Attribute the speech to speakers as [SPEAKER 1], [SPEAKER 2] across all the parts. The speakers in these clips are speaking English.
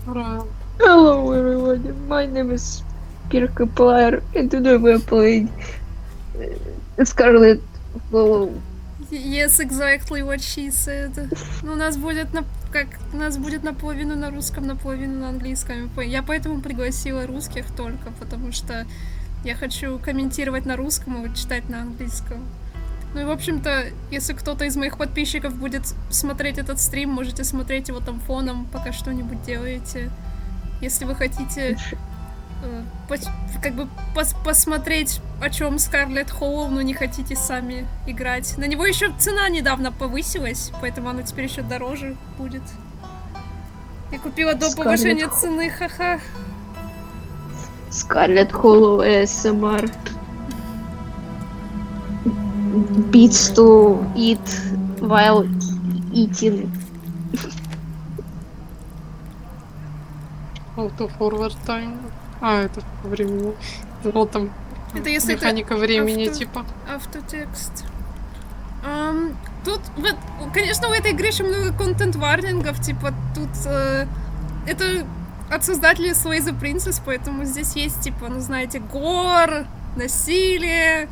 [SPEAKER 1] Ура.
[SPEAKER 2] Hello everyone, my name is Pirka Player, and today we're playing Scarlet.
[SPEAKER 3] Yes, exactly what she said. Ну, у нас будет наполовину на русском, наполовину на английском. Я поэтому пригласила русских только, потому что я хочу комментировать на русском и читать на английском. Ну и, в общем-то, если кто-то из моих подписчиков будет смотреть этот стрим, можете смотреть его там фоном, пока что-нибудь делаете. Если вы хотите посмотреть, о чем Scarlet Hollow, но не хотите сами играть. На него еще цена недавно повысилась, поэтому оно теперь еще дороже будет. Я купила до повышения цены, ха-ха.
[SPEAKER 2] Scarlet Hollow ASMR. Beats to eat while eating.
[SPEAKER 1] Auto forward time. Это по времени. Вот там
[SPEAKER 3] это если
[SPEAKER 1] механика времени, типа.
[SPEAKER 3] Автотекст. Тут, конечно, у этой игры еще много контент-варнингов, типа, тут это от создателей Slay the Princess, поэтому здесь есть, типа, ну, знаете, гор, насилие,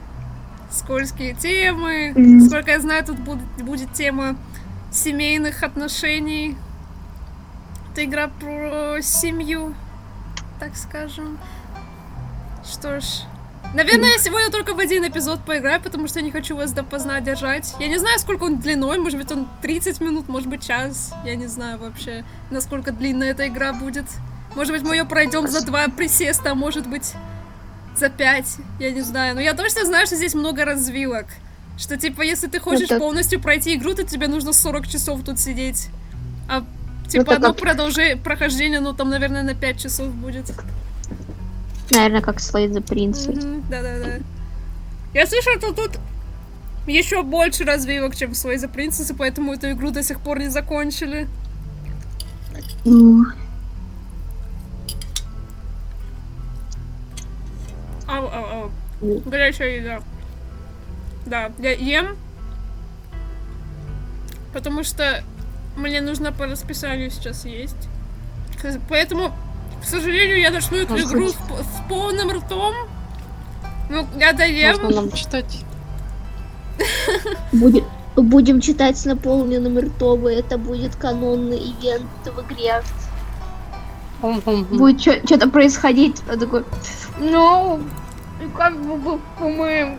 [SPEAKER 3] скользкие темы. Сколько я знаю, тут будет тема семейных отношений. Это игра про семью, так скажем. Что ж, наверное, я сегодня только в один эпизод поиграю, потому что я не хочу вас допоздна держать. Я не знаю, сколько он длиной, может быть, он 30 минут, может быть, час. Я не знаю вообще, насколько длинная эта игра будет. Может быть, мы ее пройдем за 2 присеста, а может быть, за 5. Я не знаю. Но я точно знаю, что здесь много развилок. Что, типа, если ты хочешь полностью пройти игру, то тебе нужно 40 часов тут сидеть. А, типа, одно прохождение, ну, там, наверное, на 5 часов будет.
[SPEAKER 2] Наверное, как Slay the Princess.
[SPEAKER 3] Да-да-да. Я слышала, что тут еще больше развивок, чем в Slay the Princess, и поэтому эту игру до сих пор не закончили. Ау. Горячая еда. Да, я ем. Потому что мне нужно по расписанию сейчас есть. Поэтому, к сожалению, я начну эту игру с полным ртом. Ну, я доем.
[SPEAKER 1] Можно нам читать?
[SPEAKER 2] Будем читать с наполненным ртом, и это будет канонный ивент в игре. Будет что-то происходить, а такой, ну, как бы мы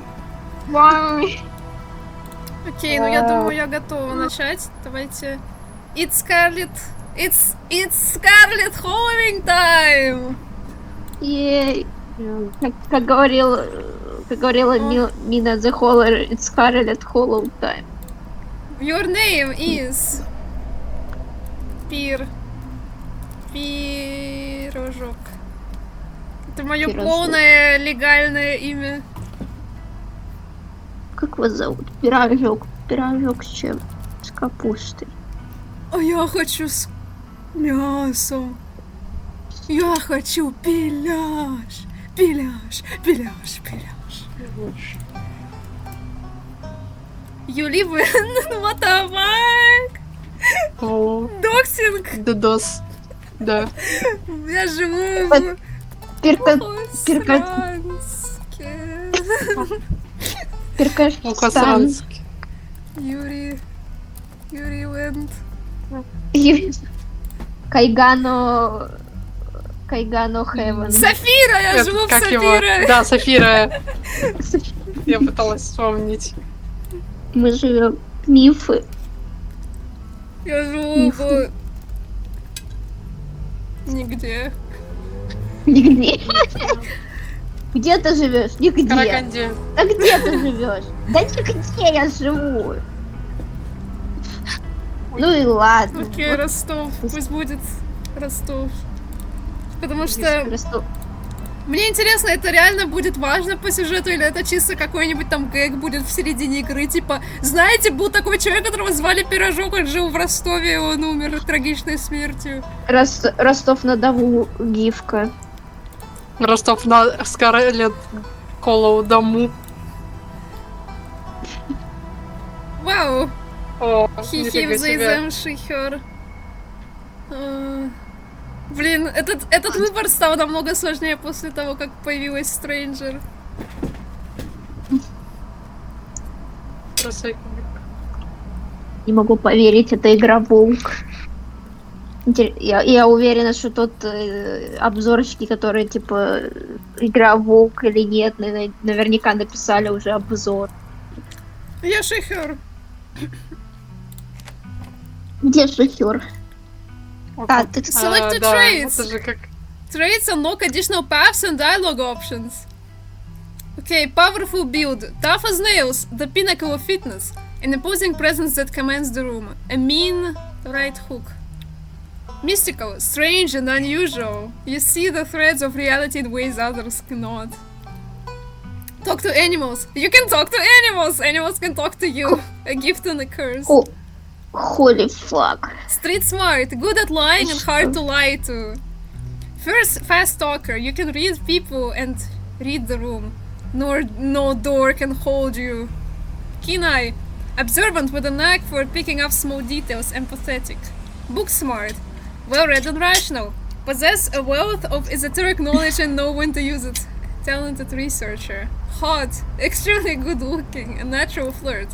[SPEAKER 2] вами.
[SPEAKER 3] Окей, ну я думаю, я готова начать. Давайте. It's Scarlet Halloween time!
[SPEAKER 2] Ей. Как говорила Мина the Holler, it's Scarlet Hollow time.
[SPEAKER 3] Your name is Пирожок. Это мое полное легальное имя.
[SPEAKER 2] Как вас зовут? Пирожок. Пирожок с чем? С капустой.
[SPEAKER 3] А я хочу с мясом. Я хочу беляш. You live in what the fuck? Доксинг?
[SPEAKER 1] Додос. Да.
[SPEAKER 3] Я живу в
[SPEAKER 2] Пиркашанске.
[SPEAKER 3] Юрий Лэнд.
[SPEAKER 2] Кайгано Хэвен.
[SPEAKER 3] Софира! Я живу в Софира!
[SPEAKER 1] Да, Софира. Я пыталась вспомнить.
[SPEAKER 2] Мы живем Мифы.
[SPEAKER 3] Я живу в... Нигде.
[SPEAKER 2] Где ты живешь? Нигде.
[SPEAKER 1] Караганде.
[SPEAKER 2] А где ты живешь? Да нигде я живу. Ну и ладно.
[SPEAKER 3] Окей, Ростов. Пусть будет Ростов. Потому что... Мне интересно, это реально будет важно по сюжету, или это чисто какой-нибудь там гэг будет в середине игры, типа, знаете, был такой человек, которого звали Пирожок, он жил в Ростове, и он умер трагичной смертью.
[SPEAKER 2] Ростов-на-Дону гифка.
[SPEAKER 1] Ростов на Scarlet Hollow дому.
[SPEAKER 3] Вау!
[SPEAKER 1] О,
[SPEAKER 3] Хихи взаимшихер. Блин, этот выбор стал намного сложнее после того, как появилась Стрэнджер.
[SPEAKER 1] Бросай.
[SPEAKER 2] Не могу поверить, это игра Волк. Я уверена, что тот обзорщики, которые типа игра Волк или нет, наверняка написали уже обзор.
[SPEAKER 3] Я шихер.
[SPEAKER 2] Где шофер? А, ты
[SPEAKER 3] Select
[SPEAKER 1] да,
[SPEAKER 3] traits.
[SPEAKER 1] это же как...
[SPEAKER 3] Traits unlock additional paths and dialogue options. Okay, powerful build. Tough as nails, the pinnacle of fitness. An imposing presence that commands the room. A mean right hook. Mystical, strange and unusual. You see the threads of reality in ways others cannot. Talk to animals. You can talk to animals. Animals can talk to you. A gift and a curse.
[SPEAKER 2] О, holy fuck.
[SPEAKER 3] Street smart, good at lying and hard to lie to. First, fast talker. You can read people and read the room. No door can hold you. Keen eye, observant with a knack for picking up small details. Empathetic. Book smart, well read and rational. Possess a wealth of esoteric knowledge and know when to use it. Talented researcher. Hot, extremely good looking, a natural flirt.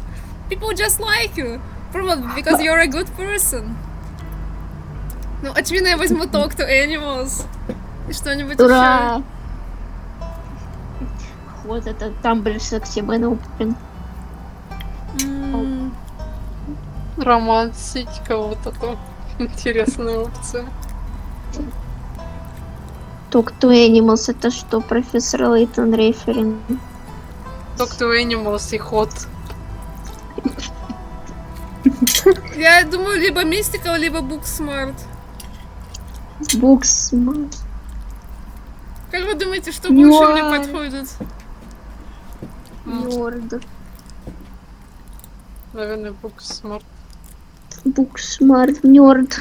[SPEAKER 3] People just like you. Probably because you're a good person. Ну, очевидно, я возьму Talk to Animals. И что-нибудь
[SPEAKER 2] Ура! Вот это Тамблер Сексимен Open.
[SPEAKER 3] еще.
[SPEAKER 1] Романсить кого-то там. Интересная опция.
[SPEAKER 2] Talk to Animals это что, профессор Лейтон Рейферин?
[SPEAKER 1] Talk to Animals и ход.
[SPEAKER 3] Я думаю, либо Mystical, либо Booksmart.
[SPEAKER 2] Буксман.
[SPEAKER 3] Как вы думаете, что больше мне
[SPEAKER 2] Нюар.
[SPEAKER 3] подходит?
[SPEAKER 2] Нёрд.
[SPEAKER 1] Наверное, Booksmart.
[SPEAKER 2] Буксмарт. Нёрд.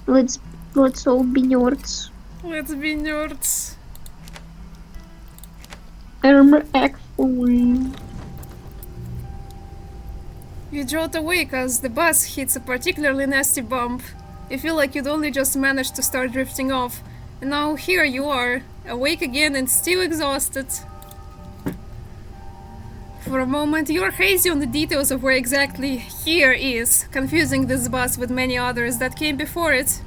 [SPEAKER 2] Let's all be nerds.
[SPEAKER 3] Let's be nerds.
[SPEAKER 2] Excellent.
[SPEAKER 3] You jolt awake as the bus hits a particularly nasty bump. You feel like you'd only just managed to start drifting off. And now here you are, awake again and still exhausted. For a moment, you're hazy on the details of where exactly here is, confusing this bus with many others that came before it.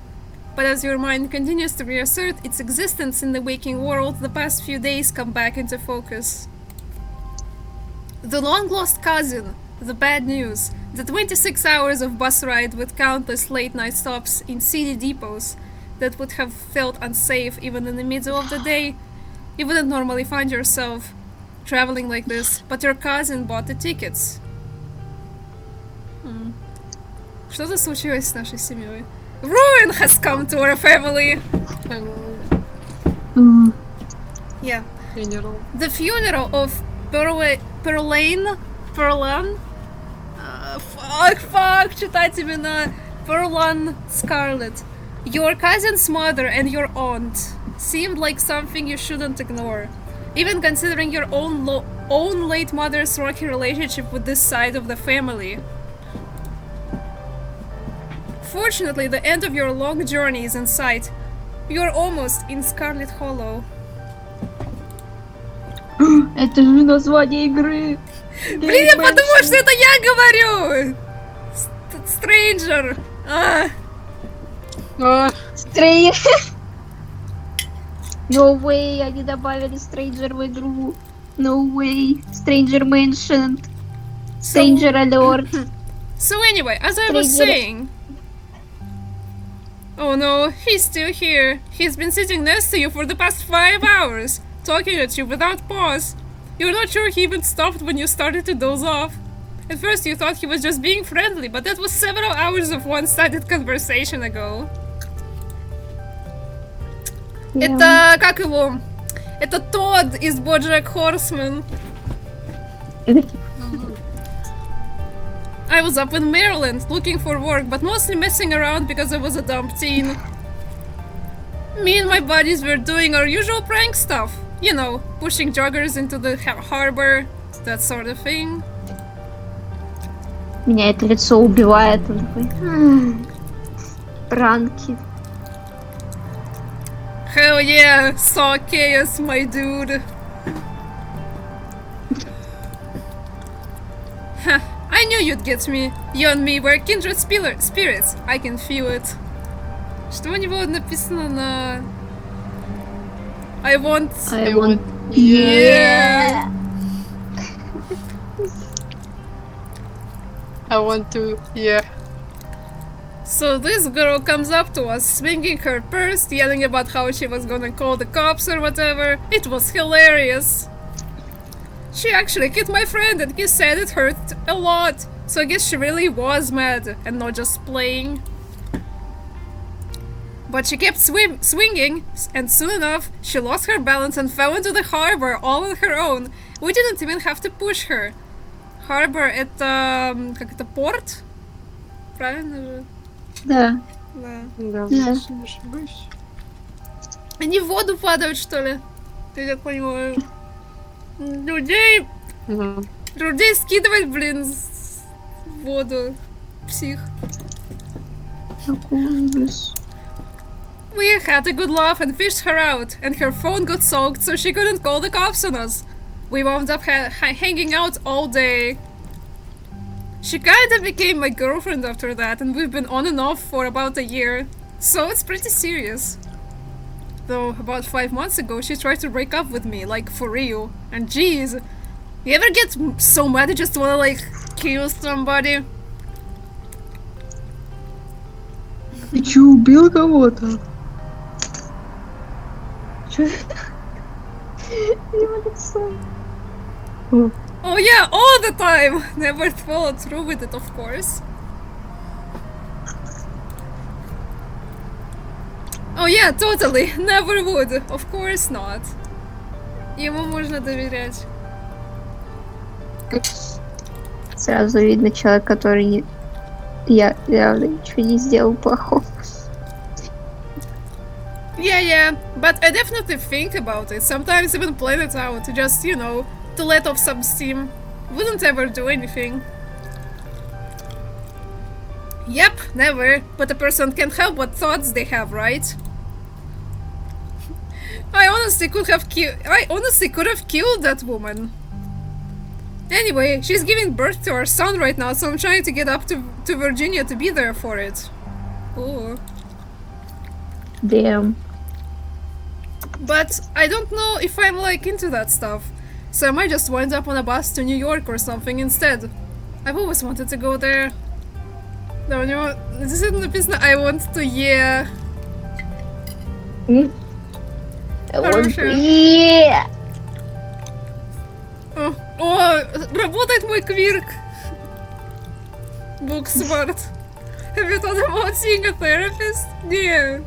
[SPEAKER 3] But as your mind continues to reassert its existence in the waking world, the past few days come back into focus. The long-lost cousin, the bad news, the 26 hours of bus ride with countless late-night stops in city depots that would have felt unsafe even in the middle of the day. You wouldn't normally find yourself traveling like this, but your cousin bought the tickets. Что-то случилось с нашей семьей. Ruin has come to our family! Yeah.
[SPEAKER 1] Генерал.
[SPEAKER 3] The funeral of Perlan? Fuck, читать имена. Perlan Scarlet. Your cousin's mother and your aunt seemed like something you shouldn't ignore. Even considering your own late mother's rocky relationship with this side of the family. Fortunately, the end of your long journey is in sight. You're almost in Scarlet Hollow.
[SPEAKER 2] Это же название игры.
[SPEAKER 3] Блин, я подумала, что это я говорю! Stranger!
[SPEAKER 2] No way, они добавили Stranger в игру. No way. Stranger mentioned. Stranger alert.
[SPEAKER 3] So anyway, as I was
[SPEAKER 2] Stranger.
[SPEAKER 3] saying... Oh no, he's still here. He's been sitting next to you for the past 5 hours, talking at you without pause. You're not sure he even stopped when you started to doze off. At first you thought he was just being friendly, but that was several hours of one-sided conversation ago. Это, как его? Это Тодд из BoJack Horseman. I was up in Maryland looking for work, but mostly messing around because I was a dumb teen. Me and my buddies were doing our usual prank stuff. You know, pushing joggers into the harbor, that sort of thing.
[SPEAKER 2] Меня это лицо убивает. Он такой... Пранки.
[SPEAKER 3] Hell yeah, saw chaos, my dude. Huh, I knew you'd get me. You and me were kindred spirits. I can feel it. Что у него написано на... I want...
[SPEAKER 2] Yeah.
[SPEAKER 1] I want to, yeah.
[SPEAKER 3] So this girl comes up to us, swinging her purse, yelling about how she was gonna call the cops or whatever. It was hilarious. She actually hit my friend and he said it hurt a lot. So I guess she really was mad and not just playing. But she kept swinging, and soon enough, she lost her balance and fell into the harbor all on her own. We didn't even have to push her. Harbor — это... как это, порт? Правильно же?
[SPEAKER 2] Да.
[SPEAKER 3] Да.
[SPEAKER 1] Да,
[SPEAKER 2] Да.
[SPEAKER 1] если не ошибаюсь.
[SPEAKER 3] Они в воду падают, что ли? Я так понимаю. Людей
[SPEAKER 1] Мгм.
[SPEAKER 3] скидывать, блин, в воду. Псих.
[SPEAKER 2] Какой ужас.
[SPEAKER 3] We had a good laugh and fished her out, and her phone got soaked so she couldn't call the cops on us. We wound up hanging out all day. She kinda became my girlfriend after that, and we've been on and off for about a year. So it's pretty serious. Though about 5 months ago she tried to break up with me, like for real. And jeez, you ever get so mad you just wanna like kill somebody?
[SPEAKER 2] Ты чё, убил кого-то? Чё? Его лицо.
[SPEAKER 3] Oh yeah, all the time! Never followed through with it, of course. Oh yeah, totally. Never would. Of course not. Ему можно доверять.
[SPEAKER 2] Сразу видно человек, который не... Я явно ничего не сделал плохого.
[SPEAKER 3] Yeah, but I definitely think about it. Sometimes even plan it out, just, you know, to let off some steam. Wouldn't ever do anything. Yep, never. But a person can't help what thoughts they have, right? I honestly could have killed that woman. Anyway, she's giving birth to our son right now, so I'm trying to get up to Virginia to be there for it. Ooh.
[SPEAKER 2] Damn.
[SPEAKER 3] But I don't know if I'm like into that stuff, so I might just wind up on a bus to New York or something instead. I've always wanted to go there. Да, у него действительно написано I want to, yeah. Хорошая. О, работает мой квирк. Book smart. Have you thought about seeing a therapist? Yeah.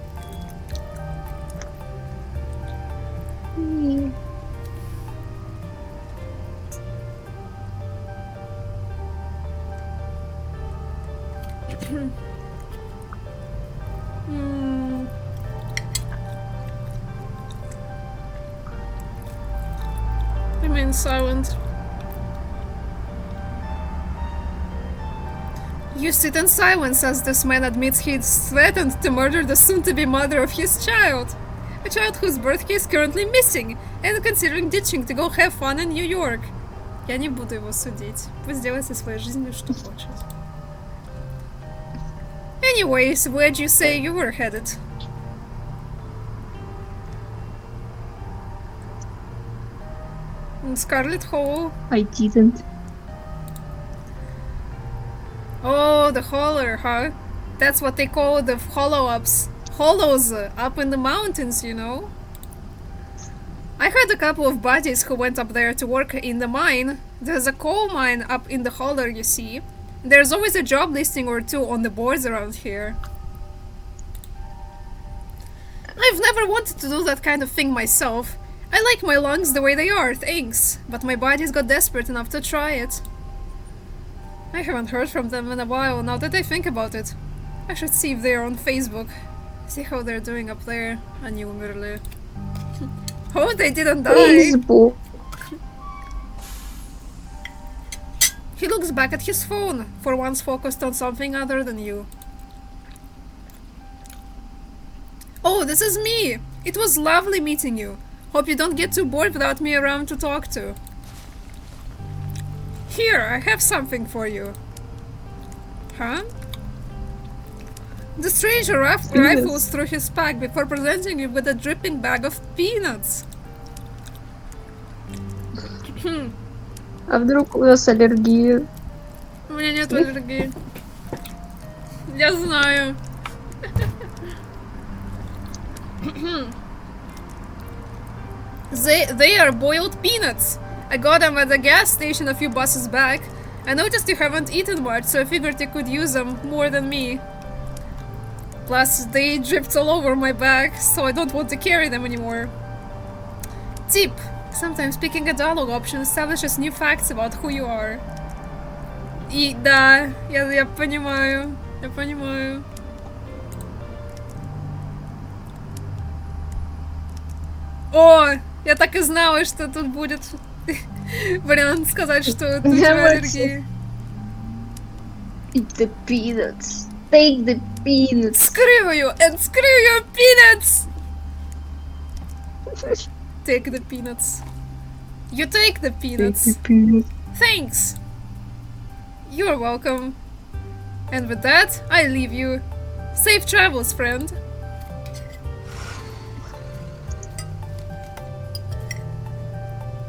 [SPEAKER 3] Remain silent. You sit in silence as this man admits he's threatened to murder the soon-to-be mother of his child. A child whose birth he is currently missing and considering ditching to go have fun in New York. Я не буду его судить. Пусть делает со своей жизнью что хочет. Anyways, where'd you say you were headed? Scarlet Hole.
[SPEAKER 2] I didn't.
[SPEAKER 3] Oh, the holler, huh? That's what they call the hollows up in the mountains, you know? I heard a couple of buddies who went up there to work in the mine. There's a coal mine up in the holler, you see. There's always a job listing or two on the boards around here. I've never wanted to do that kind of thing myself. I like my lungs the way they are, thanks. But my buddies got desperate enough to try it. I haven't heard from them in a while, now that I think about it. I should see if they're on Facebook. See how they're doing up there. Они умерли. Oh, they didn't die!
[SPEAKER 2] Facebook.
[SPEAKER 3] He looks back at his phone, for once focused on something other than you. Oh, this is me! It was lovely meeting you. Hope you don't get too bored without me around to talk to. Here, I have something for you. Huh? The stranger rifles through his pack before presenting you with a dripping bag of peanuts.
[SPEAKER 2] А вдруг у нас аллергия?
[SPEAKER 3] У меня нет аллергии. Я знаю. They are boiled peanuts. I got them at the gas station a few buses back. I noticed you haven't eaten much, so I figured you could use them more than me. Plus, they dripped all over my back, so I don't want to carry them anymore. Tip. Sometimes picking a dialogue option establishes new facts about who you are. И да, я понимаю, я понимаю. О, я так и знала, что тут будет вариант сказать, что у тебя аллергия.
[SPEAKER 2] Eat the peanuts. Take the peanuts.
[SPEAKER 3] Screw you and screw your peanuts! Take the peanuts. You take the peanuts.
[SPEAKER 2] Take the peanuts.
[SPEAKER 3] Thanks. You're welcome. And with that, I leave you. Safe travels, friend.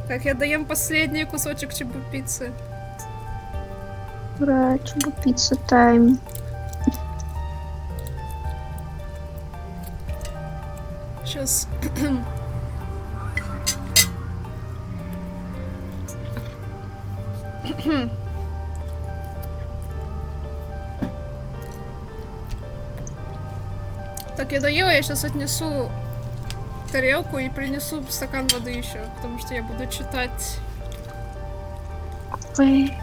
[SPEAKER 3] Так, я доем последний кусочек чебупиццы.
[SPEAKER 2] Ура, чебупицца тайм.
[SPEAKER 3] Сейчас. Так, я доела, я сейчас отнесу тарелку и принесу стакан воды еще, потому что я буду читать.
[SPEAKER 2] Ой.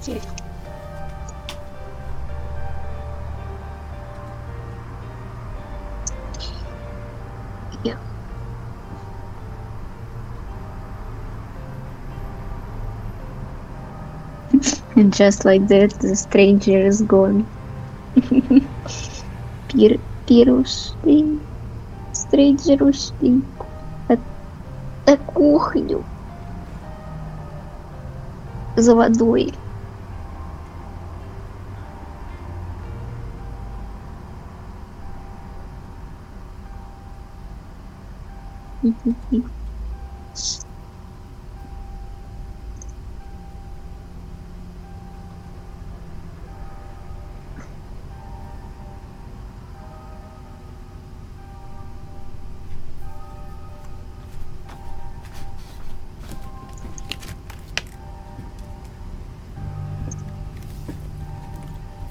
[SPEAKER 2] Yeah. And just like that, the stranger is gone. Ушли. Стрейджер ушли. На кухню. За водой.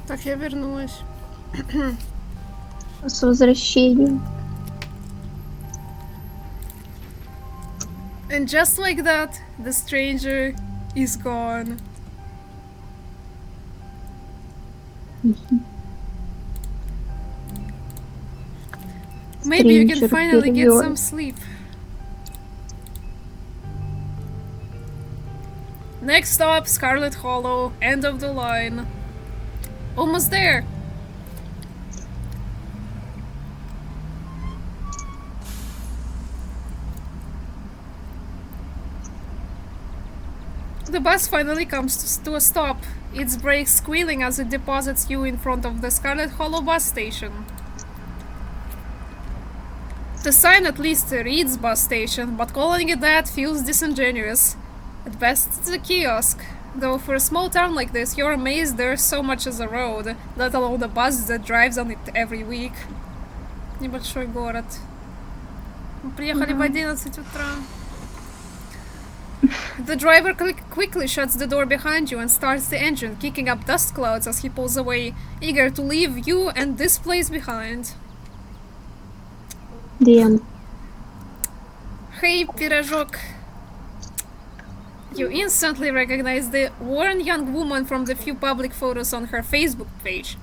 [SPEAKER 3] Так, я вернулась.
[SPEAKER 2] С возвращением.
[SPEAKER 3] And just like that, the stranger is gone. Maybe you can
[SPEAKER 2] Stranger
[SPEAKER 3] finally get
[SPEAKER 2] перевёл.
[SPEAKER 3] some sleep. Next stop, Scarlet Hollow, end of the line. Almost there. The bus finally comes to a stop, its brakes squealing as it deposits you in front of the Scarlet Hollow bus station. The sign at least reads bus station, but calling it that feels disingenuous. At best, it's a kiosk. Though for a small town like this, you're amazed there's so much as a road, let alone the bus that drives on it every week. Небольшой город. Мы приехали в 11 утра. The driver quickly shuts the door behind you and starts the engine, kicking up dust clouds as he pulls away, eager to leave you and this place behind.
[SPEAKER 2] Damn.
[SPEAKER 3] Hey, пирожок. You instantly recognize the worn young woman from the few public photos on her Facebook page.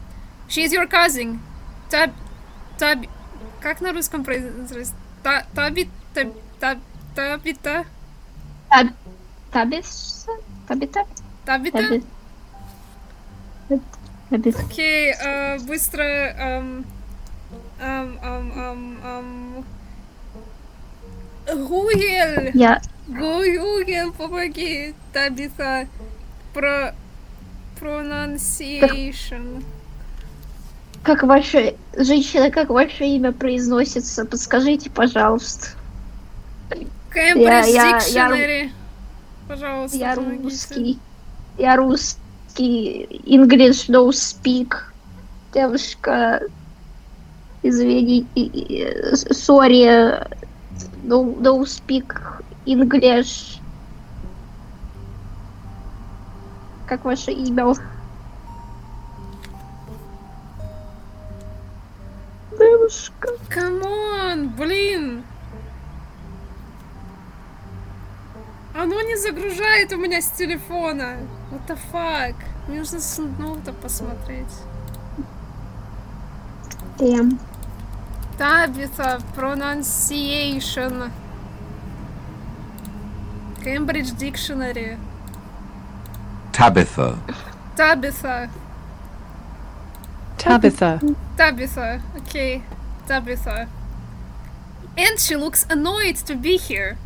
[SPEAKER 3] She's your cousin, как на русском произносится? Табита?
[SPEAKER 2] Табита?
[SPEAKER 3] Табита?
[SPEAKER 2] Табита.
[SPEAKER 3] Окей, быстро... Google!
[SPEAKER 2] Я...
[SPEAKER 3] Google, помоги! Табита. Pronunciation.
[SPEAKER 2] Как ваше... Женщина, как ваше имя произносится? Подскажите, пожалуйста.
[SPEAKER 3] Cambridge
[SPEAKER 2] я-
[SPEAKER 3] Dictionary. Пожалуйста,
[SPEAKER 2] Я
[SPEAKER 3] помогите.
[SPEAKER 2] русский. Я русский. English don't speak. Девушка, извини, sorry, don't speak English. Как ваше имя? Девушка.
[SPEAKER 3] Камон, блин. Оно не загружает у меня с телефона. What the fuck? Мне нужно с ноута посмотреть. Табита, pronunciation. Cambridge Dictionary.
[SPEAKER 4] Tabitha.
[SPEAKER 3] Табита.
[SPEAKER 1] Tabitha.
[SPEAKER 3] Tabitha. Okay. Tabitha. And she looks annoyed to be here.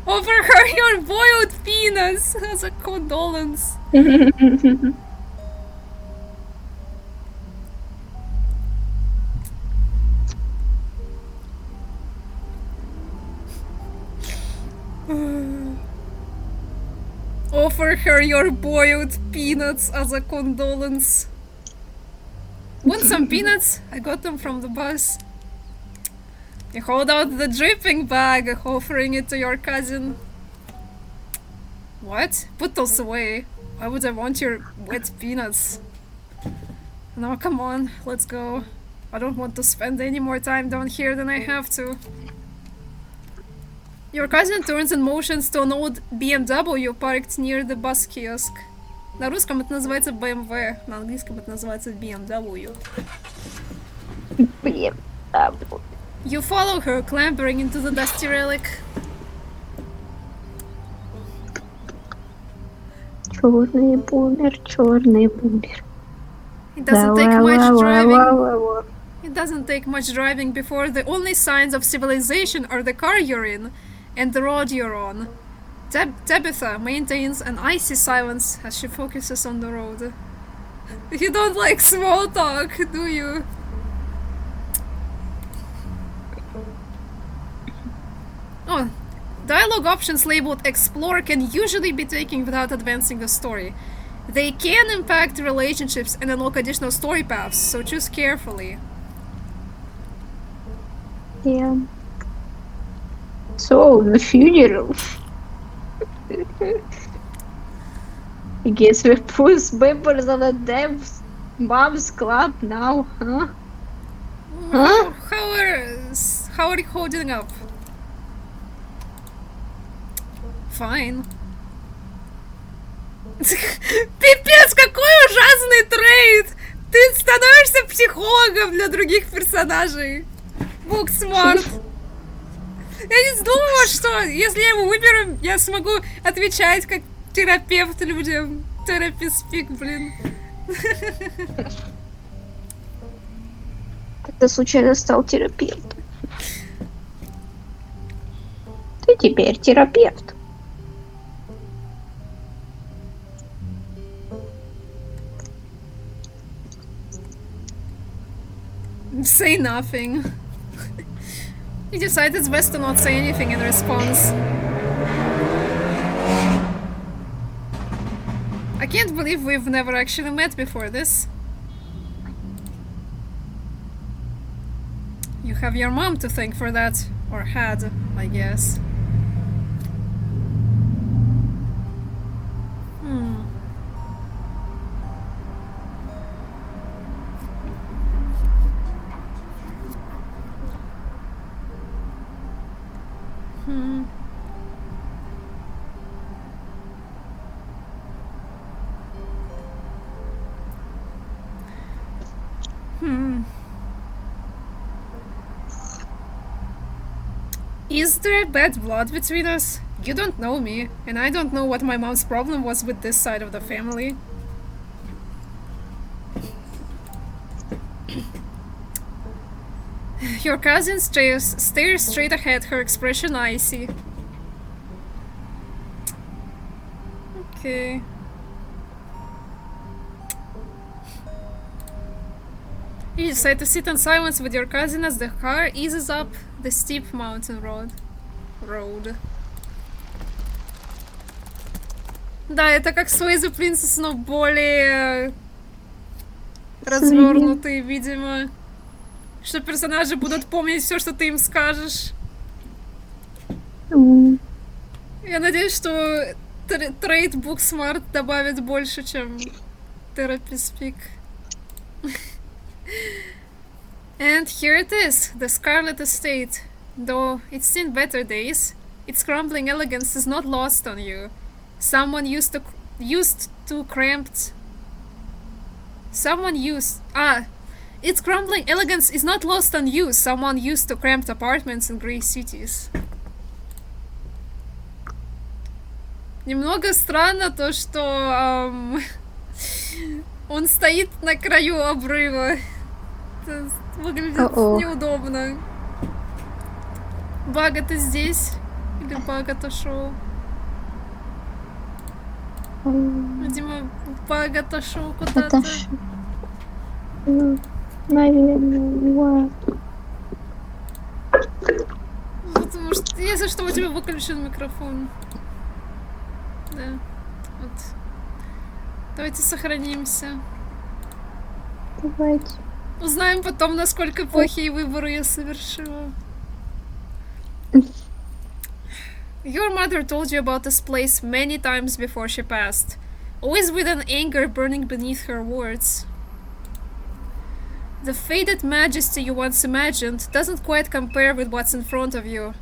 [SPEAKER 3] Offer her your boiled penis as a condolence. Offer her your boiled peanuts as a condolence. Want some peanuts? I got them from the bus. You hold out the dripping bag, offering it to your cousin. What? Put those away. Why would I want your wet peanuts? No, come on, let's go. I don't want to spend any more time down here than I have to. Your cousin turns and motions to an old BMW parked near the bus kiosk. На русском это называется BMW, на английском это называется BMW.
[SPEAKER 2] Блин.
[SPEAKER 3] You follow her, clambering into the dusty relic.
[SPEAKER 2] Черный бумер, черный бумер.
[SPEAKER 3] It doesn't take much driving. It doesn't take much driving before the only signs of civilization are the car you're in and the road you're on. Tabitha maintains an icy silence as she focuses on the road. You don't like small talk, do you? Oh, dialogue options labeled Explore can usually be taken without advancing the story. They can impact relationships and unlock additional story paths, so choose carefully.
[SPEAKER 2] Yeah. So, the funeral. I guess we put members of the Dev's Mom's Club now, huh? Huh?
[SPEAKER 3] How are you holding up? Fine. Пипец, какой ужасный трейд! Ты становишься психологом для других персонажей. Book smart. Я не думала, что если я его выберу, я смогу отвечать как терапевт людям. Тераписпик, блин.
[SPEAKER 2] Ты случайно стал терапевтом? Ты теперь терапевт.
[SPEAKER 3] Say nothing. He decides it's best to not say anything in response. I can't believe we've never actually met before this. You have your mom to thank for that. Or had, I guess. Is there bad blood between us? You don't know me, and I don't know what my mom's problem was with this side of the family. Your cousin stares straight ahead, her expression icy. Okay. You decide to sit in silence with your cousin as the car eases up the steep mountain road. Да, это как Sway the Princess, но более развернутый, видимо. Что персонажи будут помнить все, что ты им скажешь. Я надеюсь, что Trade Book Smart добавит больше, чем Therapy Speak. And here it is, the Scarlet estate. Though it's seen better days, its crumbling elegance is not lost on you. Someone used to cramped. Its crumbling elegance is not lost on you. Someone used to cramped apartments in grey cities. Немного странно то, что он стоит на краю обрыва. Это выглядит неудобно. Баг-то здесь? Или баг отошел? Видимо, баг отошел куда-то.
[SPEAKER 2] Наверное,
[SPEAKER 3] Потому что, если что, у тебя выключен микрофон. Да. Вот. Давайте сохранимся.
[SPEAKER 2] Давайте.
[SPEAKER 3] Узнаем потом, насколько плохие выборы я совершила. Your mother told you about this place many times before she passed, always with an anger burning beneath her words. The faded majesty you once imagined doesn't quite compare with what's in front of you.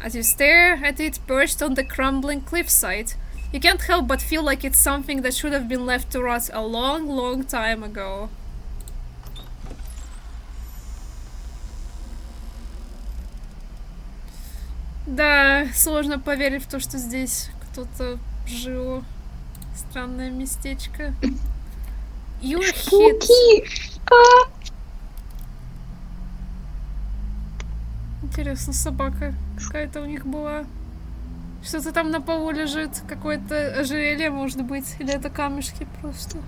[SPEAKER 3] As you stare at it perched on the crumbling cliffside, you can't help but feel like it's something that should have been left to rot a long, long time ago. Да, сложно поверить в то, что здесь кто-то жил. Странное местечко. Your hit. Интересно, собака какая-то у них была. Что-то там на полу лежит. Какое-то ожерелье, может быть. Или это камешки просто.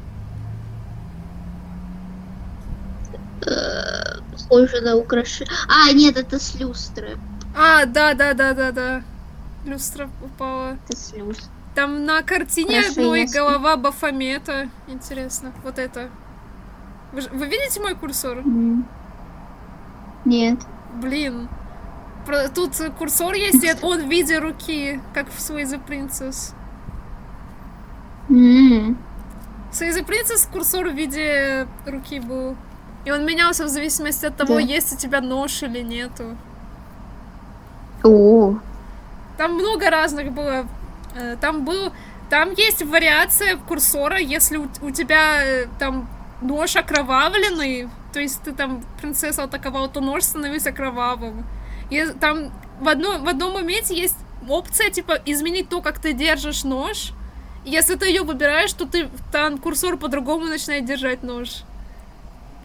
[SPEAKER 2] Похоже на украшение. А, нет, это с люстры.
[SPEAKER 3] А, да. Люстра упала.
[SPEAKER 2] Это с люстры.
[SPEAKER 3] Там на картине одной голова Бафомета. Интересно, вот это. Вы видите мой курсор?
[SPEAKER 2] Нет.
[SPEAKER 3] Блин. Тут курсор есть, и он в виде руки, как в Sway the Princess. Sway the Princess курсор в виде руки был. И он менялся в зависимости от того, есть у тебя нож или нету. Там много разных было. Там есть вариация курсора, если у тебя там нож окровавленный, то есть ты там принцессу атаковал, то нож становился кровавым. И там в одном моменте есть опция, типа, изменить то, как ты держишь нож. И если ты ее выбираешь, то там курсор по-другому начинает держать нож.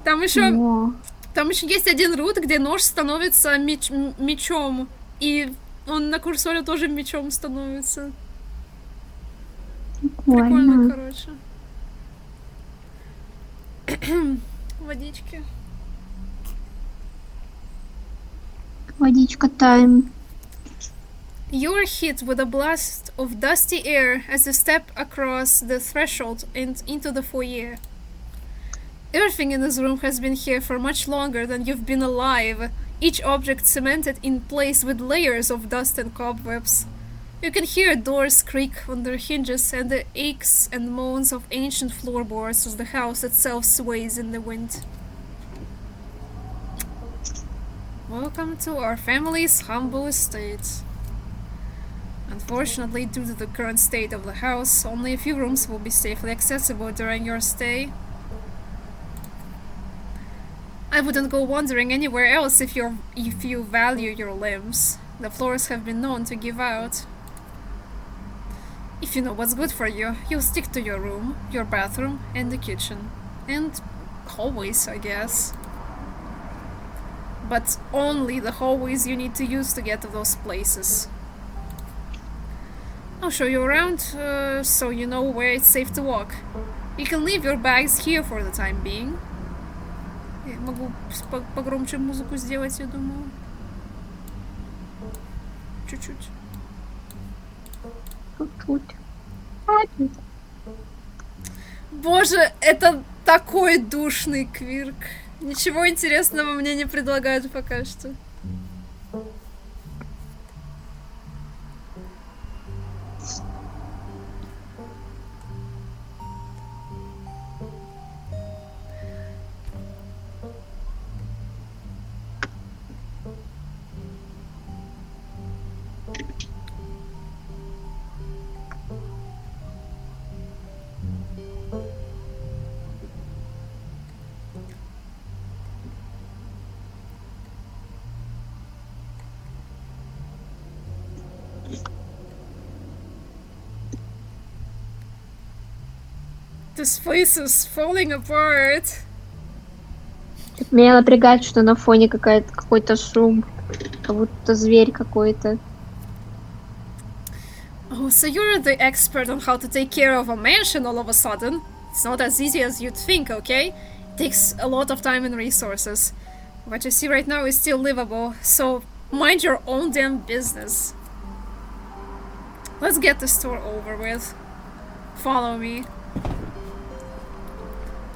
[SPEAKER 3] Там еще есть один рут, где нож становится мечом. И он на курсоре тоже мечом становится. Прикольно, короче. Водички.
[SPEAKER 2] Водичка тайм.
[SPEAKER 3] You're hit with a blast of dusty air as you step across the threshold and into the foyer. Everything in this room has been here for much longer than you've been alive, each object cemented in place with layers of dust and cobwebs. You can hear doors creak on their hinges and the aches and moans of ancient floorboards as the house itself sways in the wind. Welcome to our family's humble estate. Unfortunately, due to the current state of the house, only a few rooms will be safely accessible during your stay. I wouldn't go wandering anywhere else if you value your limbs. The floors have been known to give out. If you know what's good for you, you'll stick to your room, your bathroom, and the kitchen. And hallways, I guess. but only the hallways you need to use to get to those places. I'll show you around, so you know where it's safe to walk. You can leave your bags here for the time being. Я могу погромче музыку сделать, я думаю. Чуть-чуть. Боже, это такой душный квирк. Ничего интересного мне не предлагают пока что. This place is falling apart.
[SPEAKER 2] Меня напрягает, что на фоне какой-то шум. Как будто зверь какой-то.
[SPEAKER 3] Oh, so you're the expert on how to take care of a mansion all of a sudden. It's not as easy as you'd think, okay? It takes a lot of time and resources. What you see right now is still livable, so mind your own damn business. Let's get this tour over with. Follow me.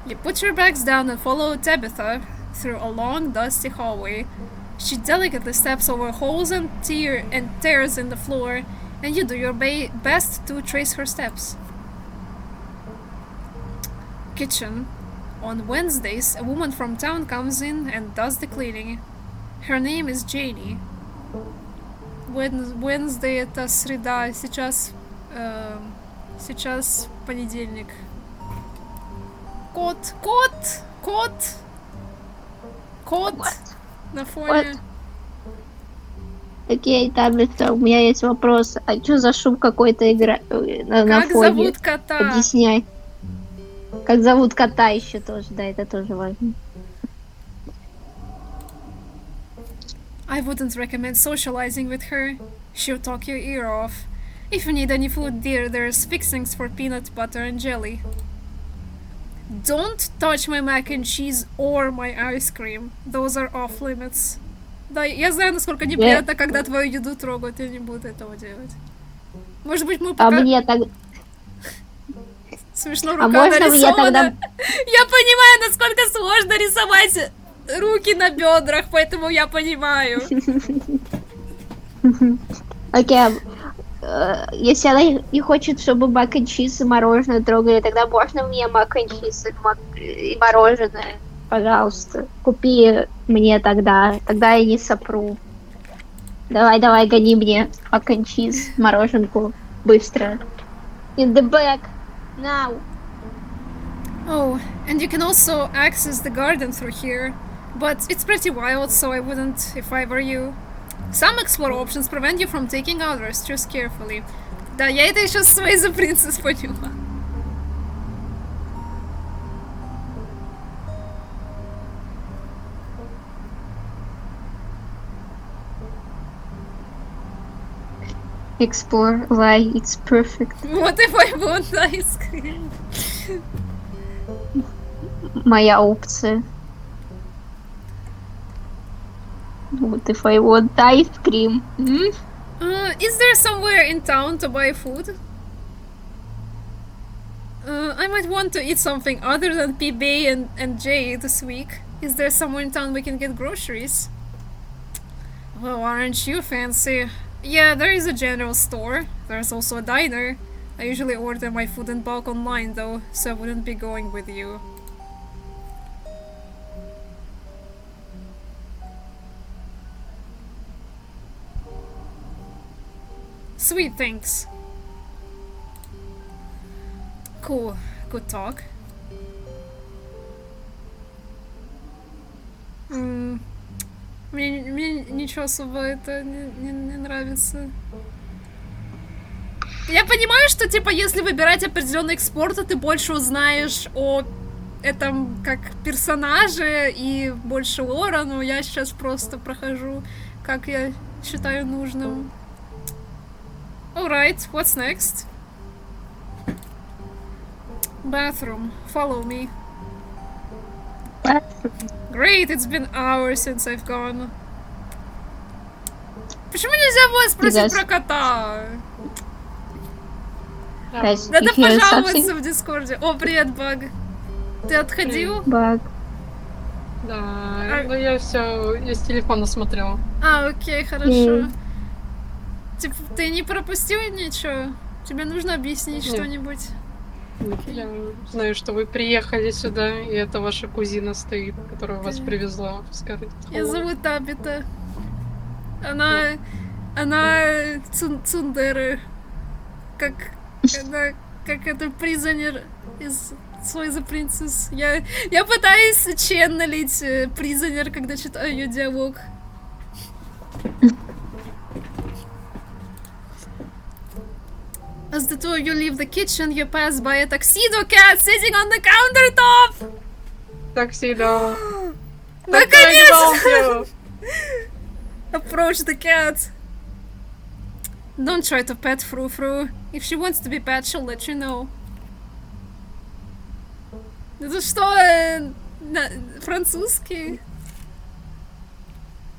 [SPEAKER 3] You put your bags down and follow Tabitha through a long, dusty hallway. She delicately steps over holes and tears in the floor, and you do your best to trace her steps. Kitchen. On Wednesdays, a woman from town comes in and does the cleaning. Her name is Janie. Wednesday это среда, сейчас понедельник. Кот на фоне.
[SPEAKER 2] Окей, Табита, у меня есть вопрос. А что за шум какой-то на
[SPEAKER 3] Как
[SPEAKER 2] фоне?
[SPEAKER 3] зовут кота?
[SPEAKER 2] Объясняй. Как зовут кота еще тоже, да, это тоже важно.
[SPEAKER 3] I wouldn't recommend socializing with her. She'll talk your ear off. If you need any food, dear, there's fixings for peanut butter and jelly. Don't touch my mac and cheese or my ice cream. Those are off limits. Да, я знаю, насколько неприятно, когда твою еду трогают, я не буду этого делать. Может быть, мы пока...
[SPEAKER 2] А мне так...
[SPEAKER 3] Смешно, рука
[SPEAKER 2] можно
[SPEAKER 3] нарисована.
[SPEAKER 2] мне тогда...
[SPEAKER 3] Я понимаю, насколько сложно рисовать руки на бедрах, поэтому я понимаю.
[SPEAKER 2] Окей, если она не хочет, чтобы мак н чиз и мороженое трогали, тогда можно мне мак н чиз и мороженое? Пожалуйста, купи мне тогда я не сопру. Давай, гони мне мак н чиз, мороженку, быстро. In the back, now.
[SPEAKER 3] Oh, and you can also access the garden through here. But it's pretty wild, so I wouldn't if I were you. Some explore options prevent you from taking others, choose carefully. Да, я это еще с своей The Princess поняла.
[SPEAKER 2] Explore, lie, it's perfect.
[SPEAKER 3] What if I want ice cream?
[SPEAKER 2] Моя опция. What if I want ice cream?
[SPEAKER 3] Is there somewhere in town to buy food? I might want to eat something other than PB and J this week. Is there somewhere in town we can get groceries? Well, aren't you fancy? Yeah, there is a general store. There's also a diner. I usually order my food in bulk online though, so I wouldn't be going with you. Sweet, thanks. Cool. Good talk. Мне ничего особо это не нравится. Я понимаю, что типа если выбирать определенный экспорт, то ты больше узнаешь о это как персонажи и больше лора, но я сейчас просто прохожу, как я считаю нужным. Alright, what's next? Bathroom. Follow me. Great, it's been hours since I've gone. Почему нельзя было спросить про кота?
[SPEAKER 2] Guys,
[SPEAKER 3] Надо
[SPEAKER 2] you hear
[SPEAKER 3] пожаловаться
[SPEAKER 2] something?
[SPEAKER 3] в Дискорде. О, привет, Баг. Ты отходил?
[SPEAKER 2] Баг.
[SPEAKER 1] Да, ну я все, я с телефона смотрела.
[SPEAKER 3] А, окей, хорошо. Типа, ты не пропустил ничего? Тебе нужно объяснить
[SPEAKER 1] Нет.
[SPEAKER 3] что-нибудь?
[SPEAKER 1] Я знаю, что вы приехали сюда, и это ваша кузина стоит, которая вас
[SPEAKER 3] Да.
[SPEAKER 1] привезла в Scarlet.
[SPEAKER 3] Я зову Табита. Она цундеры. Как это призонер из Slay the Princess. Я пытаюсь ченнелить призонер, когда читаю ее диалог. As the two of you leave the kitchen, you pass by a tuxedo cat sitting on the countertop!
[SPEAKER 1] Таксидо.
[SPEAKER 3] Наконец! Approach the cat. Don't try to pet Frou-Frou. If she wants to be pet, she'll let you know. Это что, французский?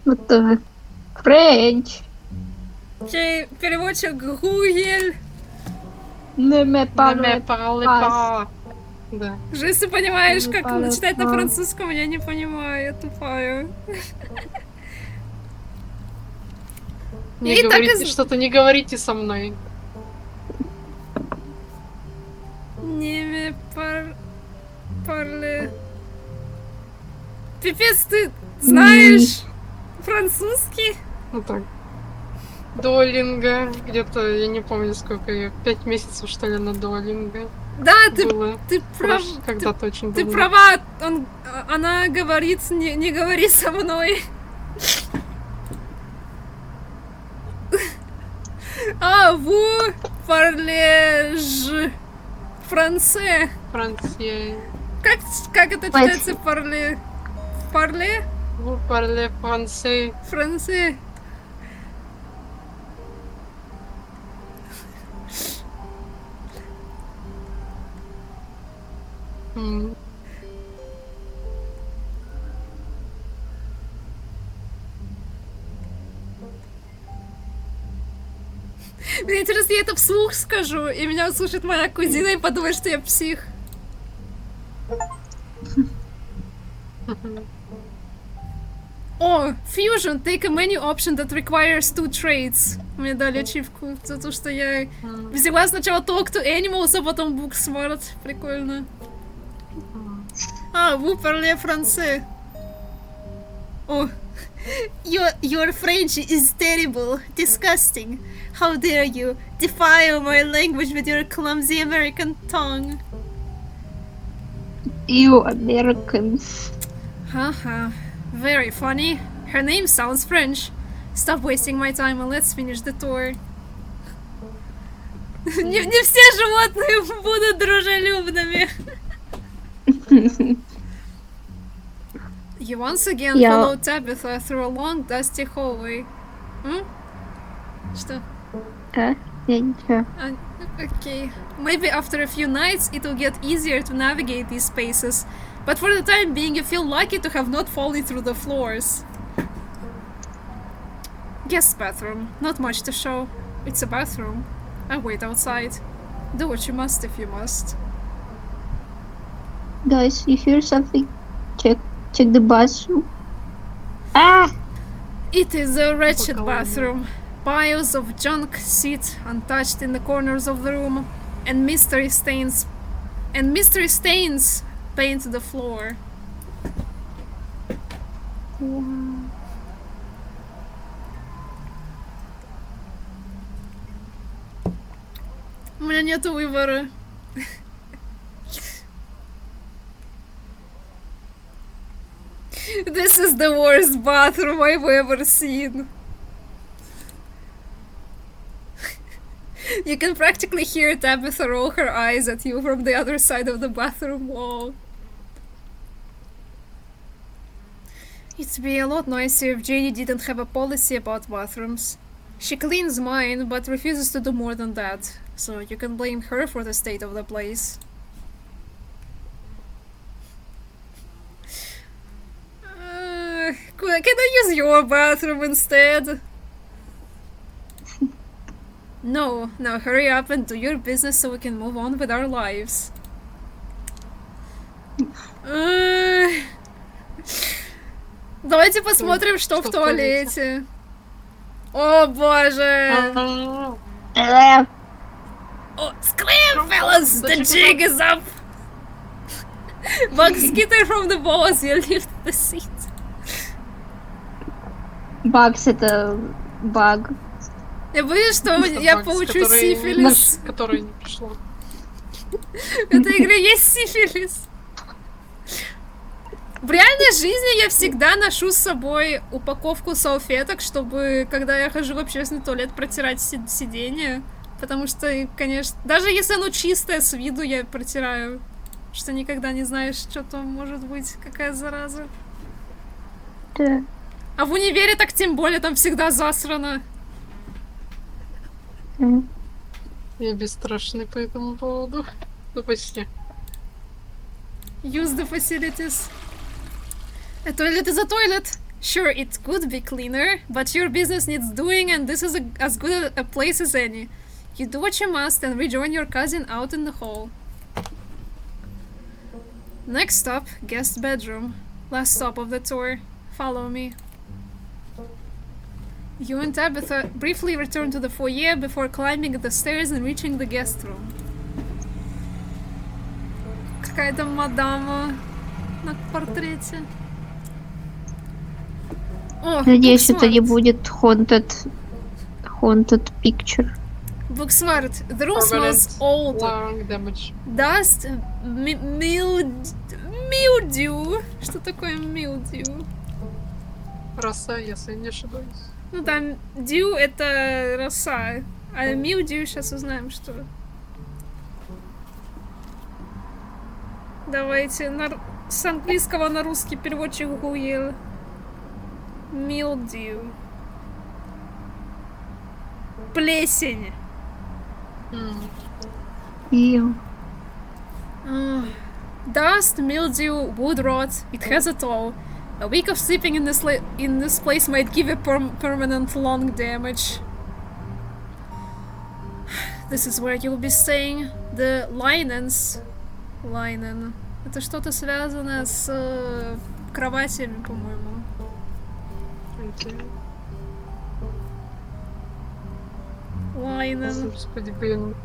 [SPEAKER 2] Это Френч.
[SPEAKER 3] Окей, переводчик Гугель.
[SPEAKER 2] Не ме
[SPEAKER 1] Парле
[SPEAKER 2] парле
[SPEAKER 1] па. Да.
[SPEAKER 3] Уже если понимаешь,
[SPEAKER 2] Не
[SPEAKER 3] как
[SPEAKER 2] парle
[SPEAKER 3] читать на
[SPEAKER 2] pas.
[SPEAKER 3] французском, я не понимаю, я тупая.
[SPEAKER 1] Не
[SPEAKER 3] И так
[SPEAKER 1] говорите,
[SPEAKER 3] и з-
[SPEAKER 1] что-то не говорите со мной.
[SPEAKER 3] Не ме парле. Пипец, ты знаешь французский?
[SPEAKER 1] Ну так. Дуолинго. Где-то, я не помню сколько я, 5 месяцев что ли на дуолинго
[SPEAKER 3] Да,
[SPEAKER 1] было.
[SPEAKER 3] ты прав.
[SPEAKER 1] Когда-то очень
[SPEAKER 3] Ты
[SPEAKER 1] давно.
[SPEAKER 3] права, она говорит, не говори со мной. А, vous parlez français.
[SPEAKER 1] Франция.
[SPEAKER 3] Как это читается парле? Парле?
[SPEAKER 1] Vous parlez français.
[SPEAKER 3] Français.
[SPEAKER 1] М.
[SPEAKER 3] Мне интересно, я это вслух скажу, и меня услышит моя кузина и подумает, что я псих. О, Fusion, take a menu option that requires 2 traits. Мне дали ачивку за то, что я взяла сначала Talk to Animals, а потом Book Smart. Прикольно. А, vous parlez français. О, your French is terrible, disgusting. How dare you defile my language with your clumsy American tongue?
[SPEAKER 2] You American.
[SPEAKER 3] Haha, very funny. Her name sounds French. Stop wasting my time and let's finish the tour. Не все животные будут дружелюбными. You once again
[SPEAKER 2] Я-
[SPEAKER 3] followed Tabitha through a long dusty hallway. Что?
[SPEAKER 2] Я ничего.
[SPEAKER 3] Okay. Maybe after a few nights it will get easier to navigate these spaces. But for the time being, you feel lucky to have not fallen through the floors. Guest bathroom. Not much to show. It's a bathroom. I wait outside. Do what you must if you must.
[SPEAKER 2] Guys, you hear something? Check the bathroom. Ah!
[SPEAKER 3] It is a wretched
[SPEAKER 1] Пока
[SPEAKER 3] bathroom. Piles of junk sit untouched in the corners of the room, and mystery stains paint the floor. У меня нету выбора. This is the worst bathroom I've ever seen. You can practically hear Tabitha roll her eyes at you from the other side of the bathroom wall. It'd be a lot nicer if Janie didn't have a policy about bathrooms. She cleans mine, but refuses to do more than that, so you can blame her for the state of the place. Can I use your bathroom instead? No, now hurry up and do your business so we can move on with our lives. Давайте посмотрим, что в туалете. О боже! Oh, scram, fellas! The jig is up! Bug skitter from the balls, you lift the seat.
[SPEAKER 2] Бакс это баг.
[SPEAKER 3] Я боюсь, что я получу сифилис.
[SPEAKER 1] Который не пришло.
[SPEAKER 3] В этой игре есть сифилис. В реальной жизни я всегда ношу с собой упаковку салфеток, чтобы, когда я хожу в общественный туалет, протирать сиденье. Потому что, конечно, даже если оно чистое с виду, я протираю. Что никогда не знаешь, что там может быть, какая зараза.
[SPEAKER 2] Да.
[SPEAKER 3] А в универе так тем более, там всегда засрано.
[SPEAKER 1] Я бесстрашный по этому поводу. Ну, почти.
[SPEAKER 3] Use the facilities. A toilet is a toilet. Sure, it could be cleaner, but your business needs doing, and this is as good a place as any. You do what you must and rejoin your cousin out in the hall. Next stop, guest bedroom. Last stop of the tour. Follow me. You and Tabitha briefly return to the foyer before climbing the stairs and reaching the guest room. Какая-то мадама на портрете. О,
[SPEAKER 2] Надеюсь, это не
[SPEAKER 3] Booksmart.
[SPEAKER 2] будет haunted picture.
[SPEAKER 3] Booksmart. The room
[SPEAKER 1] Permanent
[SPEAKER 3] smells old.
[SPEAKER 1] lung damage.
[SPEAKER 3] Dust, mildew. Что такое mildew?
[SPEAKER 1] Роса, если не ошибаюсь.
[SPEAKER 3] Ну там dew это роса, а mildew сейчас узнаем, что. Давайте с английского на русский переводчик Google. Mildew. Плесень.
[SPEAKER 2] Ew.
[SPEAKER 3] Dust, mildew, wood rot. It has it all. A week of sleeping in this place might give you permanent lung damage. This is where you'll be staying. The linens. Linen. Это что-то связанное с кроватями, по-моему.
[SPEAKER 1] Окей.
[SPEAKER 3] Linen.
[SPEAKER 1] Господи, блин.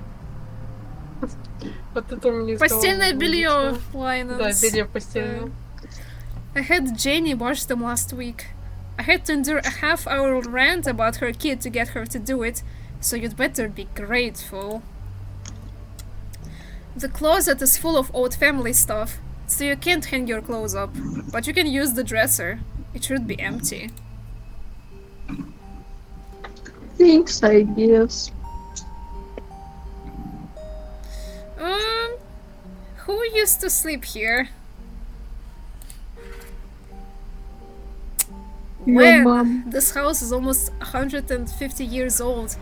[SPEAKER 1] Вот это мне
[SPEAKER 3] Постельное белье.
[SPEAKER 1] Да,
[SPEAKER 3] Linens.
[SPEAKER 1] белье постельное.
[SPEAKER 3] I had Jenny wash them last week. I had to endure a half-hour rant about her kid to get her to do it, so you'd better be grateful. The closet is full of old family stuff, so you can't hang your clothes up, but you can use the dresser. It should be empty.
[SPEAKER 2] Thanks, I guess.
[SPEAKER 3] Who used to sleep here?
[SPEAKER 2] Your
[SPEAKER 3] When?
[SPEAKER 2] mom.
[SPEAKER 3] This house is almost 150 years old.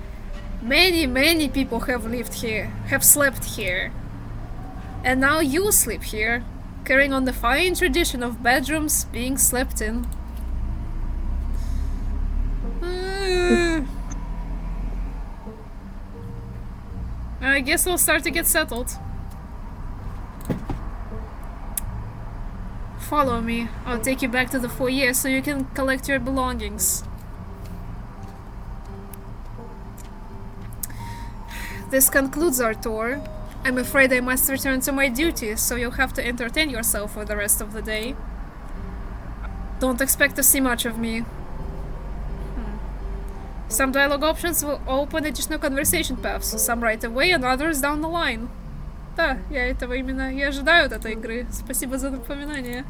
[SPEAKER 3] Many people have lived here, have slept here. And now you sleep here, carrying on the fine tradition of bedrooms being slept in. I guess we'll start to get settled. Follow me. I'll take you back to the foyer so you can collect your belongings. This concludes our tour. I'm afraid I must return to my duties, so you'll have to entertain yourself for the rest of the day. Don't expect to see much of me. Some dialogue options will open additional conversation paths, some right away and others down the line. Да, я этого именно и ожидаю от этой игры. Спасибо за напоминание.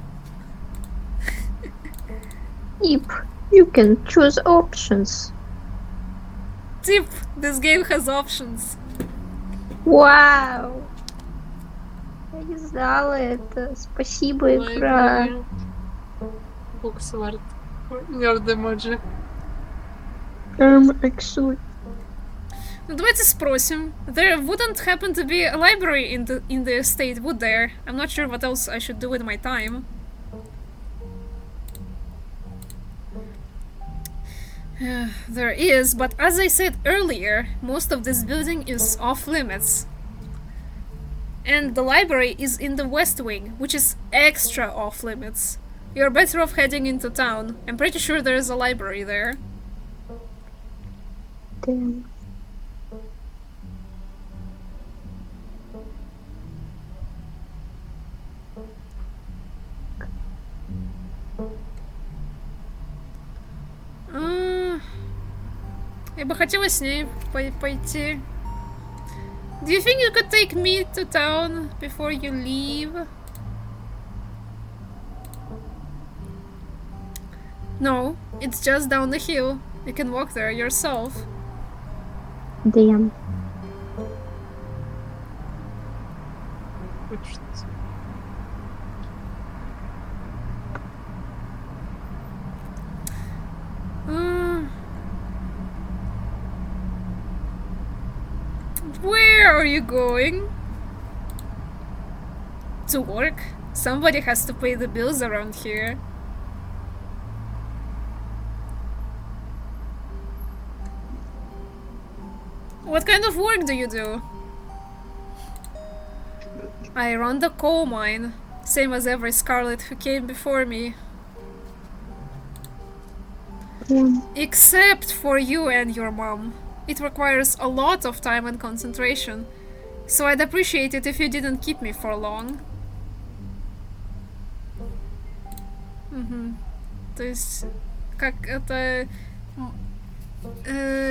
[SPEAKER 2] Tip. You can choose options.
[SPEAKER 3] Tip, this game has options.
[SPEAKER 2] Вау! Я не знала это. Спасибо, игра.
[SPEAKER 1] Буксмарт. Nerd emoji.
[SPEAKER 2] Actually.
[SPEAKER 3] Ну, давайте спросим. There wouldn't happen to be a library in the estate, would there? I'm not sure what else I should do with my time. There is, but as I said earlier, most of this building is off limits. And the library is in the West Wing, which is extra off limits. You're better off heading into town. I'm pretty sure there is a library there.
[SPEAKER 2] Damn.
[SPEAKER 3] Я бы хотела с ней пойти. Do you think you could take me to town before you leave? No, it's just down the hill. You can walk there yourself.
[SPEAKER 2] Damn.
[SPEAKER 3] Where are you going? To work? Somebody has to pay the bills around here. What kind of work do you do? I run the coal mine, same as every Scarlet who came before me. Except for you and your mom. It requires a lot of time and concentration, so I'd appreciate it if you didn't keep me for long. То есть, как это...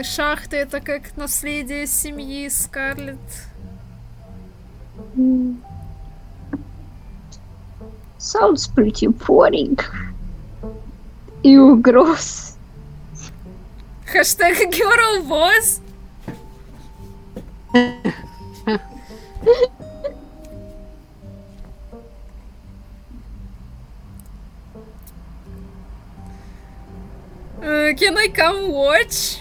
[SPEAKER 3] шахты это как наследие семьи Скарлетт.
[SPEAKER 2] Sounds pretty boring. Ew, gross.
[SPEAKER 3] Хэштег girl boss. Can I come watch?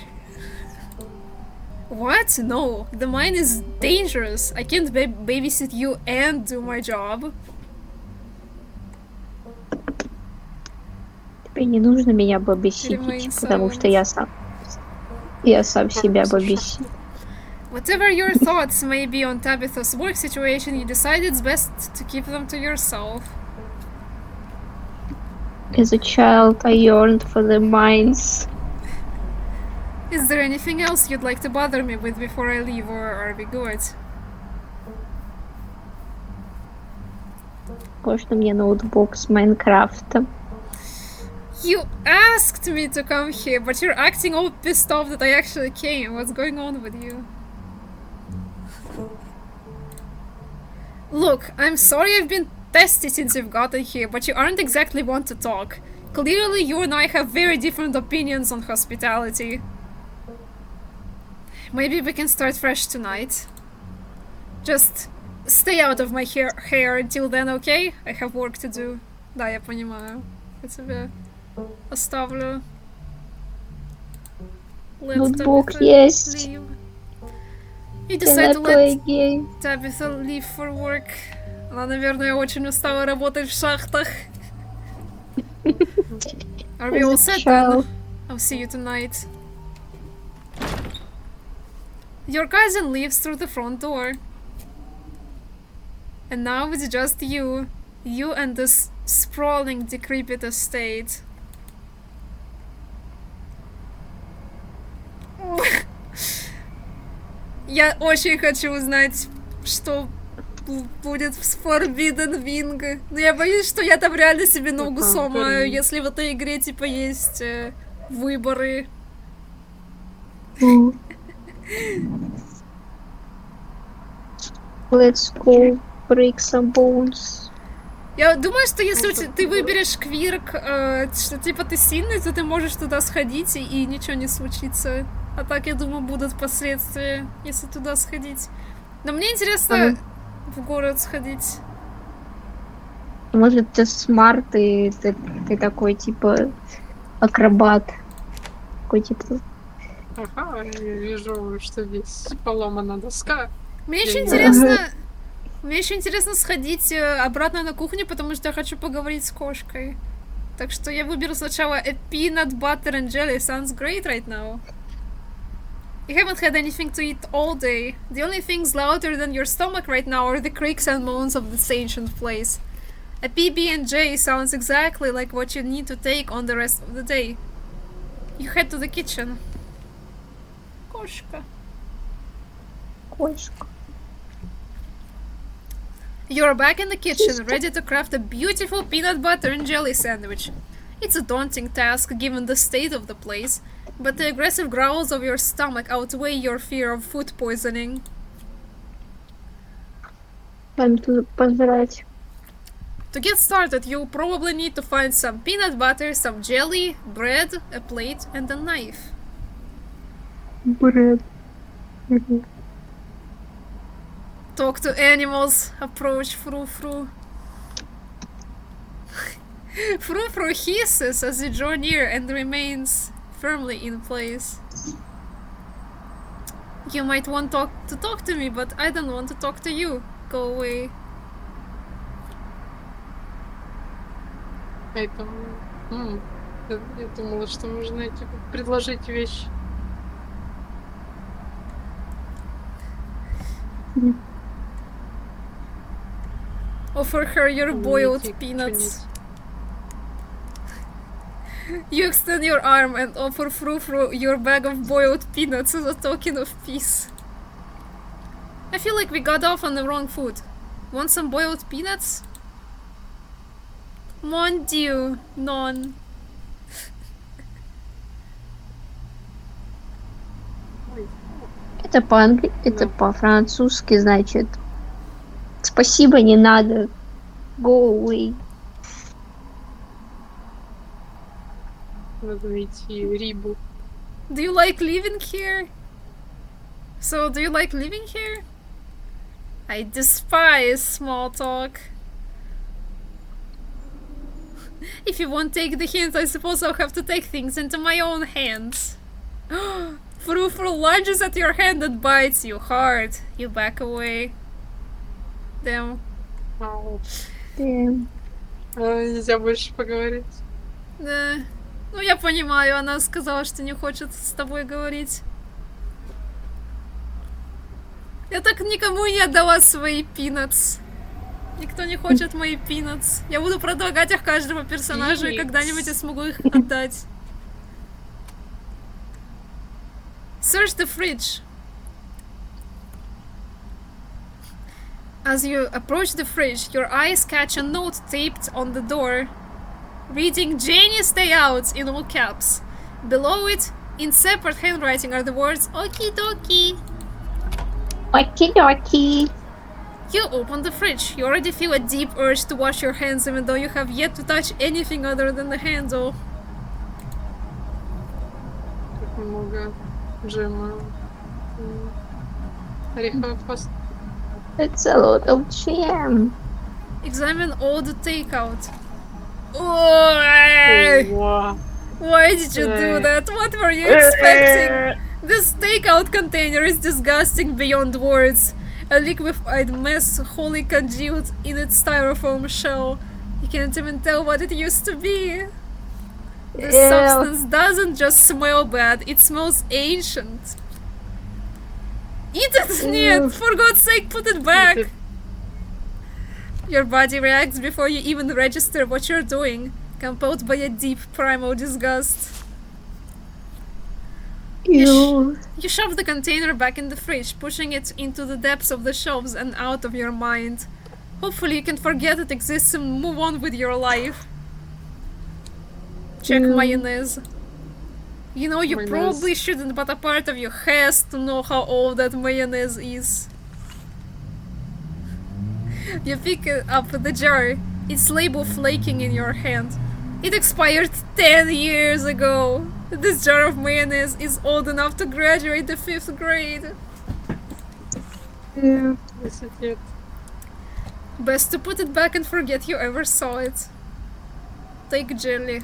[SPEAKER 3] What? No, the mine is dangerous. I can't babysit you and do my job.
[SPEAKER 2] Тебе не нужно меня бабиситить, потому что я сам себя бабисит.
[SPEAKER 3] Whatever your thoughts may be on Tabitha's work situation, you decide it's best to keep them to yourself.
[SPEAKER 2] As a child, I yearned for the mines.
[SPEAKER 3] Is there anything else you'd like to bother me with before I leave, or are we good?
[SPEAKER 2] Можно мне ноутбук с Майнкрафтом?
[SPEAKER 3] You asked me to come here, but you're acting all pissed off that I actually came. What's going on with you? Look, I'm sorry I've been testy since you've gotten here, but you aren't exactly one to talk. Clearly, you and I have very different opinions on hospitality. Maybe we can start fresh tonight. Just stay out of my hair until then, okay? I have work to do. Да, я понимаю. Я тебя оставлю.
[SPEAKER 2] Ноутбук есть.
[SPEAKER 3] You decide to let Tabitha leave for work. Она, наверное, очень устала работать в шахтах. Are we all set then? I'll see you tonight. Your cousin leaves through the front door. And now it's just you. You and this sprawling, decrepit estate. Я очень хочу узнать, что будет в Forbidden Wing. Но я боюсь, что я там реально себе ногу сломаю, если в этой игре типа есть выборы.
[SPEAKER 2] Let's go break some bones.
[SPEAKER 3] Я думаю, что если ты выберешь квирк, что типа ты сильный, то ты можешь туда сходить и ничего не случится. А так, я думаю, будут последствия, если туда сходить. Но мне интересно в город сходить.
[SPEAKER 2] Может, ты смарт, и ты такой, типа, акробат. Такой, типа...
[SPEAKER 1] Ага, я вижу, что здесь поломана доска.
[SPEAKER 3] Мне еще
[SPEAKER 1] Я не
[SPEAKER 3] интересно... Мне еще интересно сходить обратно на кухню, потому что я хочу поговорить с кошкой. Так что я выберу сначала a peanut butter and jelly. Sounds great right now. You haven't had anything to eat all day. The only things louder than your stomach right now are the creaks and moans of this ancient place. A PB&J sounds exactly like what you need to take on the rest of the day. You head to the kitchen. Кошка.
[SPEAKER 2] Кошка.
[SPEAKER 3] You're back in the kitchen, ready to craft a beautiful peanut butter and jelly sandwich. It's a daunting task given the state of the place, but the aggressive growls of your stomach outweigh your fear of food poisoning.
[SPEAKER 2] Там тут пожрать.
[SPEAKER 3] To get started, you'll probably need to find some peanut butter, some jelly, bread, a plate, and a knife.
[SPEAKER 2] Бред.
[SPEAKER 3] Talk to animals, approach Frou-Frou. Frou-Frou hisses as you draw near and remains firmly in place. You might want to talk to me, but I don't want to talk to you. Go away.
[SPEAKER 1] Это... Я думала, что можно типа, предложить вещь.
[SPEAKER 3] Offer her your boiled
[SPEAKER 1] Найти
[SPEAKER 3] peanuts.
[SPEAKER 1] что-нибудь.
[SPEAKER 3] You extend your arm and offer Frou-Frou your bag of boiled peanuts as a token of peace. I feel like we got off on the wrong foot. Want some boiled peanuts? Mon Dieu, non.
[SPEAKER 1] Ой,
[SPEAKER 2] Это это
[SPEAKER 1] Да.
[SPEAKER 2] по-французски, значит. Спасибо, не надо. Go away.
[SPEAKER 1] надо найти рибу.
[SPEAKER 3] Do you like living here? So, do you like living here? I despise small talk. If you won't take the hint, I suppose I'll have to take things into my own hands. Frou-Frou lunges at your hand and bites you hard. You back away. Damn.
[SPEAKER 1] Ау.
[SPEAKER 2] Damn.
[SPEAKER 1] Нельзя больше поговорить.
[SPEAKER 3] Да. Ну, я понимаю, она сказала, что не хочет с тобой говорить. Я так никому не отдала свои пинатс. Никто не хочет мои пинатс. Я буду предлагать их каждому персонажу, и когда-нибудь я смогу их отдать. Search the fridge. As you approach the fridge, your eyes catch a note taped on the door, reading "Janie, stay out" in all caps. Below it, in separate handwriting, are the words "Okie dokie."
[SPEAKER 2] Оки-доки.
[SPEAKER 3] You open the fridge. You already feel a deep urge to wash your hands, even though you have yet to touch anything other than the handle.
[SPEAKER 1] Как много джема. Ореховая паста.
[SPEAKER 2] It's a lot of jam.
[SPEAKER 3] Examine all the takeout. Oh,
[SPEAKER 1] Ого.
[SPEAKER 3] why did you do that? What were you expecting? This takeout container is disgusting beyond words. A liquefied mess wholly congealed in its styrofoam shell. You can't even tell what it used to be. This
[SPEAKER 2] Ew.
[SPEAKER 3] substance doesn't just smell bad, it smells ancient. Eat it, Ned! For God's sake, put it back!
[SPEAKER 1] Это-
[SPEAKER 3] Your body reacts before you even register what you're doing, compelled by a deep primal disgust.
[SPEAKER 2] Ew.
[SPEAKER 3] You shove the container back in the fridge, pushing it into the depths of the shelves and out of your mind. Hopefully you can forget it exists and move on with your life. Check mayonnaise. You know, you
[SPEAKER 1] Mayonnaise.
[SPEAKER 3] probably shouldn't, but a part of you has to know how old that mayonnaise is. You pick up the jar, its label flaking in your hand. It expired 10 years ago. This jar of mayonnaise is old enough to graduate the 5th grade.
[SPEAKER 2] Ew.
[SPEAKER 1] 10 лет.
[SPEAKER 3] Best to put it back and forget you ever saw it. Take jelly.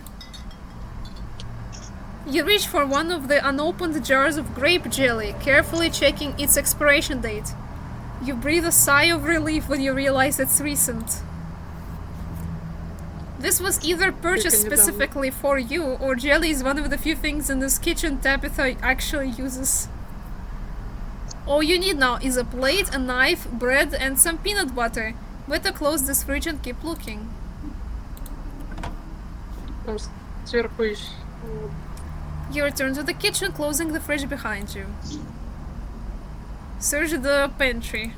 [SPEAKER 3] You reach for one of the unopened jars of grape jelly, carefully checking its expiration date. You breathe a sigh of relief when you realize it's recent. This was either purchased specifically for you, or jelly is one of the few things in this kitchen Tabitha actually uses. All you need now is a plate, a knife, bread, and some peanut butter. Better close this fridge and keep looking.
[SPEAKER 1] Там сверху еще.
[SPEAKER 3] You return to the kitchen, closing the fridge behind you. Search the pantry.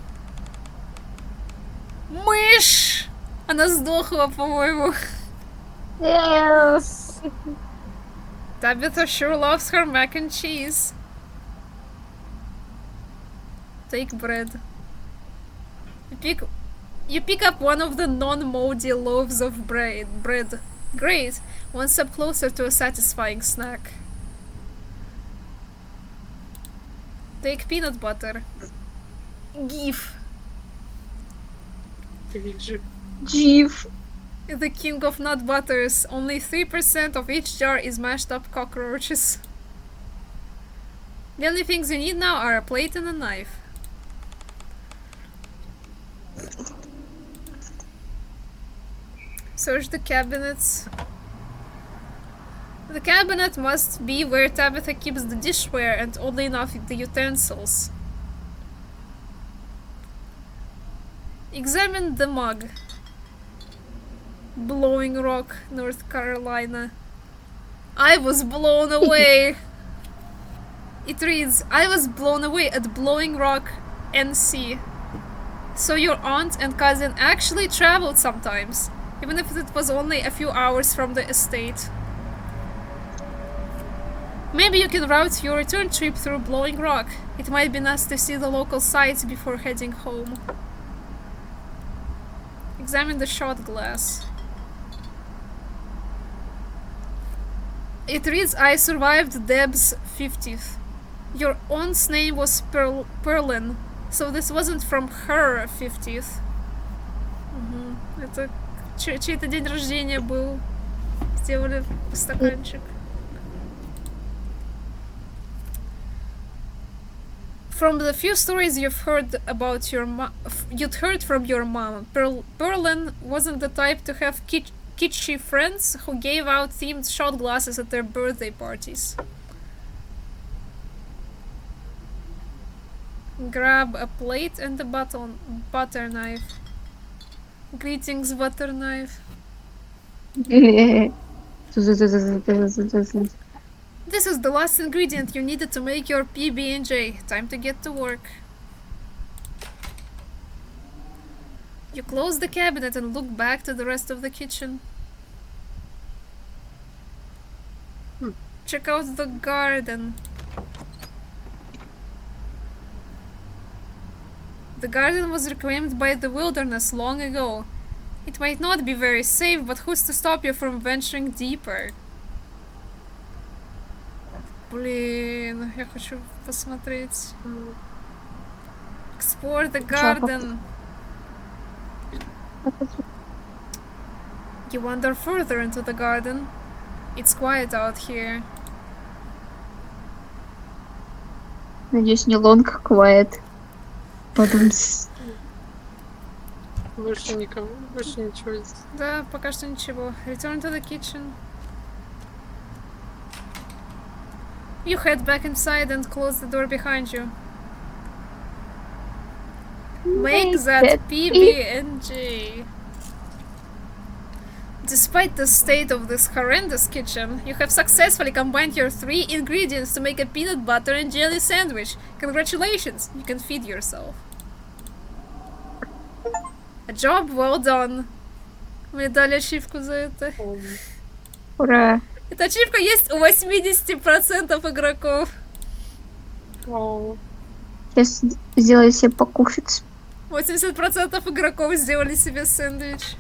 [SPEAKER 3] Мышь! Она сдохла, по-моему.
[SPEAKER 2] Yes.
[SPEAKER 3] Tabitha sure loves her mac and cheese. Take bread. You pick up one of the non-moldy loaves of bread. Great! One step closer to a satisfying snack. Take peanut butter. Give.
[SPEAKER 2] Jif.
[SPEAKER 3] The king of nut butters. Only 3% of each jar is mashed up cockroaches. The only things you need now are a plate and a knife. Search the cabinets. The cabinet must be where Tabitha keeps the dishware and, oddly enough, the utensils. Examine the mug. Blowing Rock, North Carolina. I was blown away. It reads, I was blown away at Blowing Rock, NC. So your aunt and cousin actually traveled sometimes, even if it was only a few hours from the estate. Maybe you can route your return trip through Blowing Rock. It might be nice to see the local sights before heading home. Examine the shot glass. It reads, I survived Deb's 50th. Your aunt's name was Perlin, so this wasn't from her 50th. Это чей-то день рождения был. Сделали стаканчик. From the few stories you've heard about you'd heard from your mom, Perlin wasn't the type to have kitschy friends who gave out themed shot glasses at their birthday parties. Grab a plate and a butter knife. Greetings, butter knife. This is the last ingredient you needed to make your PB&J. Time to get to work. You close the cabinet and look back to the rest of the kitchen. Check out the garden. The garden was reclaimed by the wilderness long ago. It might not be very safe, but who's to stop you from venturing deeper? Блин, я хочу посмотреть. Explore the garden. You wander further into the garden. It's quiet out here.
[SPEAKER 2] Надеюсь, не long quiet. Потом
[SPEAKER 1] Больше никого, больше ничего здесь.
[SPEAKER 3] Да, пока что ничего. Return to the kitchen. You head back inside and close the door behind you. Make that PB&J. Despite the state of this horrendous kitchen, you have successfully combined your 3 ingredients to make a peanut butter and jelly sandwich. Congratulations, you can feed yourself. A job well done. Мне дали ачивку за это.
[SPEAKER 2] Ура!
[SPEAKER 3] Эта ачивка есть у 80% игроков.
[SPEAKER 1] Вау.
[SPEAKER 2] Сейчас сделаю себе покушать.
[SPEAKER 3] 80% игроков сделали себе сэндвич.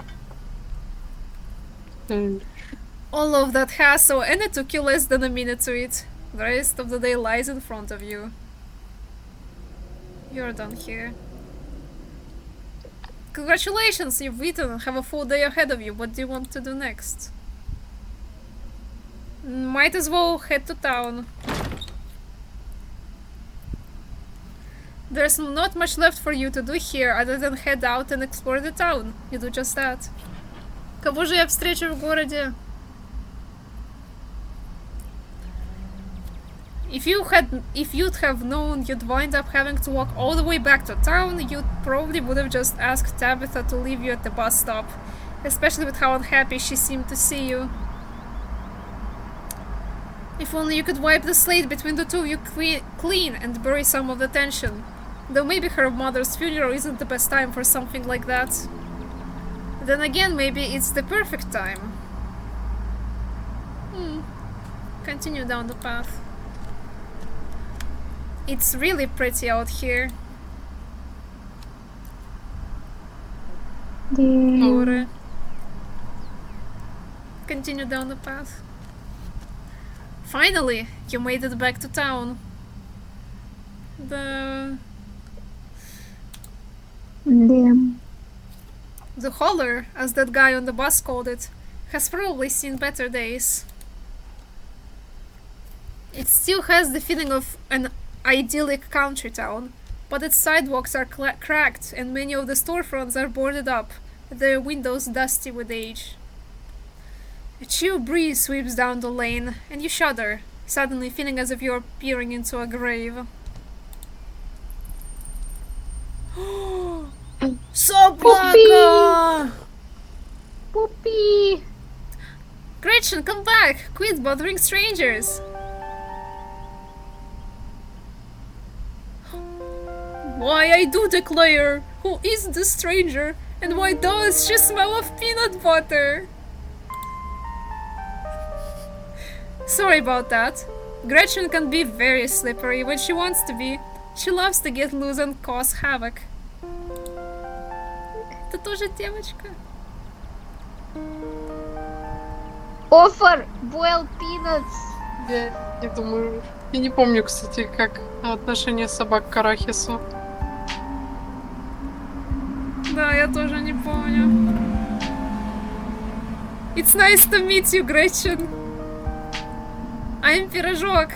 [SPEAKER 3] All of that hassle, and it took you less than a minute to eat. The rest of the day lies in front of you. You're done here. Congratulations, you've eaten. Have a full day ahead of you. What do you want to do next? Might as well head to town. There's not much left for you to do here other than head out and explore the town. You do just that. Кого же я встречу в городе? If you'd have known you'd wind up having to walk all the way back to town, you probably would have just asked Tabitha to leave you at the bus stop, especially with how unhappy she seemed to see you. If only you could wipe the slate between the two of you clean and bury some of the tension. Though maybe her mother's funeral isn't the best time for something like that. Then again, maybe it's the perfect time. Continue down the path. It's really pretty out here. Or continue down the path. Finally, you made it back to town. The holler, as that guy on the bus called it, has probably seen better days. It still has the feeling of an idyllic country town, but its sidewalks are cracked and many of the storefronts are boarded up, their windows dusty with age. A chill breeze sweeps down the lane, and you shudder, suddenly feeling as if you're peering into a grave. Soplaka!
[SPEAKER 2] Poopy!
[SPEAKER 3] Gretchen, come back! Quit bothering strangers! Why, I do declare! Who is this stranger? And why does she smell of peanut butter? Sorry about that. Gretchen can be very slippery when she wants to be. She loves to get loose and cause havoc. Это тоже девочка.
[SPEAKER 2] Offer boiled peanuts.
[SPEAKER 1] Я думаю... Я не помню, кстати, как отношение собак к арахису.
[SPEAKER 3] Да, я тоже не помню. It's nice to meet you, Gretchen. I'm Пирожок.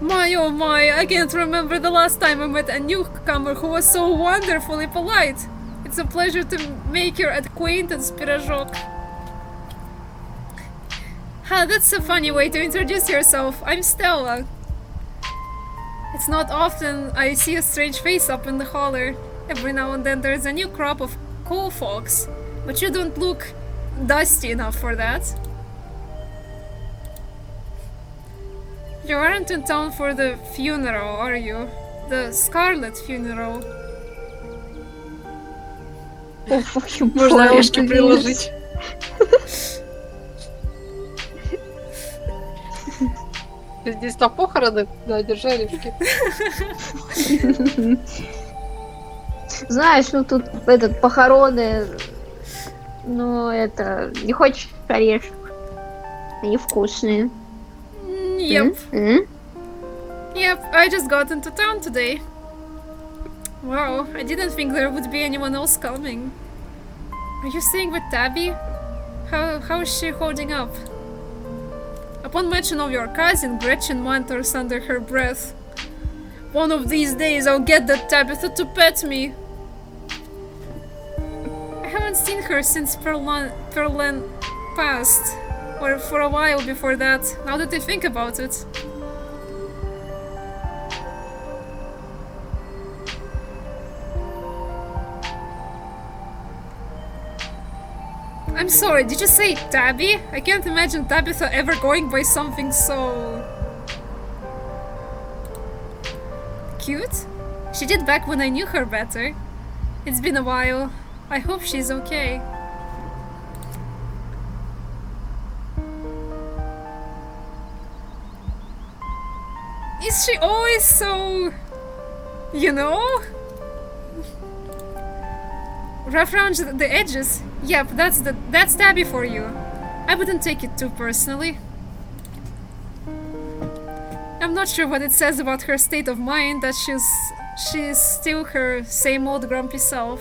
[SPEAKER 3] My oh my, I can't remember the last time I met a newcomer who was so wonderfully polite. It's a pleasure to make your acquaintance, Пирожок. Ha, that's a funny way to introduce yourself. I'm Stella. It's not often I see a strange face up in the holler. Every now and then there's a new crop of cool folks, but you don't look dusty enough for that. You aren't in town for the funeral, are you? The Scarlet funeral.
[SPEAKER 1] Можно орешки приложить. Здесь на похороны? Да, держи орешки.
[SPEAKER 2] Знаешь, ну тут похороны, но это не хочешь орешек. Они вкусные.
[SPEAKER 3] Yep. Yep, I just got into town today. Wow, I didn't think there would be anyone else coming. Are you staying with Tabby? How is she holding up? Upon mention of your cousin, Gretchen mutters under her breath. One of these days I'll get that Tabitha to pet me. I haven't seen her since Perlan passed. Or for a while before that, now that I think about it. I'm sorry, did you say Tabby? I can't imagine Tabitha ever going by something so... cute? She did back when I knew her better. It's been a while. I hope she's okay. Is she always so... you know? Rough around the edges? Yep, that's Tabby for you. I wouldn't take it too personally. I'm not sure what it says about her state of mind that she's still her same old grumpy self.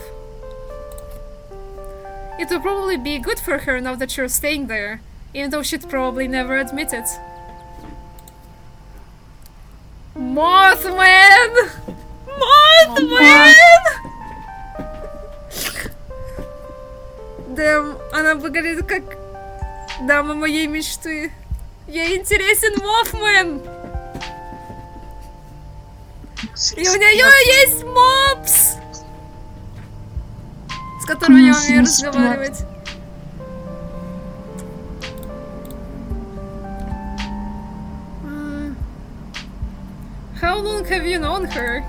[SPEAKER 3] It will probably be good for her now that you're staying there, even though she'd probably never admit it. Mothman! Mothman! Дэм, она выглядит как дама моей мечты. Ей интересен Моффмен! И у нее есть мопс! С которым я умею разговаривать. How long have you known her?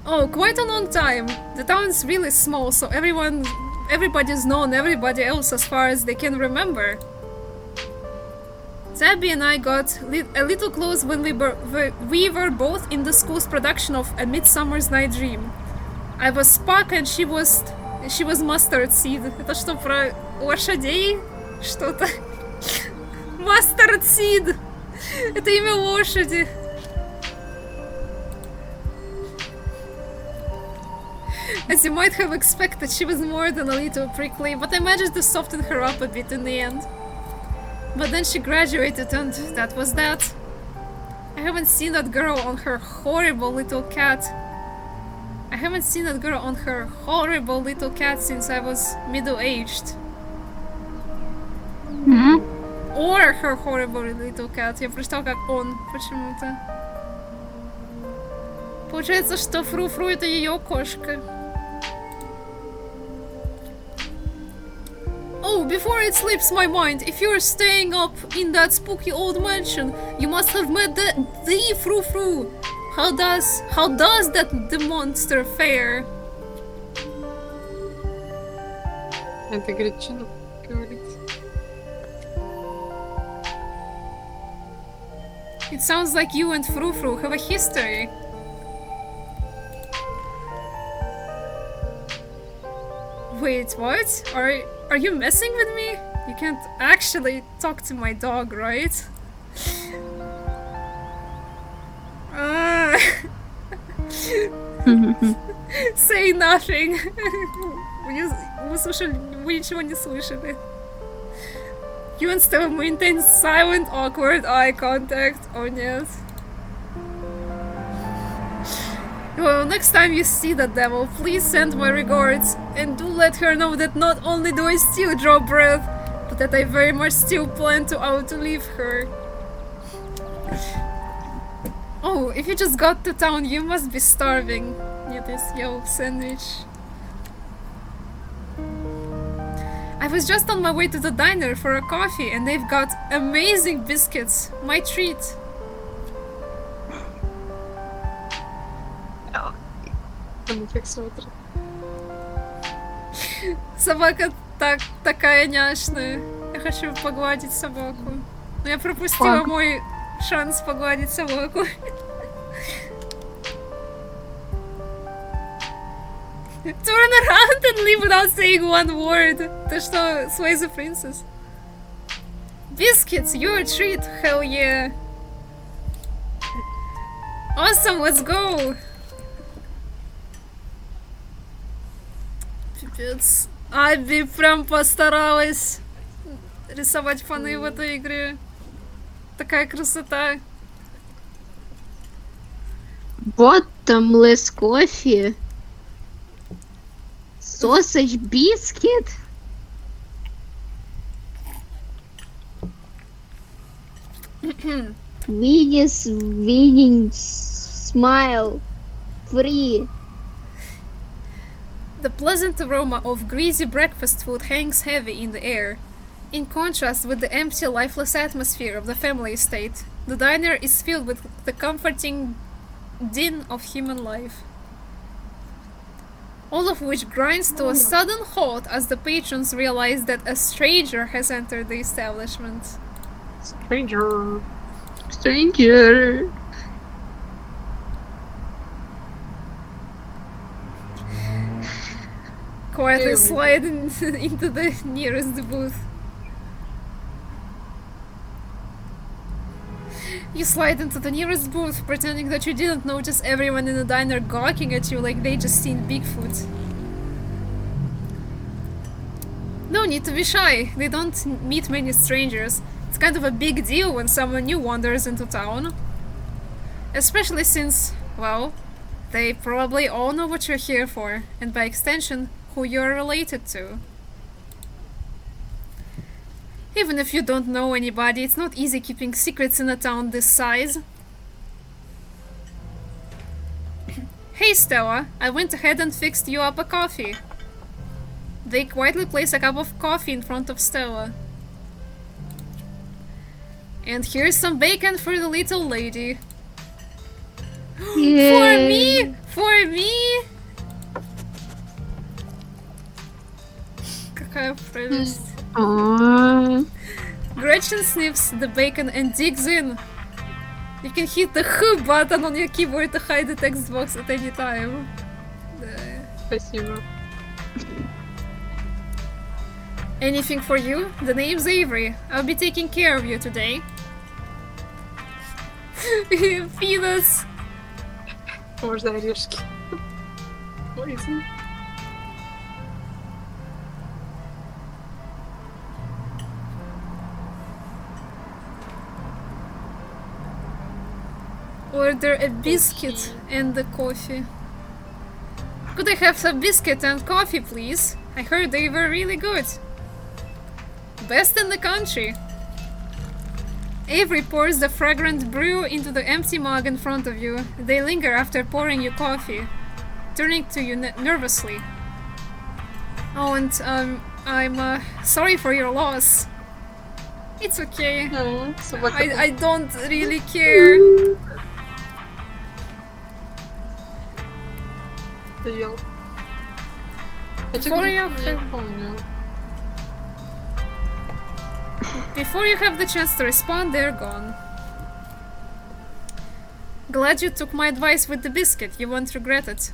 [SPEAKER 3] Oh, quite a long time. The town's really small, so everybody's known everybody else as far as they can remember. Tabby and I got a little close when we were both in the school's production of A Midsummer's Night Dream. I was Spock and she was Mustard Seed. Это что, про лошадей? Что-то? Mustard Seed! Это имя лошади. As you might have expected, she was more than a little prickly, but I managed to soften her up a bit in the end. But then she graduated and that was that. I haven't seen that girl on her horrible little cat. Since I was middle-aged. Or her horrible little cat. Я прочитала как он почему-то. Получается, что Фру-Фру это ее кошка. Oh, before it slips my mind, if you're staying up in that spooky old mansion, you must have met the Fru-Fru. How does the monster fare?
[SPEAKER 1] Это гречина говорит.
[SPEAKER 3] It sounds like you and Fru-Fru have a history. Wait, what? Are you messing with me? You can't actually talk to my dog, right? Say nothing. Вы ничего не слышали. You and Stella maintain silent, awkward eye contact. Oh, нет. Well, next time you see that devil, please send my regards. And do let her know that not only do I still draw breath, but that I very much still plan to outlive her. Oh, if you just got to town, you must be starving. Нет, я съел сэндвич. I was just on my way to the diner for a coffee and they've got amazing biscuits. My treat.
[SPEAKER 1] Он как смотрит.
[SPEAKER 3] Собака такая няшная. Я хочу погладить собаку. Но я пропустила мой шанс погладить собаку. Turn around and leave without saying one word. Ты что, Sway the Princess? Biscuits, you're a treat, hell yeah. Awesome, let's go. Пипец. Аби прям постаралась рисовать фаны в этой игре. Такая красота.
[SPEAKER 2] Bottomless coffee. Sausage biscuit. Venus winning smile. Free.
[SPEAKER 3] The pleasant aroma of greasy breakfast food hangs heavy in the air. In contrast with the empty, lifeless atmosphere of the family estate, the diner is filled with the comforting din of human life. All of which grinds to a sudden halt as the patrons realize that a stranger has entered the establishment.
[SPEAKER 1] Stranger.
[SPEAKER 3] Quietly sliding into the nearest booth. You slide into the nearest booth, pretending that you didn't notice everyone in the diner gawking at you like they just seen Bigfoot. No need to be shy, they don't meet many strangers. It's kind of a big deal when someone new wanders into town. Especially since, well, they probably all know what you're here for, and by extension, who you're related to. Even if you don't know anybody, it's not easy keeping secrets in a town this size. Hey Stella, I went ahead and fixed you up a coffee. They quietly place a cup of coffee in front of Stella. And here's some bacon for the little lady. For me! For me! Какая прелесть.
[SPEAKER 2] Aww.
[SPEAKER 3] Gretchen sniffs the bacon and digs in. You can hit the H button on your keyboard to hide the text box at any time.
[SPEAKER 1] Спасибо.
[SPEAKER 3] Anything for you? The name's Avery. I'll be taking care of you today. Penis.
[SPEAKER 1] Можно орешки. Ой, извини.
[SPEAKER 3] Order a biscuit and the coffee. Could I have some biscuit and coffee, please? I heard they were really good. Best in the country. Avery pours the fragrant brew into the empty mug in front of you. They linger after pouring you coffee, turning to you nervously. Oh, and I'm sorry for your loss. It's okay.
[SPEAKER 1] Ну, собака.
[SPEAKER 3] I don't really care.
[SPEAKER 1] Ел.
[SPEAKER 3] Before you
[SPEAKER 1] Не помню.
[SPEAKER 3] Before you have the chance to respond, they're gone. Glad you took my advice with the biscuit, you won't regret it.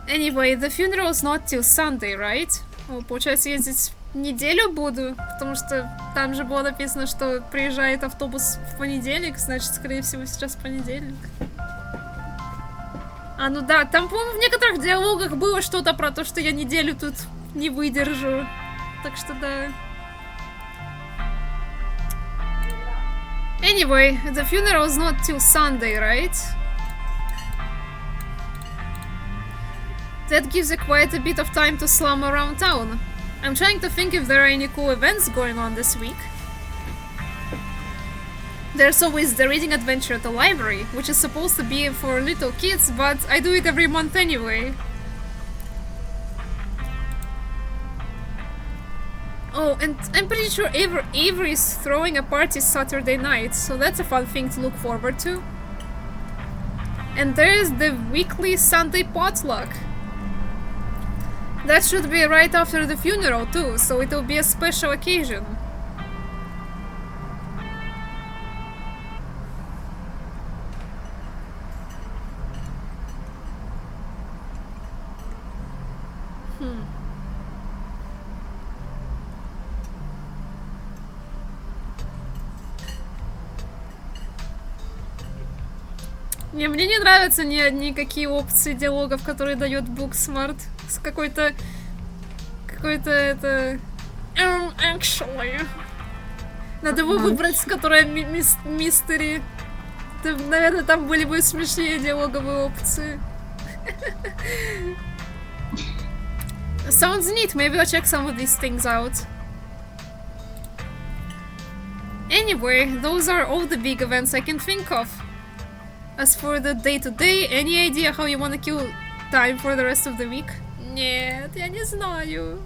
[SPEAKER 3] Anyway, the funeral's not till Sunday, right? О, получается, я здесь неделю буду, потому что там же было написано, что приезжает автобус в понедельник, значит, скорее всего, сейчас понедельник. А, ну да, там, по-моему, в некоторых диалогах было что-то про то, что я неделю тут не выдержу. Так что да. Anyway, the funeral's not till Sunday, right? That gives you quite a bit of time to slum around town. I'm trying to think if there are any cool events going on this week. There's always the reading adventure at the library, which is supposed to be for little kids, but I do it every month anyway. Oh, and I'm pretty sure Avery's throwing a party Saturday night, so that's a fun thing to look forward to. And there's the weekly Sunday potluck. That should be right after the funeral too, so it'll be a special occasion. Мне не нравятся никакие опции диалогов, которые дает Booksmart. С какой-то это... actually. Надо его выбрать, с которой мистери. Наверное, там были бы смешнее диалоговые опции. Sounds neat. Maybe I'll check some of these things out. Anyway, those are all the big events I can think of. As for the day-to-day, any idea how you wanna kill time for the rest of the week? Нет, я не знаю.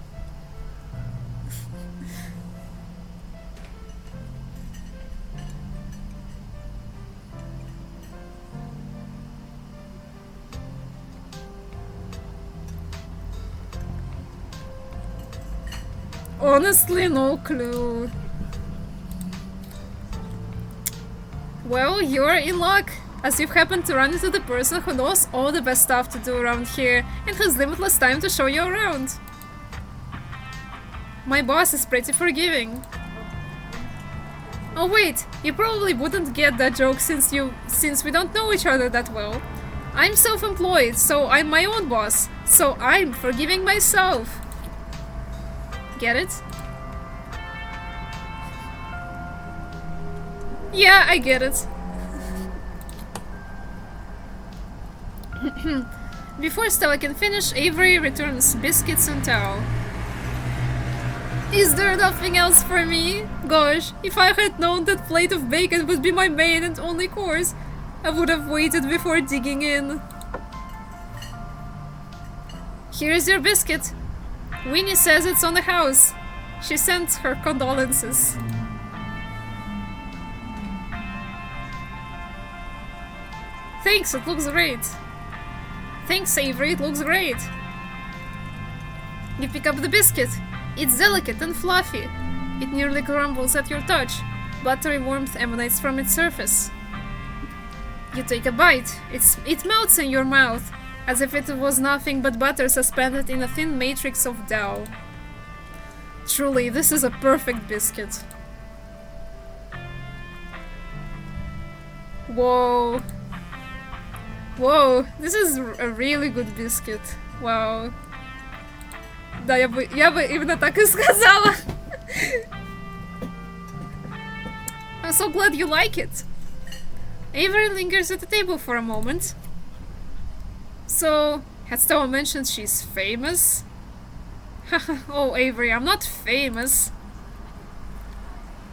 [SPEAKER 3] Honestly, no clue. Well, you're in luck, as you've happened to run into the person who knows all the best stuff to do around here and has limitless time to show you around. My boss is pretty forgiving. Oh wait, you probably wouldn't get that joke since we don't know each other that well. I'm self-employed, so I'm my own boss. So I'm forgiving myself. Get it? Yeah, I get it. Before Stella can finish, Avery returns biscuits and towel. Is there nothing else for me? Gosh, if I had known that plate of bacon would be my main and only course, I would have waited before digging in. Here's your biscuit. Winnie says it's on the house. She sent her condolences. Thanks, it looks great. Thanks, Avery, it looks great. You pick up the biscuit. It's delicate and fluffy. It nearly crumbles at your touch. Buttery warmth emanates from its surface. You take a bite. It melts in your mouth, as if it was nothing but butter suspended in a thin matrix of dough. Truly, this is a perfect biscuit. Whoa. Whoa, this is a really good biscuit. Wow. Да, я бы именно так и сказала. I'm so glad you like it. Avery lingers at the table for a moment. So, had Stella mentioned she's famous? Oh, Avery, I'm not famous.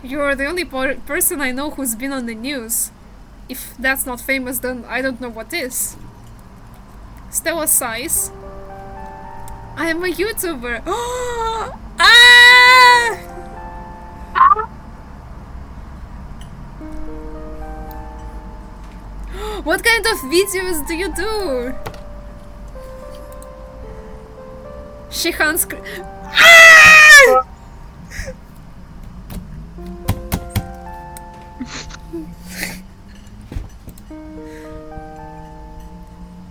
[SPEAKER 3] You're the only person I know who's been on the news. If that's not famous, then I don't know what is. Stella sighs. I am a YouTuber. Ah! What kind of videos do you do? She hunts. Ah!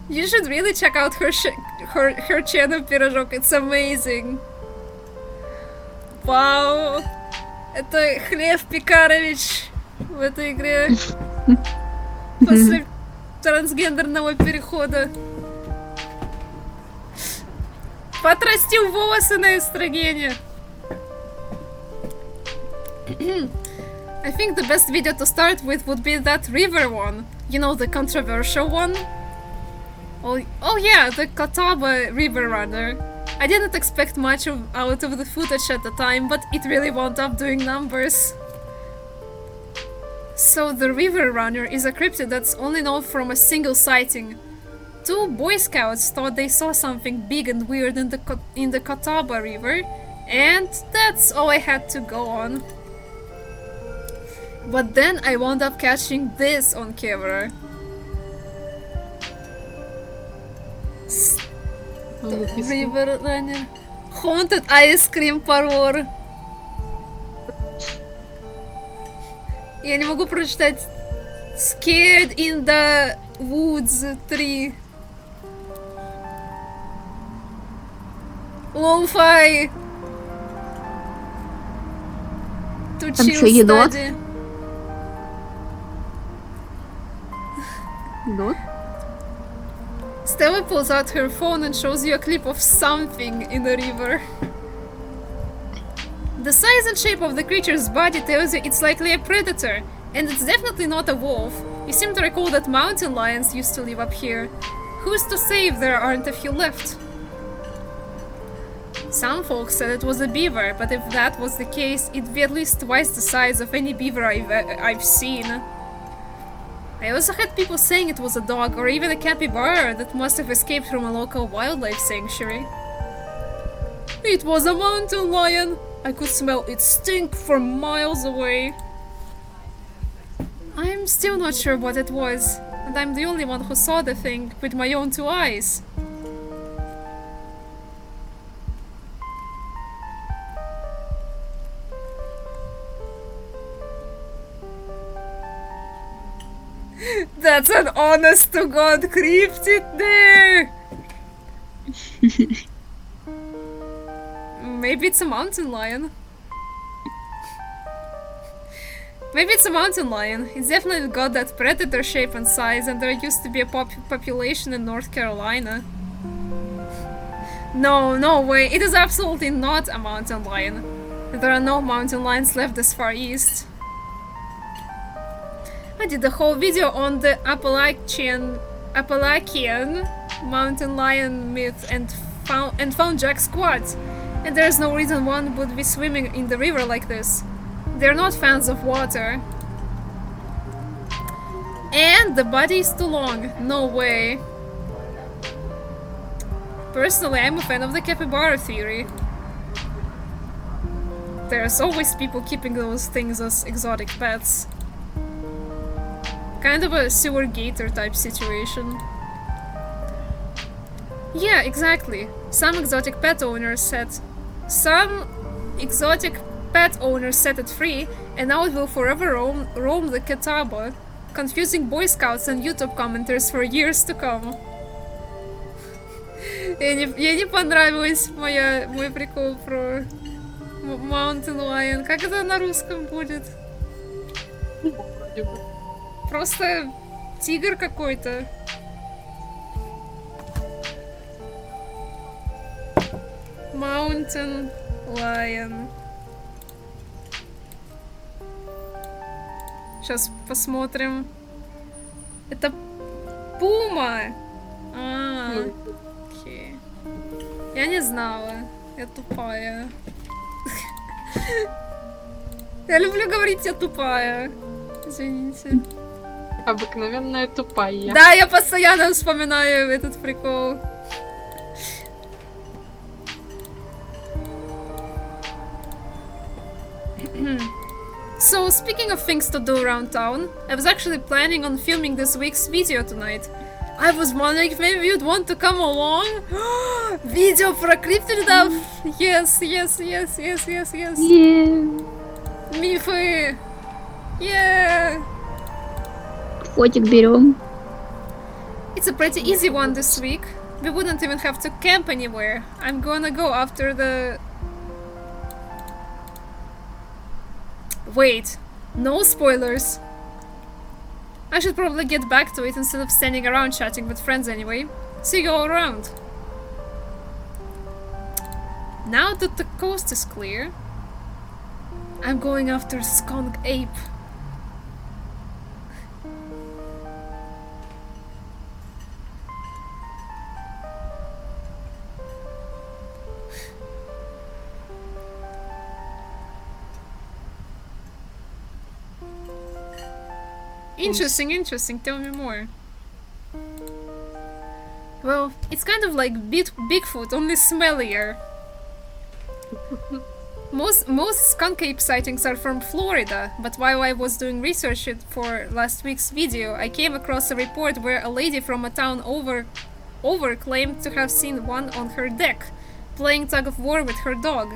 [SPEAKER 3] You should really check out her channel, Пирожок. It's amazing. Вау! Это Хлев Пикарович в этой игре. После трансгендерного перехода. Подрастил волосы на эстрогене. I think the best video to start with would be that river one. You know, the controversial one? Oh yeah, the Catawba River Runner. I didn't expect much out of the footage at the time, but it really wound up doing numbers. So the River Runner is a cryptid that's only known from a single sighting. 2 Boy Scouts thought they saw something big and weird in the Catawba River, and that's all I had to go on. But then I wound up catching this on camera. River Runner. Haunted Ice Cream Parlor. Я не могу прочитать. Scared in the Woods 3. Lo-fi. To chill study.
[SPEAKER 2] Енот?
[SPEAKER 3] Stella pulls out her phone and shows you a clip of something in the river. The size and shape of the creature's body tells you it's likely a predator, and it's definitely not a wolf. You seem to recall that mountain lions used to live up here. Who's to say if there aren't a few left? Some folks said it was a beaver, but if that was the case, it'd be at least twice the size of any beaver I've seen. I also had people saying it was a dog or even a capybara that must have escaped from a local wildlife sanctuary. It was a mountain lion! I could smell its stink from miles away. I'm still not sure what it was, and I'm the only one who saw the thing with my own 2 eyes. That's an honest-to-God cryptid there! Maybe it's a mountain lion. Maybe it's a mountain lion. It's definitely got that predator shape and size, and there used to be a population in North Carolina. No, no way. It is absolutely not a mountain lion. There are no mountain lions left this far east. I did a whole video on the Appalachian mountain lion myth and found Jack squat. And there's no reason one would be swimming in the river like this. They're not fans of water. And the body is too long. No way. Personally, I'm a fan of the capybara theory. There's always people keeping those things as exotic pets. Kind of a sewer gator type situation. Yeah, exactly. Some exotic pet owners set it free, and now it will forever roam the Catawba, confusing Boy Scouts and YouTube commenters for years to come. Ей не понравилось мой прикол про Mountain Lion. Как это на русском будет? Просто тигр какой-то. Mountain Lion. Сейчас посмотрим. Это пума. Окей. Я не знала. Я тупая. Я люблю говорить «я тупая». Извините.
[SPEAKER 1] Обыкновенная тупая.
[SPEAKER 3] Да, я постоянно вспоминаю этот прикол. So, speaking of things to do around town, I was actually planning on filming this week's video tonight. I was wondering if maybe you'd want to come along? Видео про криптидов! Yes, yes, yes, yes, yes, yes.
[SPEAKER 2] Yeah.
[SPEAKER 3] Мифы! Yeah!
[SPEAKER 2] Фотик берем.
[SPEAKER 3] It's a pretty easy one this week. We wouldn't even have to camp anywhere. I'm gonna go after the... Wait, no spoilers. I should probably get back to it instead of standing around chatting with friends anyway. See you all around. Now that the coast is clear, I'm going after skunk ape. Interesting, interesting. Tell me more. Well, it's kind of like Bigfoot, only smellier. Most skunk ape sightings are from Florida, but while I was doing research for last week's video, I came across a report where a lady from a town over claimed to have seen one on her deck, playing tug of war with her dog.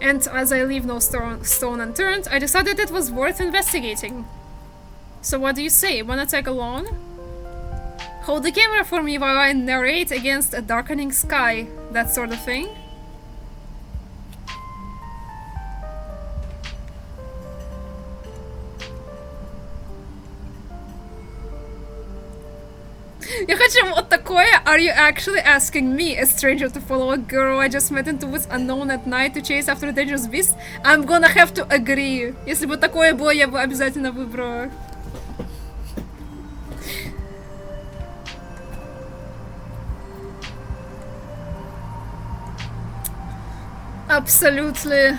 [SPEAKER 3] And as I leave no stone unturned, I decided it was worth investigating. So what do you say? Wanna tag along? Hold the camera for me while I narrate against a darkening sky, that sort of thing. Я хочу вот такое. Are you actually asking me, a stranger, to follow a girl I just met into woods unknown at night to chase after a dangerous beast? I'm gonna have to agree. Если бы такое было, я бы обязательно выбрала. Absolutely.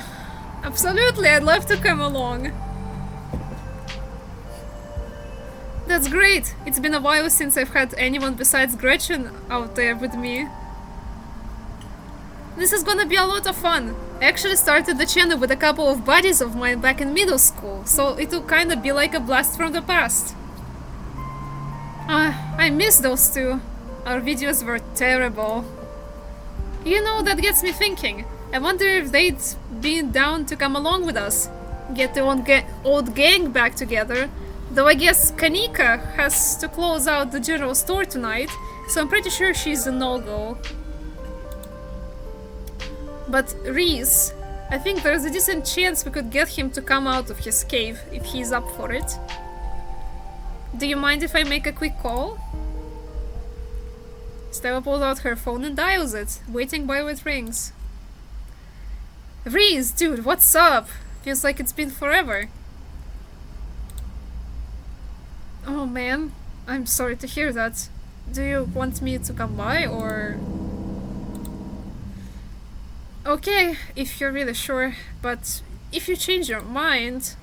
[SPEAKER 3] Absolutely, I'd love to come along. That's great! It's been a while since I've had anyone besides Gretchen out there with me. This is gonna be a lot of fun. I actually started the channel with a couple of buddies of mine back in middle school, so it'll kinda be like a blast from the past. I miss those two. Our videos were terrible. You know, that gets me thinking. I wonder if they'd be down to come along with us. Get the old gang back together. Though I guess Kanika has to close out the general store tonight, so I'm pretty sure she's a no-go. But Reese, I think there's a decent chance we could get him to come out of his cave if he's up for it. Do you mind if I make a quick call? Stella pulls out her phone and dials it, waiting while it rings. Reese, dude, what's up? Feels like it's been forever. Oh man, I'm sorry to hear that. Do you want me to come by, or... Okay, if you're really sure, but if you change your mind...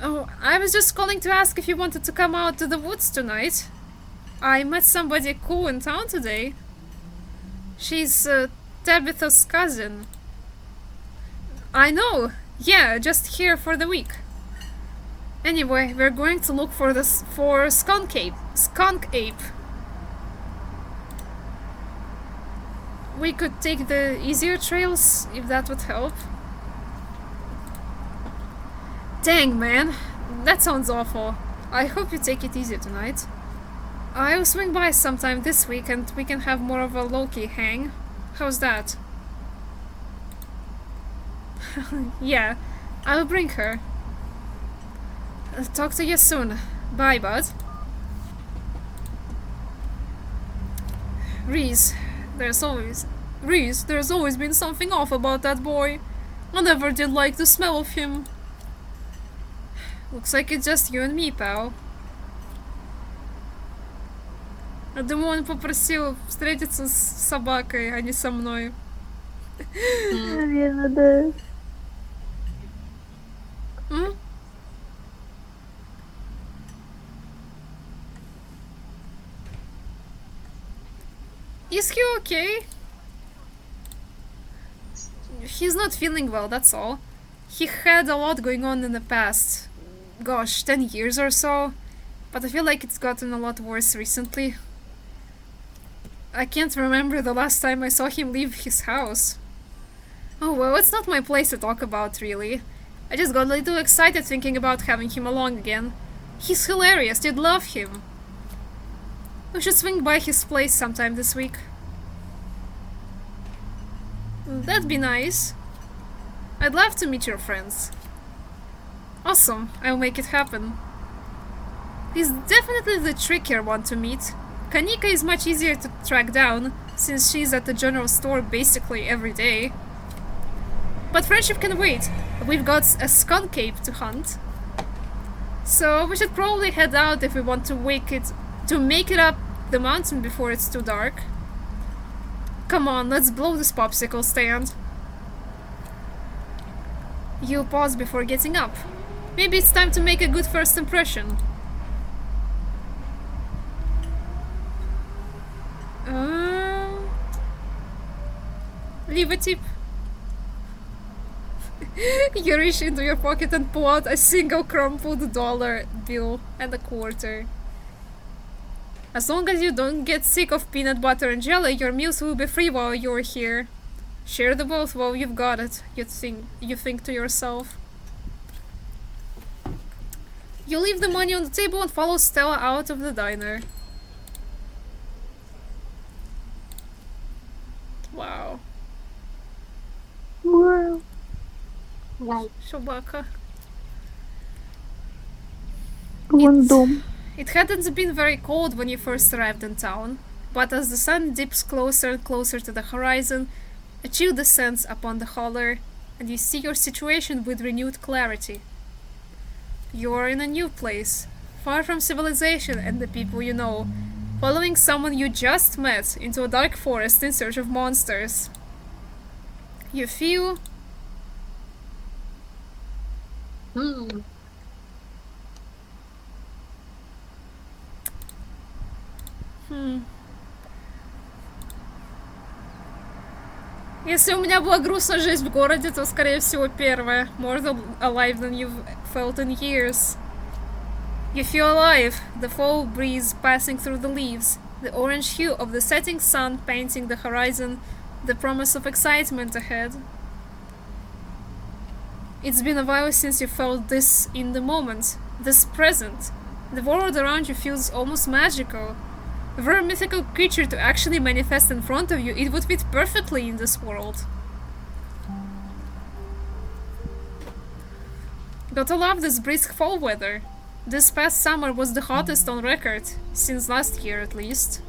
[SPEAKER 3] Oh, I was just calling to ask if you wanted to come out to the woods tonight. I met somebody cool in town today. She's Tabitha's cousin. I know, yeah, just here for the week. Anyway, we're going to look for Skunk Ape. We could take the easier trails, if that would help. Dang, man. That sounds awful. I hope you take it easy tonight. I'll swing by sometime this week and we can have more of a low-key hang. How's that? Yeah, I'll bring her. Talk to you soon. Bye, bud. Reese, there's always been something off about that boy. I never did like the smell of him. Looks like it's just you and me, pal. Я думаю, он попросил встретиться с собакой, а не со мной.
[SPEAKER 2] Наверное, да.
[SPEAKER 3] Is he okay? He's not feeling well, that's all. He had a lot going on in the past. Gosh, 10 years or so. But I feel like it's gotten a lot worse recently. I can't remember the last time I saw him leave his house. Oh well, it's not my place to talk about, really. I just got a little excited thinking about having him along again. He's hilarious, you'd love him. We should swing by his place sometime this week. That'd be nice. I'd love to meet your friends. Awesome, I'll make it happen. He's definitely the trickier one to meet. Kanika is much easier to track down, since she's at the general store basically every day. But friendship can wait. We've got a skunk ape to hunt. So we should probably head out if we want to make it up the mountain before it's too dark. Come on, let's blow this popsicle stand. You'll pause before getting up. Maybe it's time to make a good first impression. Leave a tip. You reach into your pocket and pull out a single crumpled dollar bill and a quarter. As long as you don't get sick of peanut butter and jelly, your meals will be free while you're here. Share the both while you've got it, you think to yourself. You leave the money on the table and follow Stella out of the diner. Wow.
[SPEAKER 2] Wow. Right.
[SPEAKER 3] Собака.
[SPEAKER 2] Вон дом.
[SPEAKER 3] It hadn't been very cold when you first arrived in town, but as the sun dips closer and closer to the horizon, a chill descends upon the holler, and you see your situation with renewed clarity. You are in a new place, far from civilization and the people you know, following someone you just met into a dark forest in search of monsters. You feel... Если у меня была грустная жизнь в городе, то, скорее всего, первая. More alive than you've felt in years. You feel alive, the fall breeze passing through the leaves, the orange hue of the setting sun painting the horizon, the promise of excitement ahead. It's been a while since you felt this in the moment, this present. The world around you feels almost magical. Were a mythical creature to actually manifest in front of you, it would fit perfectly in this world. Gotta love this brisk fall weather. This past summer was the hottest on record, since last year at least.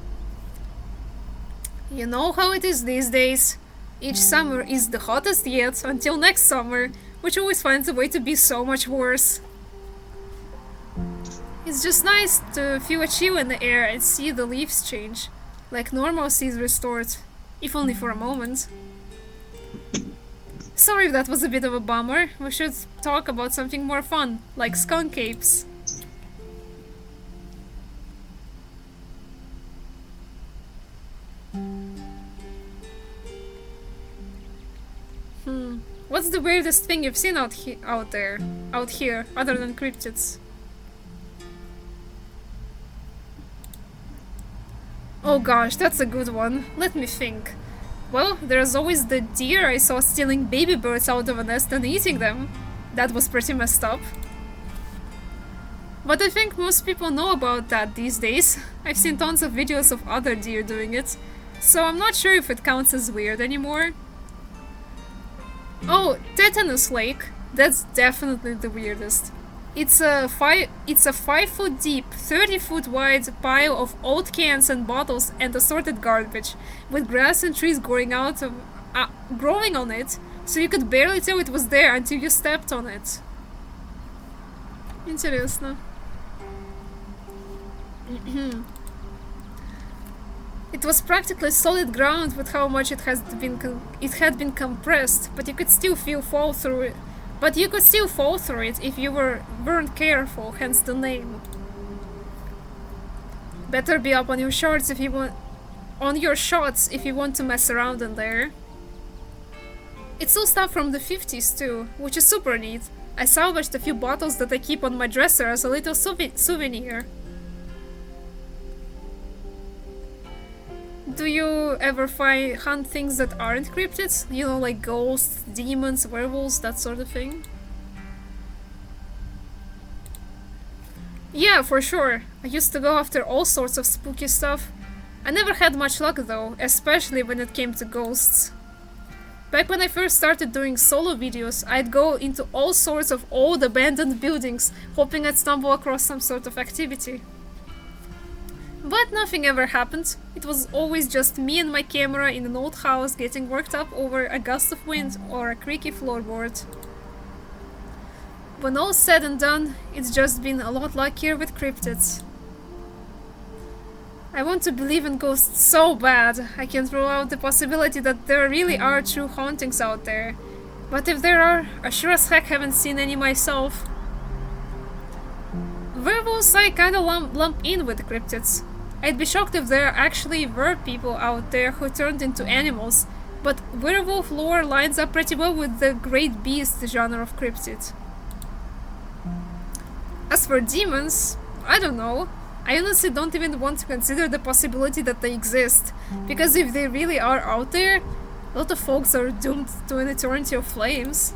[SPEAKER 3] You know how it is these days. Each summer is the hottest yet until next summer, which always finds a way to be so much worse. It's just nice to feel a chill in the air and see the leaves change, like normalcy is restored, if only for a moment. Sorry if that was a bit of a bummer. We should talk about something more fun, like skunk apes. What's the weirdest thing you've seen out here, other than cryptids? Oh gosh, that's a good one. Let me think. Well, there's always the deer I saw stealing baby birds out of a nest and eating them. That was pretty messed up. But I think most people know about that these days. I've seen tons of videos of other deer doing it, so I'm not sure if it counts as weird anymore. Oh, Tetanus Lake. That's definitely the weirdest. It's a 5-foot deep, 30-foot wide pile of old cans and bottles and assorted garbage, with grass and trees growing on it, so you could barely tell it was there until you stepped on it. Интересно. It was practically solid ground with how much it had been compressed, but you could still fall through it. If you weren't careful, hence the name. Better be up on your shots if you want to mess around in there. It's all stuff from the 50s too, which is super neat. I salvaged a few bottles that I keep on my dresser as a little souvenir. Do you ever hunt things that aren't cryptids? You know, like ghosts, demons, werewolves, that sort of thing? Yeah, for sure. I used to go after all sorts of spooky stuff. I never had much luck though, especially when it came to ghosts. Back when I first started doing solo videos, I'd go into all sorts of old abandoned buildings, hoping I'd stumble across some sort of activity. But nothing ever happened. It was always just me and my camera in an old house getting worked up over a gust of wind or a creaky floorboard. When all's said and done, it's just been a lot luckier with cryptids. I want to believe in ghosts so bad. I can't rule out the possibility that there really are true hauntings out there. But if there are, I sure as heck haven't seen any myself. Werewolves I kinda lump in with cryptids. I'd be shocked if there actually were people out there who turned into animals, but werewolf lore lines up pretty well with the great beast genre of cryptid. As for demons, I don't know. I honestly don't even want to consider the possibility that they exist, because if they really are out there, a lot of folks are doomed to an eternity of flames.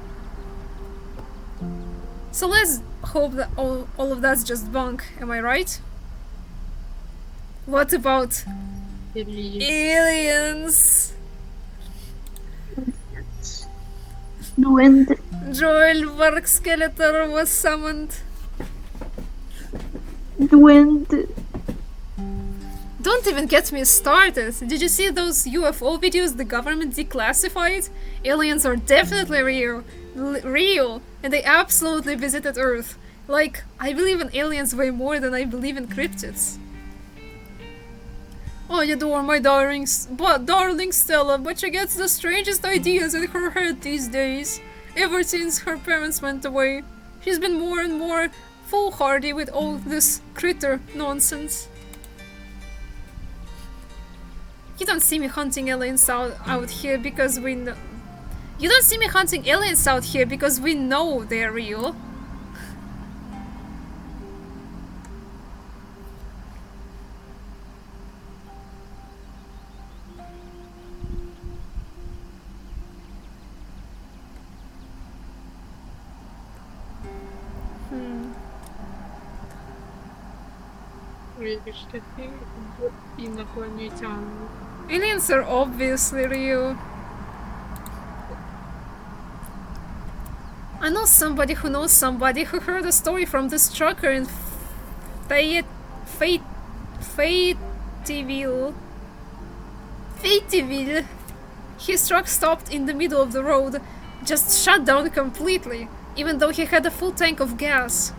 [SPEAKER 3] So let's hope that all of that's just bunk, am I right? What about aliens?
[SPEAKER 2] Duende.
[SPEAKER 3] Joel Varg Skeletor was summoned.
[SPEAKER 2] Duende.
[SPEAKER 3] Don't even get me started. Did you see those UFO videos the government declassified? Aliens are definitely real, and they absolutely visited Earth. Like, I believe in aliens way more than I believe in cryptids. I adore my darling Stella, but she gets the strangest ideas in her head these days. Ever since her parents went away, she's been more and more foolhardy with all this critter nonsense. You don't see me hunting aliens out here because we know. You don't see me hunting aliens out here because we know they're real.
[SPEAKER 1] Видишь, такие инопланетяне.
[SPEAKER 3] Aliens are obviously real. I know somebody who knows somebody who heard a story from this trucker in Fayetteville. His truck stopped in the middle of the road, just shut down completely, even though he had a full tank of gas.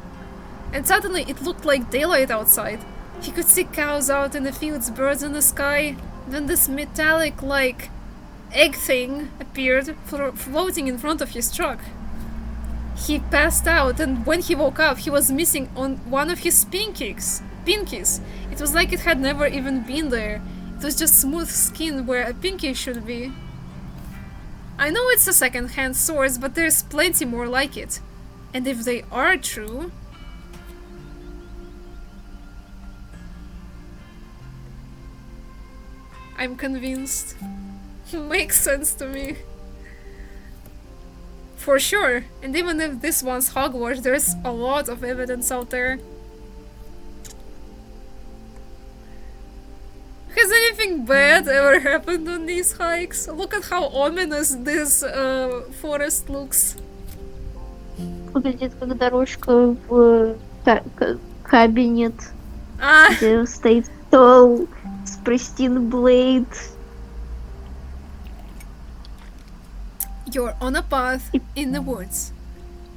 [SPEAKER 3] And suddenly it looked like daylight outside. He could see cows out in the fields, birds in the sky. Then this metallic, like, egg thing appeared, floating in front of his truck. He passed out, and when he woke up, he was missing on one of his pinkies. It was like it had never even been there. It was just smooth skin where a pinky should be. I know it's a second-hand source, but there's plenty more like it. And if they are true... I'm convinced. Makes sense to me. For sure. And even if this one's hogwash, there's a lot of evidence out there. Has anything bad ever happened on these hikes? Look at how ominous this forest looks.
[SPEAKER 2] Выглядит как дорожка в кабинет, где стоит стол с pristine blade.
[SPEAKER 3] You're on a path in the woods,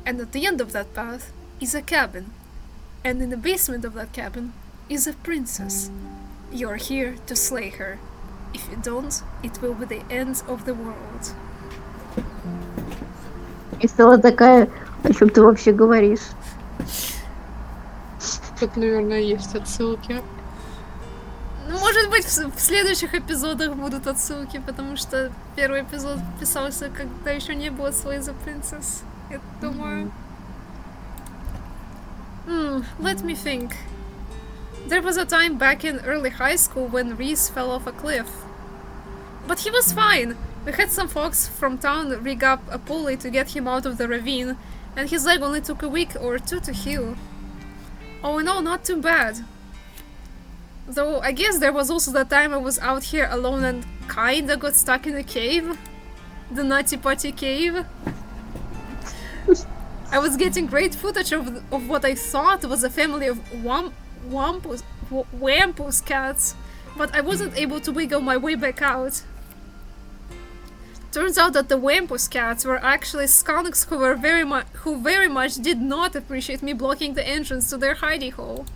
[SPEAKER 3] and at the end of that path is a cabin, and in the basement of that cabin is a princess. You're here to slay her. If you don't, it will be the end of the world.
[SPEAKER 2] И стала такая, о чем ты вообще говоришь?
[SPEAKER 1] Тут, наверное, есть отсылки.
[SPEAKER 3] Ну, может быть, в следующих эпизодах будут отсылки, потому что первый эпизод писался, когда еще не было Slay the Princess. Я думаю... let me think. There was a time back in early high school when Reese fell off a cliff. But he was fine. We had some folks from town rig up a pulley to get him out of the ravine, and his leg only took a week or two to heal. Oh no, not too bad. Though I guess there was also the time I was out here alone and kinda got stuck in a cave. The Nutty Putty cave. I was getting great footage of what I thought was a family of Wampus cats, but I wasn't able to wiggle my way back out. Turns out that the Wampus cats were actually skunks who very much did not appreciate me blocking the entrance to their hidey hole.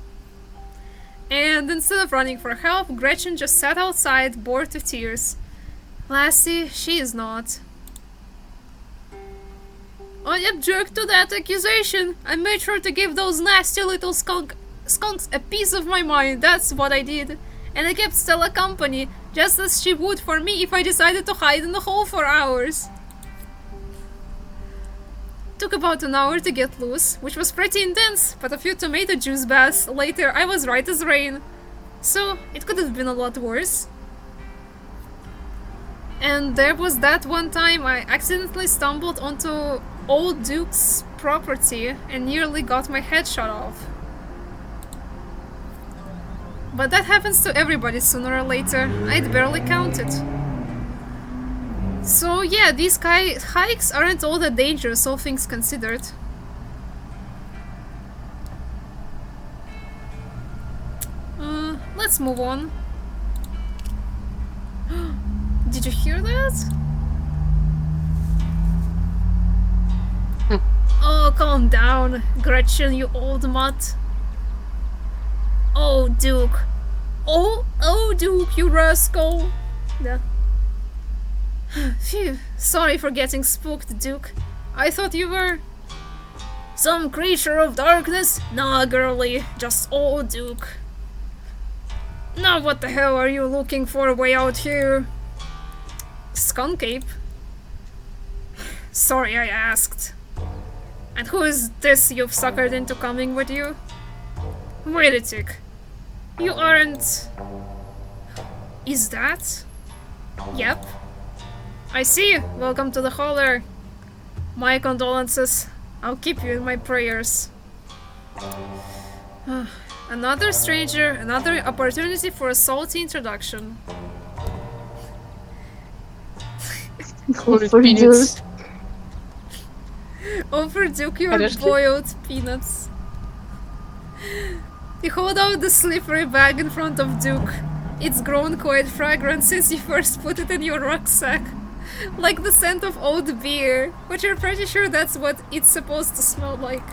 [SPEAKER 3] And instead of running for help, Gretchen just sat outside, bored to tears. Lassie, she is not. I object to that accusation. I made sure to give those nasty little skunks a piece of my mind, that's what I did. And I kept Stella company, just as she would for me if I decided to hide in the hole for hours. Took about an hour to get loose, which was pretty intense, but a few tomato juice baths later I was right as rain. So, it could have been a lot worse. And there was that one time I accidentally stumbled onto old Duke's property and nearly got my head shot off. But that happens to everybody sooner or later. I'd barely counted. So yeah, these hikes aren't all that dangerous, all things considered. Let's move on. Did you hear that? Oh, calm down, Gretchen, you old mutt. Oh, Duke. Oh, Duke, you rascal. Yeah. Phew, sorry for getting spooked, Duke. I thought you were... some creature of darkness? Nah, girlie, just old Duke. Now what the hell are you looking for way out here? Skunk ape? Sorry I asked. And who is this you've suckered into coming with you? Wait a tick. You aren't... Is that? Yep. I see. Welcome to the holler. My condolences. I'll keep you in my prayers. Another stranger, another opportunity for a salty introduction. Offer Duke your
[SPEAKER 1] Орешки?
[SPEAKER 3] boiled peanuts. You hold out the slippery bag in front of Duke. It's grown quite fragrant since you first put it in your rucksack. Like the scent of old beer, but you're pretty sure that's what it's supposed to smell like.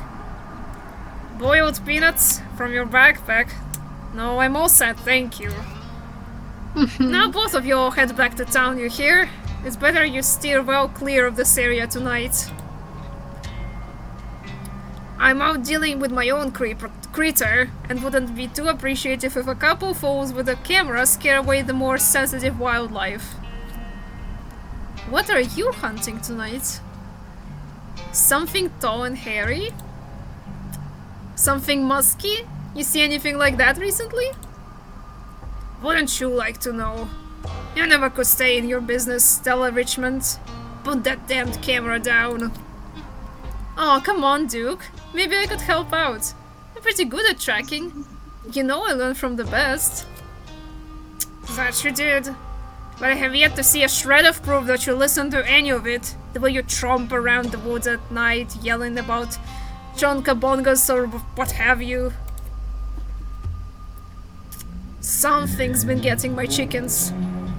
[SPEAKER 3] Boiled peanuts from your backpack? No, I'm all set, thank you. Now both of you all head back to town, you hear? It's better you steer well clear of this area tonight. I'm out dealing with my own creature, and wouldn't be too appreciative if a couple fools with a camera scare away the more sensitive wildlife. What are you hunting tonight? Something tall and hairy? Something musky? You see anything like that recently? Wouldn't you like to know? You never could stay in your business, Stella Richmond. Put that damned camera down. Oh, come on, Duke. Maybe I could help out. I'm pretty good at tracking. You know I learned from the best. That you did. But I have yet to see a shred of proof that you listen to any of it. The way you tromp around the woods at night, yelling about chonkabongas or what have you. Something's been getting my chickens.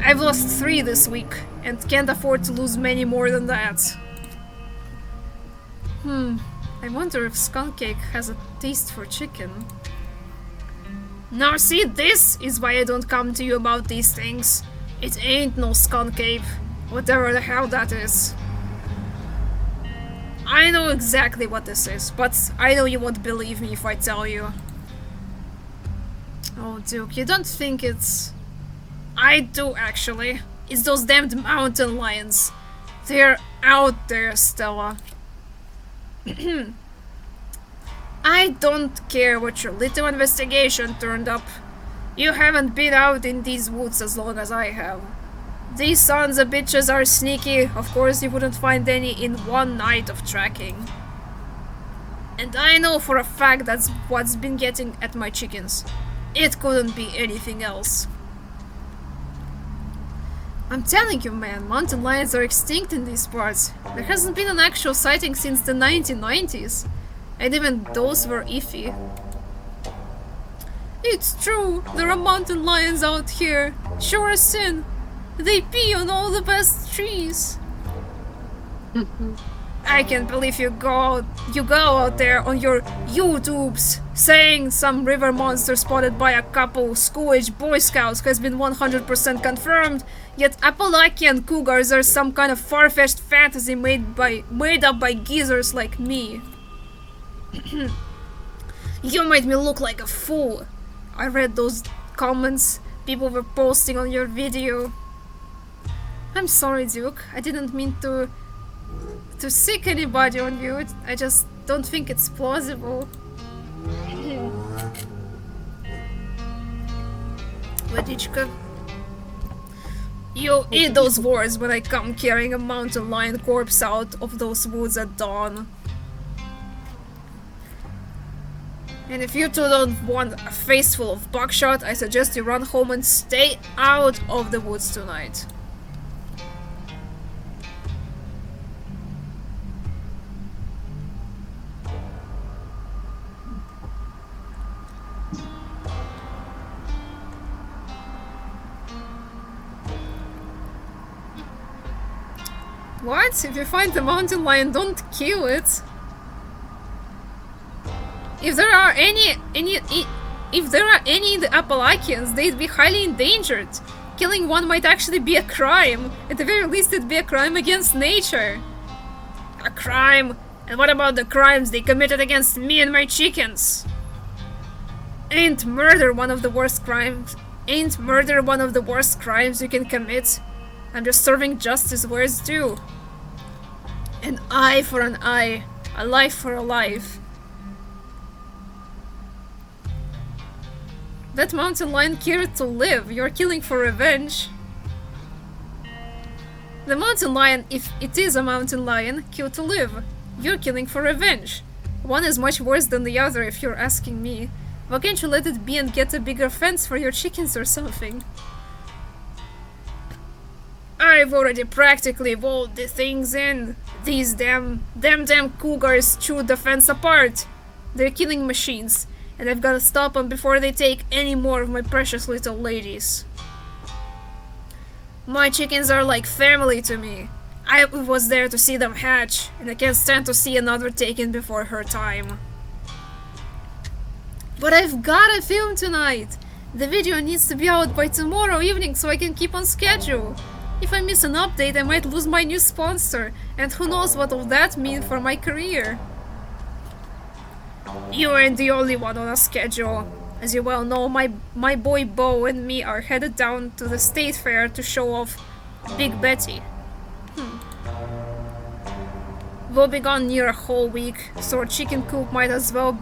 [SPEAKER 3] I've lost 3 this week, and can't afford to lose many more than that. I wonder if Skunk Cake has a taste for chicken. Now see, this is why I don't come to you about these things. It ain't no skunk cave, whatever the hell that is. I know exactly what this is, but I know you won't believe me if I tell you. Oh, Duke, you don't think it's... I do, actually. It's those damned mountain lions. They're out there, Stella. I don't care what your little investigation turned up. You haven't been out in these woods as long as I have. These sons of bitches are sneaky. Of course you wouldn't find any in one night of tracking. And I know for a fact that's what's been getting at my chickens. It couldn't be anything else. I'm telling you, man, mountain lions are extinct in these parts. There hasn't been an actual sighting since the 1990s. And even those were iffy. It's true, there are mountain lions out here. Sure as sin. They pee on all the best trees. I can't believe you go out there on your YouTubes saying some river monster spotted by a couple school-age Boy Scouts has been 100% confirmed, yet Appalachian cougars are some kind of far-fetched fantasy made up by geezers like me. You made me look like a fool. I read those comments people were posting on your video. I'm sorry, Duke. I didn't mean to sick anybody on you. I just don't think it's plausible. Vadichka. You eat those words when I come carrying a mountain lion corpse out of those woods at dawn. And if you two don't want a face full of buckshot, I suggest you run home and stay out of the woods tonight. What? If you find the mountain lion, don't kill it. If there are any in the Appalachians, they'd be highly endangered. Killing one might actually be a crime. At the very least, it'd be a crime against nature. A crime? And what about the crimes they committed against me and my chickens? Ain't murder one of the worst crimes? Ain't murder one of the worst crimes you can commit? I'm just serving justice where it's due. An eye for an eye, a life for a life. That mountain lion cared to live. You're killing for revenge. The mountain lion, if it is a mountain lion, killed to live. You're killing for revenge. One is much worse than the other if you're asking me. Why can't you let it be and get a bigger fence for your chickens or something? I've already practically walled the things in. These damn cougars chew the fence apart. They're killing machines, and I've gotta stop them before they take any more of my precious little ladies. My chickens are like family to me. I was there to see them hatch, and I can't stand to see another taken before her time. But I've gotta film tonight! The video needs to be out by tomorrow evening so I can keep on schedule. If I miss an update, I might lose my new sponsor, and who knows what will that mean for my career. You ain't the only one on a schedule. As you well know, my boy Bo and me are headed down to the state fair to show off Big Betty. We'll be gone near a whole week, so our chicken coop might as well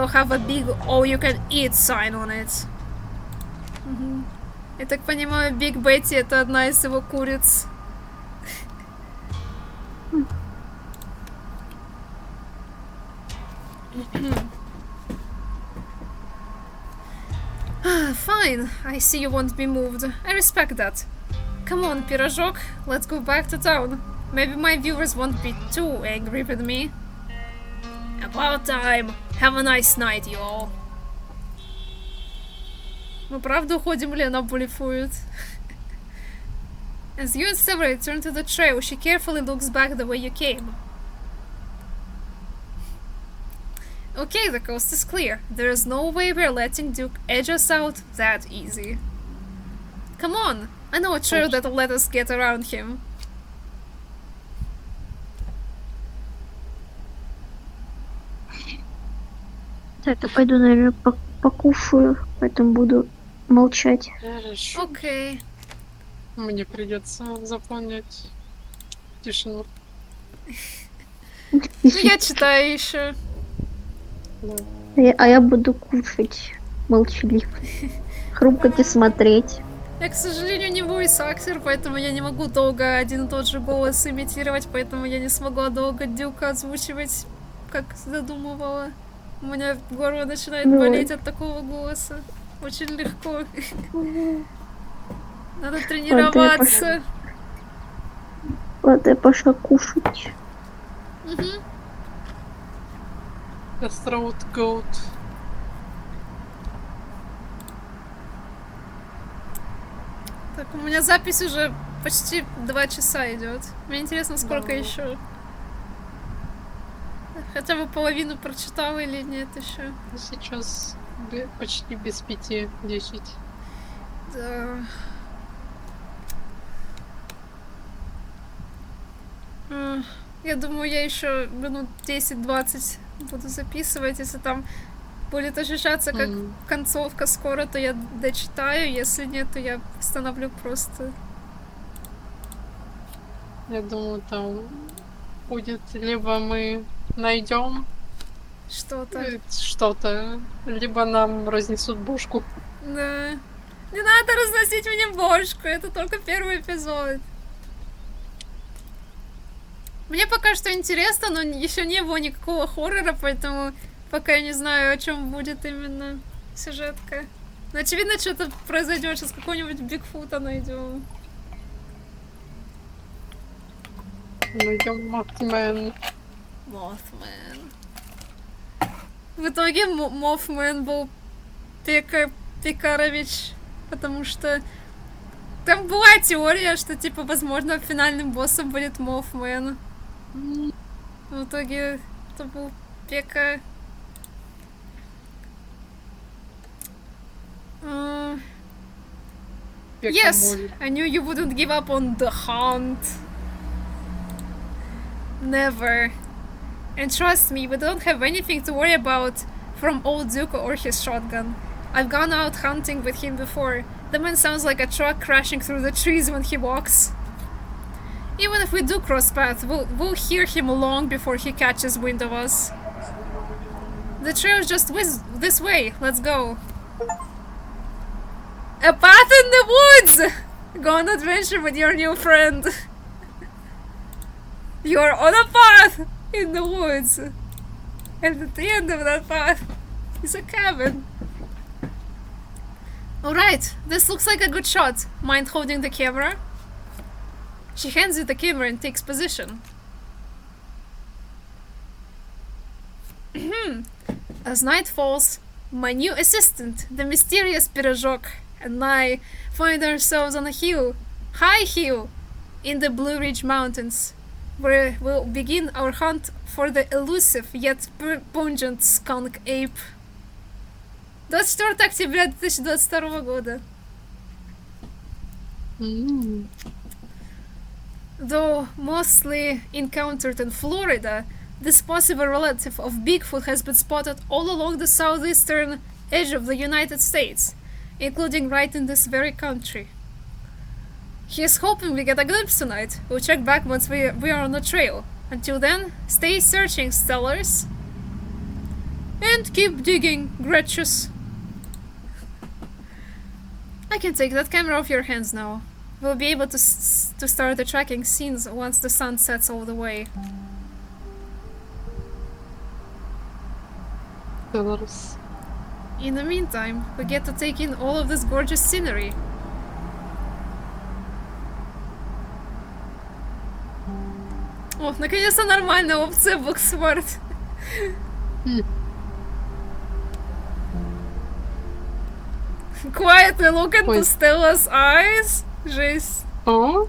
[SPEAKER 3] have a big all-you-can-eat sign on it. Я так понимаю, Биг Бетти это одна из его куриц. Fine, I see you won't be moved. I respect that. Come on, Пирожок, let's go back to town. Maybe my viewers won't be too angry with me. About time. Have a nice night, you all. Мы правда уходим, Лена блефует. As you and Sever return to the trail, she carefully looks back the way you came. Okay, the coast is clear. There is no way we're letting Duke edge us out that easy. Come on, I know a trail that'll let us get around him.
[SPEAKER 2] Так, я пойду, наверное, покушаю, поэтому буду молчать.
[SPEAKER 1] Хорошо.
[SPEAKER 3] Окей.
[SPEAKER 1] Мне придется заполнять тишину.
[SPEAKER 3] Ну, я читаю еще.
[SPEAKER 1] Да.
[SPEAKER 2] А я буду кушать молчаливо. Хрумкать и смотреть.
[SPEAKER 3] Я, к сожалению, не войс-актер, поэтому я не могу долго один и тот же голос имитировать, поэтому я не смогла долго Дюка озвучивать, как задумывала. У меня горло начинает болеть от такого голоса. Очень легко. Надо тренироваться.
[SPEAKER 2] Ладно, я пошла кушать.
[SPEAKER 1] Throat goat.
[SPEAKER 3] Так, у меня запись уже почти 2 часа идет. Мне интересно, сколько еще. Хотя бы половину прочитала или нет еще.
[SPEAKER 1] Сейчас почти без 5-10.
[SPEAKER 3] Да. Я думаю, я еще минут 10-20 буду записывать. Если там будет ощущаться как концовка скоро, то я дочитаю. Если нет, то я остановлю просто.
[SPEAKER 1] Я думаю, там будет либо мы найдем что-то, либо нам разнесут бошку.
[SPEAKER 3] Да. Не надо разносить мне бошку, это только первый эпизод. Мне пока что интересно, но еще не было никакого хоррора, поэтому пока я не знаю, о чем будет именно сюжетка. Но очевидно, что-то произойдет, сейчас какого-нибудь Бигфута найдем.
[SPEAKER 1] Найдем Mothman.
[SPEAKER 3] В итоге Mothman был Пекарович, потому что там была теория, что типа возможно финальным боссом будет Mothman. В итоге это был Пека. Yes, I knew you wouldn't give up on the hunt. Never. And trust me, we don't have anything to worry about from old Duke or his shotgun. I've gone out hunting with him before. The man sounds like a truck crashing through the trees when he walks. Even if we do cross paths, we'll hear him long before he catches wind of us. The trail's just this way. Let's go. A path in the woods! Go on adventure with your new friend. You're on a path in the woods. And at the end of that path is a cabin. Alright, this looks like a good shot. Mind holding the camera? She hands you the camera and takes position. As night falls, my new assistant, the mysterious Pirozhok, and I find ourselves on a hill, high hill, in the Blue Ridge Mountains, where we'll begin our hunt for the elusive yet pungent skunk ape. 24 октября 2022 года. Though mostly encountered in Florida, this possible relative of Bigfoot has been spotted all along the southeastern edge of the United States, including right in this very country. He is hoping we get a glimpse tonight. We'll check back once we are on the trail. Until then, stay searching, stellars. And keep digging, Gretches. I can take that camera off your hands now. We'll be able to start the tracking scenes once the sun sets all the way. In the meantime, we get to take in all of this gorgeous scenery. О, наконец-то нормальная опция Booksmart. Quietly look into Stella's eyes. Жесть.
[SPEAKER 1] О,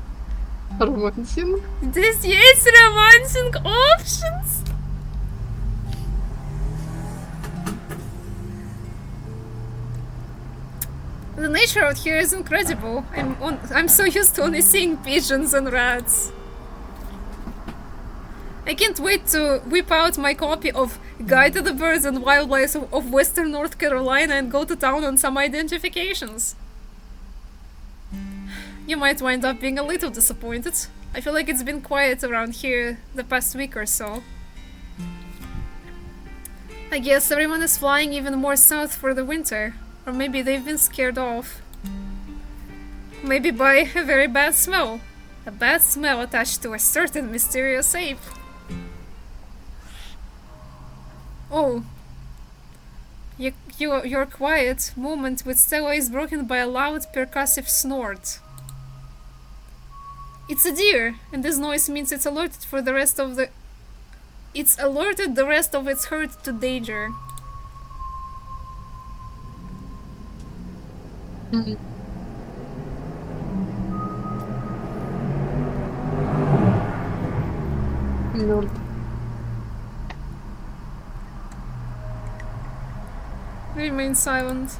[SPEAKER 1] романтинг.
[SPEAKER 3] Здесь есть romancing options. The nature out here is incredible. I'm so used to only seeing pigeons and rats. I can't wait to whip out my copy of Guide to the Birds and Wildlife of Western North Carolina and go to town on some identifications. You might wind up being a little disappointed. I feel like it's been quiet around here the past week or so. I guess everyone is flying even more south for the winter. Or maybe they've been scared off. Maybe by a very bad smell. A bad smell attached to a certain mysterious ape. Oh. Your quiet moment with Stella is broken by a loud percussive snort. It's a deer, and this noise means it's alerted for the rest of the... It's alerted the rest of its herd to danger.
[SPEAKER 1] Мёртв.
[SPEAKER 3] Remain silent.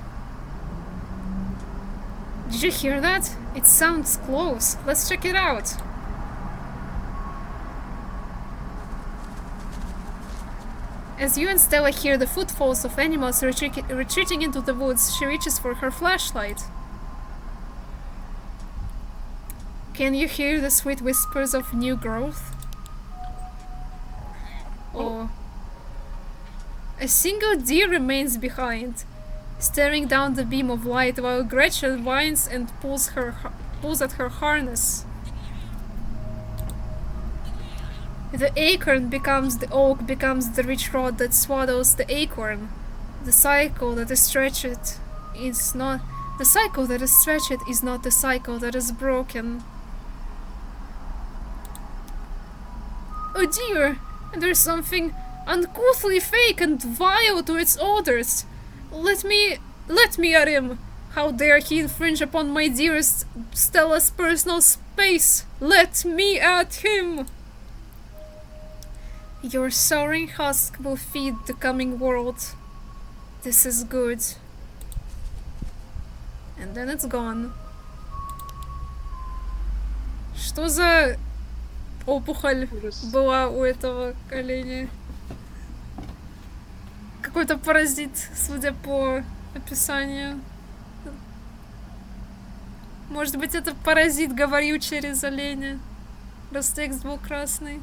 [SPEAKER 3] Did you hear that? It sounds close. Let's check it out. As you and Stella hear the footfalls of animals retreating into the woods, she reaches for her flashlight. Can you hear the sweet whispers of new growth? Oh. A single deer remains behind, staring down the beam of light while Gretchen whines and pulls at her harness. The acorn becomes the oak, becomes the rich rod that swaddles the acorn. The cycle that is stretched is not the cycle that is stretched is not the cycle that is broken. Oh dear, there's something uncouthly fake and vile to its orders. Let me at him. How dare he infringe upon my dearest Stella's personal space? Let me at him. Your soaring husk will feed the coming world. This is good. And then it's gone. Что за опухоль была у этого оленя? Какой-то паразит, судя по описанию. Может быть, это паразит говорил через оленя, раз текст был красный.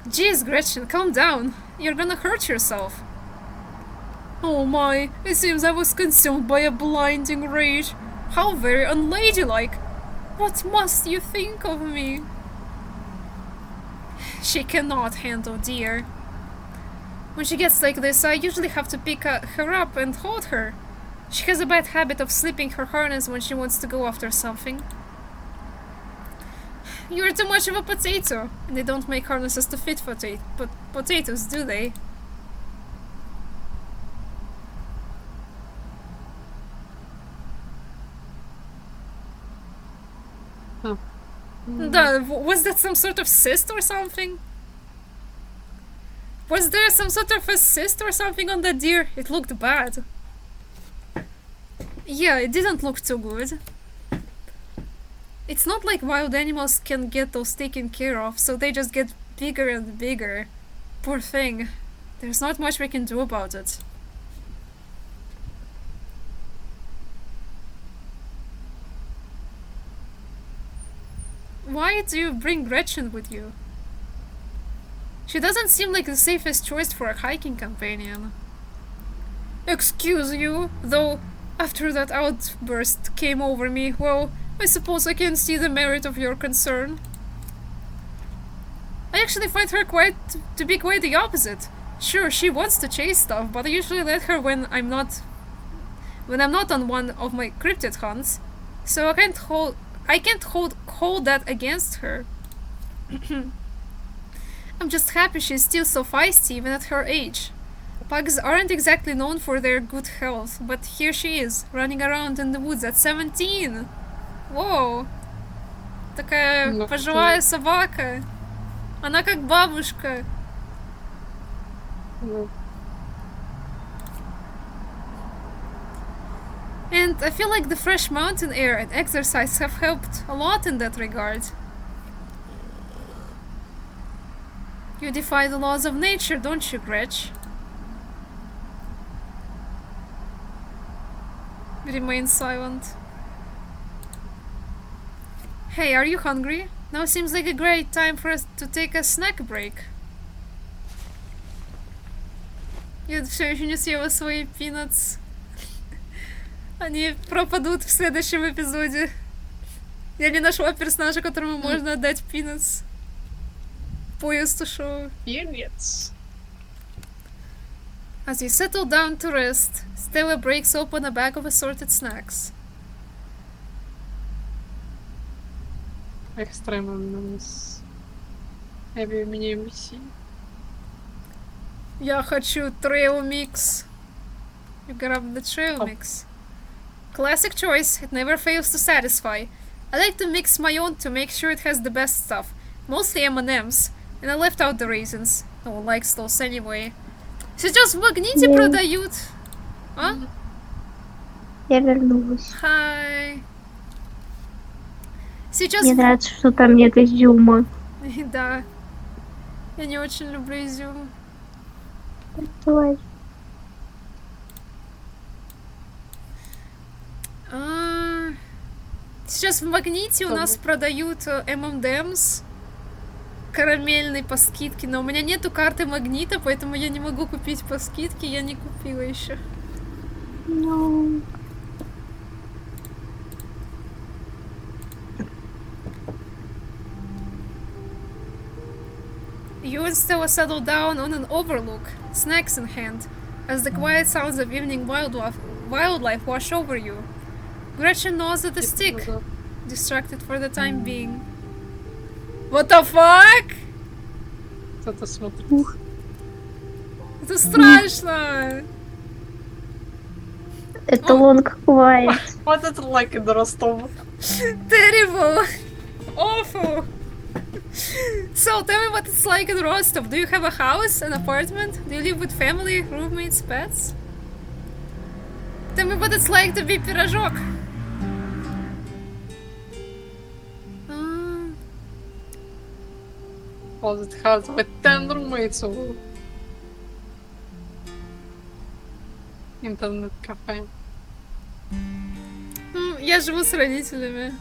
[SPEAKER 3] Jeez, Gretchen, calm down. You're gonna hurt yourself. Oh my, it seems I was consumed by a blinding rage. How very unladylike. What must you think of me? She cannot handle deer. When she gets like this, I usually have to pick her up and hold her. She has a bad habit of slipping her harness when she wants to go after something. You're too much of a potato. And they don't make harnesses to fit potatoes, do they?
[SPEAKER 1] Huh.
[SPEAKER 3] Was that some sort of cyst or something? Was there some sort of a cyst or something on that deer? It looked bad. Yeah, it didn't look too good. It's not like wild animals can get those taken care of, so they just get bigger and bigger. Poor thing. There's not much we can do about it. Why do you bring Gretchen with you? She doesn't seem like the safest choice for a hiking companion. Excuse you, though after that outburst came over me, well, I suppose I can see the merit of your concern. I actually find her to be quite the opposite. Sure, she wants to chase stuff, but I usually let her when I'm not on one of my cryptid hunts, so I can't hold that against her. I'm just happy she's still so feisty even at her age. Pugs aren't exactly known for their good health, but here she is, running around in the woods at 17. Whoa. Такая пожилая собака. Она как бабушка. And I feel like the fresh mountain air and exercise have helped a lot in that regard. You defy the laws of nature, don't you, Gretch? Remain silent. Hey, are you hungry? Now seems like a great time for us to take a snack break. Я все еще не съела свои peanuts. Они пропадут в следующем эпизоде. Я не нашла персонажа, которому можно отдать peanuts. Поезд ушел.
[SPEAKER 1] Peanuts.
[SPEAKER 3] As you settle down to rest, Stella breaks open a bag of assorted snacks.
[SPEAKER 1] Extremamente. Heavy mini MC.
[SPEAKER 3] Я хочу trail mix. You grab the trail mix. Classic choice, it never fails to satisfy. I like to mix my own to make sure it has the best stuff. Mostly M&M's. And I left out the raisins. No one likes those anyway. Сейчас в Магните продают. А?
[SPEAKER 2] Я вернулась.
[SPEAKER 3] Hi. Сейчас...
[SPEAKER 2] Мне нравится, что там нет изюма.
[SPEAKER 3] Да. Я не очень люблю изюм.
[SPEAKER 2] Давай.
[SPEAKER 3] Сейчас в Магните у нас продают M&M's карамельный по скидке, но у меня нету карты Магнита, поэтому я не могу купить по скидке, я не купила еще.
[SPEAKER 2] No.
[SPEAKER 3] You and Stella settle down on an overlook, snacks in hand, as the quiet sounds of evening wildlife wash over you. Gretchen gnaws at the stick, distracted for the time being. What the fuck?
[SPEAKER 1] Кто-то смотрит.
[SPEAKER 3] Это страшно!
[SPEAKER 2] Это long quiet.
[SPEAKER 1] What is it like in Rostov?
[SPEAKER 3] Terrible! Awful! So, tell me what it's like in Rostov. Do you have a house, an apartment? Do you live with family, roommates, pets? Tell me what it's like to be пирожок.
[SPEAKER 1] Was it has with 10 roommates or интернет-кафе?
[SPEAKER 3] Я живу с родителями.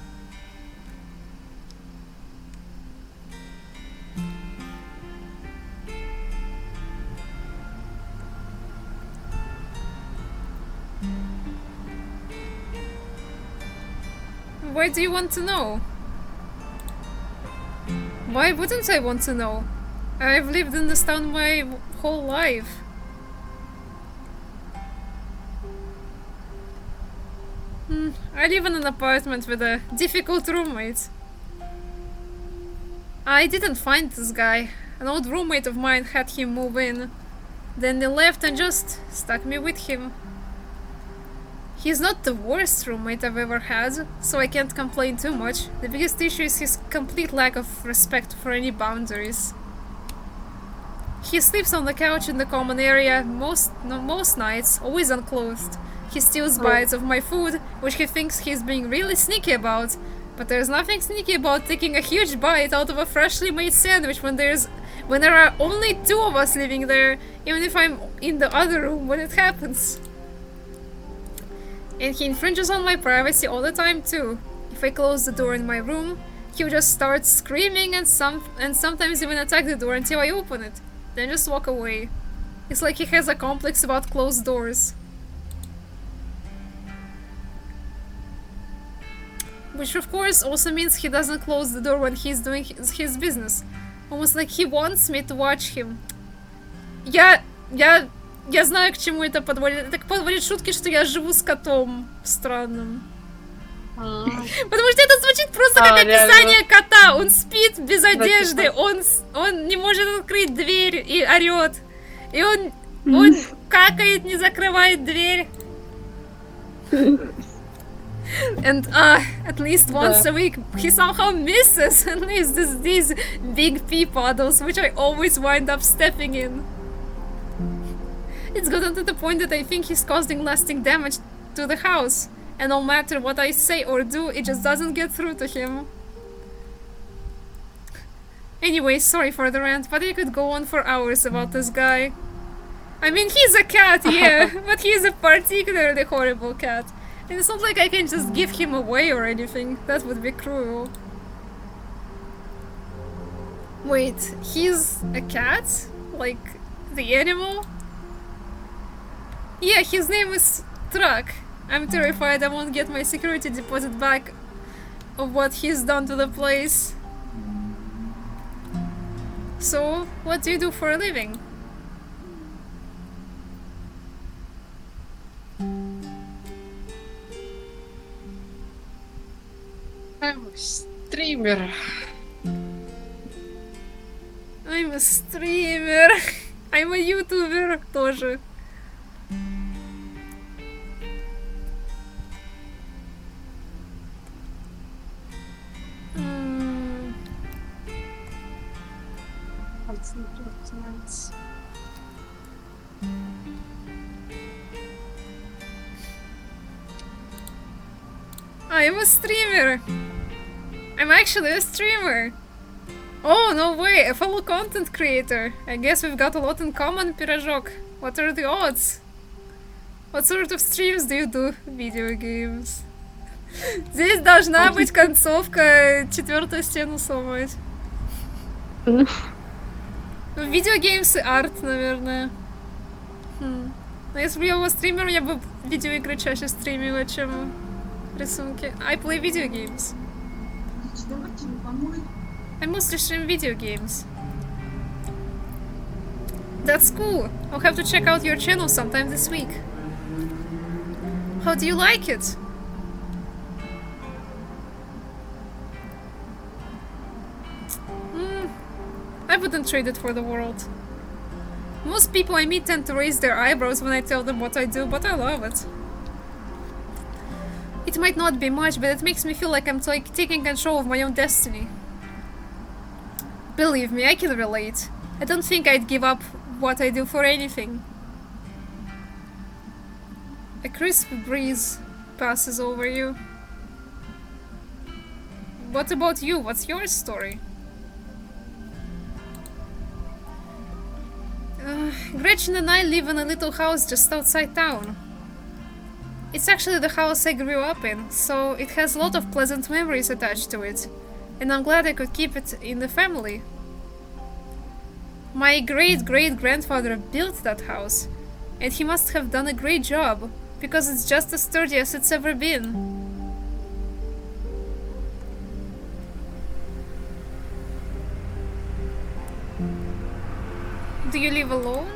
[SPEAKER 3] Why do you want to know? Why wouldn't I want to know? I've lived in this town my whole life. I live in an apartment with a difficult roommate. I didn't find this guy. An old roommate of mine had him move in. Then they left and just stuck me with him. He's not the worst roommate I've ever had, so I can't complain too much. The biggest issue is his complete lack of respect for any boundaries. He sleeps on the couch in the common area most nights, always unclothed. He steals bites of my food, which he thinks he's being really sneaky about. But there's nothing sneaky about taking a huge bite out of a freshly made sandwich when there are only 2 of us living there, even if I'm in the other room when it happens. And he infringes on my privacy all the time too. If I close the door in my room, he'll just start screaming and sometimes even attack the door until I open it, then just walk away. It's like he has a complex about closed doors. Which of course also means he doesn't close the door when he's doing his business. Almost like he wants me to watch him. Я знаю, к чему это подводит. Это подводит шутки, что я живу с котом странным. Потому что это звучит просто как описание кота. Он спит без одежды, он не может открыть дверь и орёт. И он какает, не закрывает дверь. And at least once a week he somehow misses and leaves these big pee puddles, which I always wind up stepping in. It's gotten to the point that I think he's causing lasting damage to the house, and no matter what I say or do, it just doesn't get through to him. Anyway, sorry for the rant, but I could go on for hours about this guy. I mean, he's a cat, yeah, but he's a particularly horrible cat. And it's not like I can just give him away or anything. That would be cruel. Wait, he's a cat? Like, the animal? Yeah, his name is Truck. I'm terrified I won't get my security deposit back of what he's done to the place. So, what do you do for a living?
[SPEAKER 1] I'm a streamer.
[SPEAKER 3] I'm a streamer. I'm a YouTuber тоже. I'm a streamer. I'm actually a streamer. Oh, no way, a fellow content creator. I guess we've got a lot in common, Pirожок. What are the odds? What sort of streams do you do? Video games. Здесь должна быть концовка «Четвертую стену сломать». Видеогеймс и арт, наверное. Но если бы я была стримером, я бы видеоигры чаще стримила, чем рисунки. I play video games. I mostly stream video games. That's cool. I'll have to check out your channel sometime this week. How do you like it? I wouldn't trade it for the world. Most people I meet tend to raise their eyebrows when I tell them what I do, but I love it. It might not be much, but it makes me feel like I'm taking control of my own destiny. Believe me, I can relate. I don't think I'd give up what I do for anything. A crisp breeze passes over you. What about you? What's your story? Gretchen and I live in a little house just outside town. It's actually the house I grew up in, so it has a lot of pleasant memories attached to it, and I'm glad I could keep it in the family. My great-great-grandfather built that house, and he must have done a great job, because it's just as sturdy as it's ever been. Do you live alone?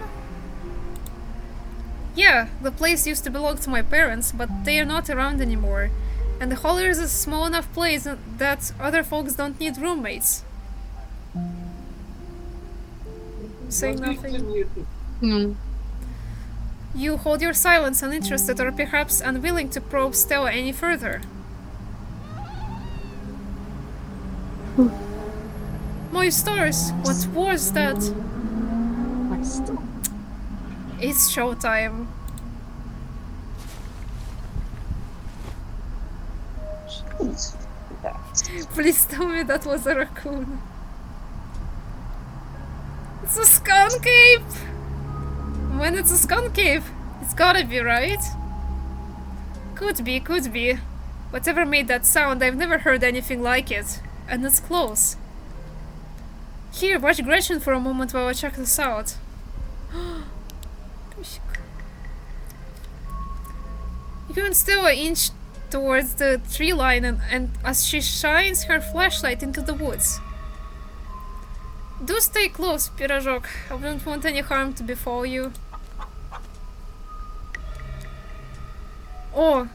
[SPEAKER 3] Yeah, the place used to belong to my parents, but they are not around anymore. And the hall is a small enough place that other folks don't need roommates. Say nothing.
[SPEAKER 1] Ну,
[SPEAKER 3] You hold your silence, uninterested or perhaps unwilling to probe Stella any further. My stars, what was that? It's showtime. Please tell me that was a raccoon. It's a skunk ape! When it's a skunk ape, it's gotta be, right? Could be, could be. Whatever made that sound, I've never heard anything like it. And it's close. Here, watch Gretchen for a moment while I check this out. You can still inch towards the tree line and as she shines her flashlight into the woods. Do stay close, Pirожок. I wouldn't want any harm to befall you. Oh!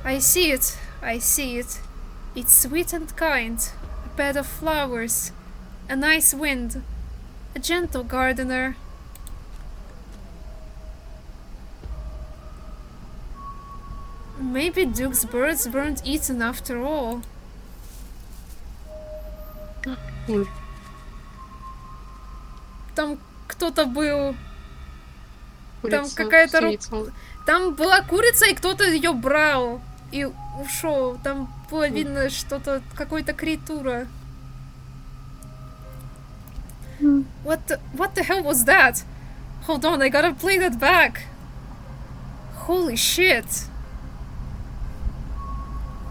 [SPEAKER 3] I see it. I see it. It's sweet and kind. A bed of flowers. A nice wind. A gentle gardener. Maybe Duke's birds weren't eaten after all. Там кто-то был. Там какая-то рука. Там была курица, и кто-то ее брал и ушел. Там было видно что-то, какой-то креатура. What the hell was that? Hold on, I gotta play that back. Holy shit.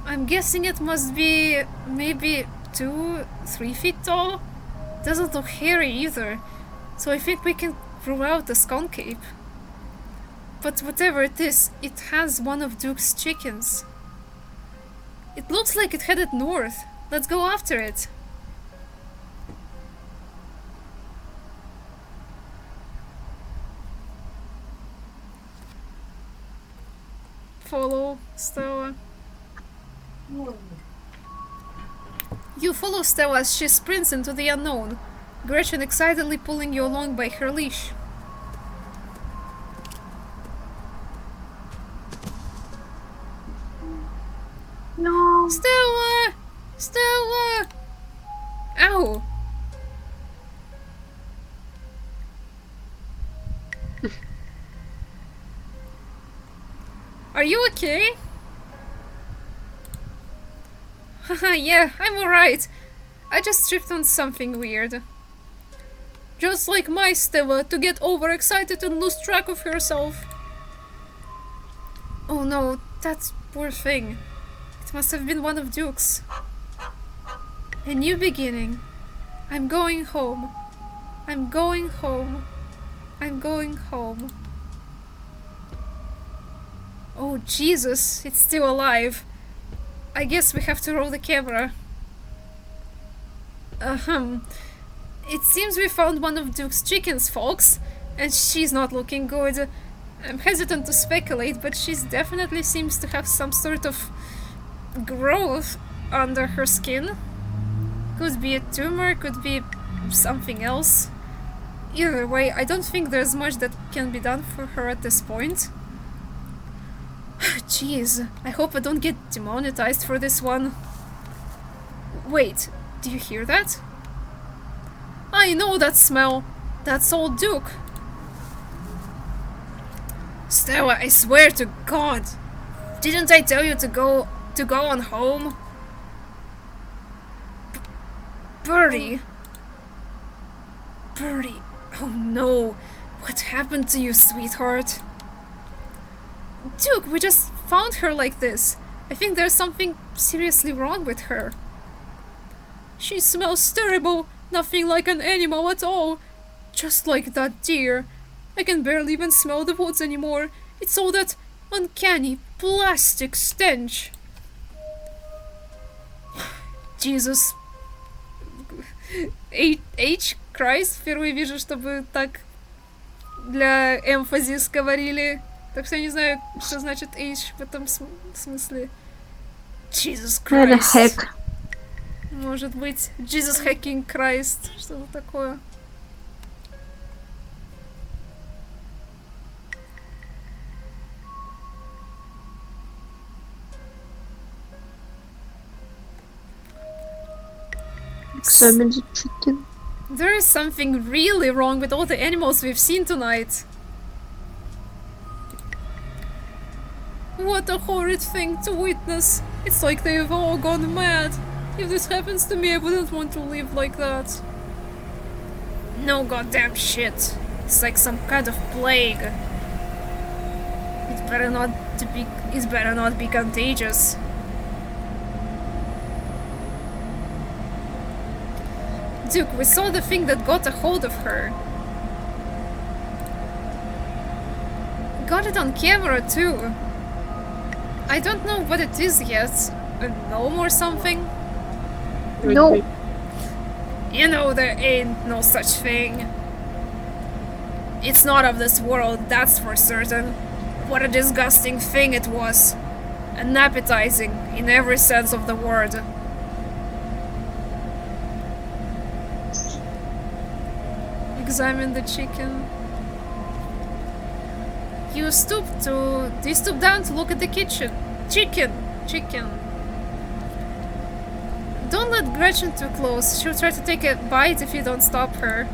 [SPEAKER 3] I'm guessing it must be maybe 2-3 feet tall. Doesn't look hairy either. So I think we can rule out the skunk ape. But whatever it is, it has one of Duke's chickens. It looks like it headed north. Let's go after it. Follow Stella. You follow Stella as she sprints into the unknown, Gretchen excitedly pulling you along by her leash.
[SPEAKER 2] No.
[SPEAKER 3] Stella! Stella! Ow! Are you okay? Haha, yeah, I'm alright. I just tripped on something weird. Just like my Stella, to get overexcited and lose track of herself. Oh no, that poor thing. It must have been one of Duke's. A new beginning. I'm going home. I'm going home. I'm going home. Oh Jesus, it's still alive. I guess we have to roll the camera. It seems we found one of Duke's chickens, folks, and she's not looking good. I'm hesitant to speculate, but she definitely seems to have some sort of growth under her skin. Could be a tumor, could be something else. Either way, I don't think there's much that can be done for her at this point. Jeez, I hope I don't get demonetized for this one. Wait, do you hear that? I know that smell. That's old Duke. Stella, I swear to God. Didn't I tell you to go on home? Birdie. Birdie. Oh no. What happened to you, sweetheart? Duke, we just found her like this. I think there's something seriously wrong with her. She smells terrible. Nothing like an animal at all. Just like that deer. I can barely even smell the woods anymore. It's all that uncanny plastic stench. Jesus. H. Christ, впервые вижу, чтобы так для emphasis говорили. Так что я не знаю, что значит H в этом смысле. Jesus
[SPEAKER 2] Это
[SPEAKER 3] Christ.
[SPEAKER 2] хэк.
[SPEAKER 3] Может быть, Jesus Hacking Christ. Что-то такое.
[SPEAKER 2] Examine the chicken.
[SPEAKER 3] There is something really wrong with all the animals we've seen tonight. What a horrid thing to witness. It's like they've all gone mad. If this happens to me, I wouldn't want to live like that. No goddamn shit. It's like some kind of plague. It better not be contagious. Duke, we saw the thing that got a hold of her. Got it on camera too. I don't know what it is yet. A gnome or something?
[SPEAKER 2] No.
[SPEAKER 3] You know there ain't no such thing. It's not of this world, that's for certain. What a disgusting thing it was. Unappetizing in every sense of the word. Examine the chicken. You stoop down to look at the kitchen. Chicken. Don't let Gretchen too close. She'll try to take a bite if you don't stop her.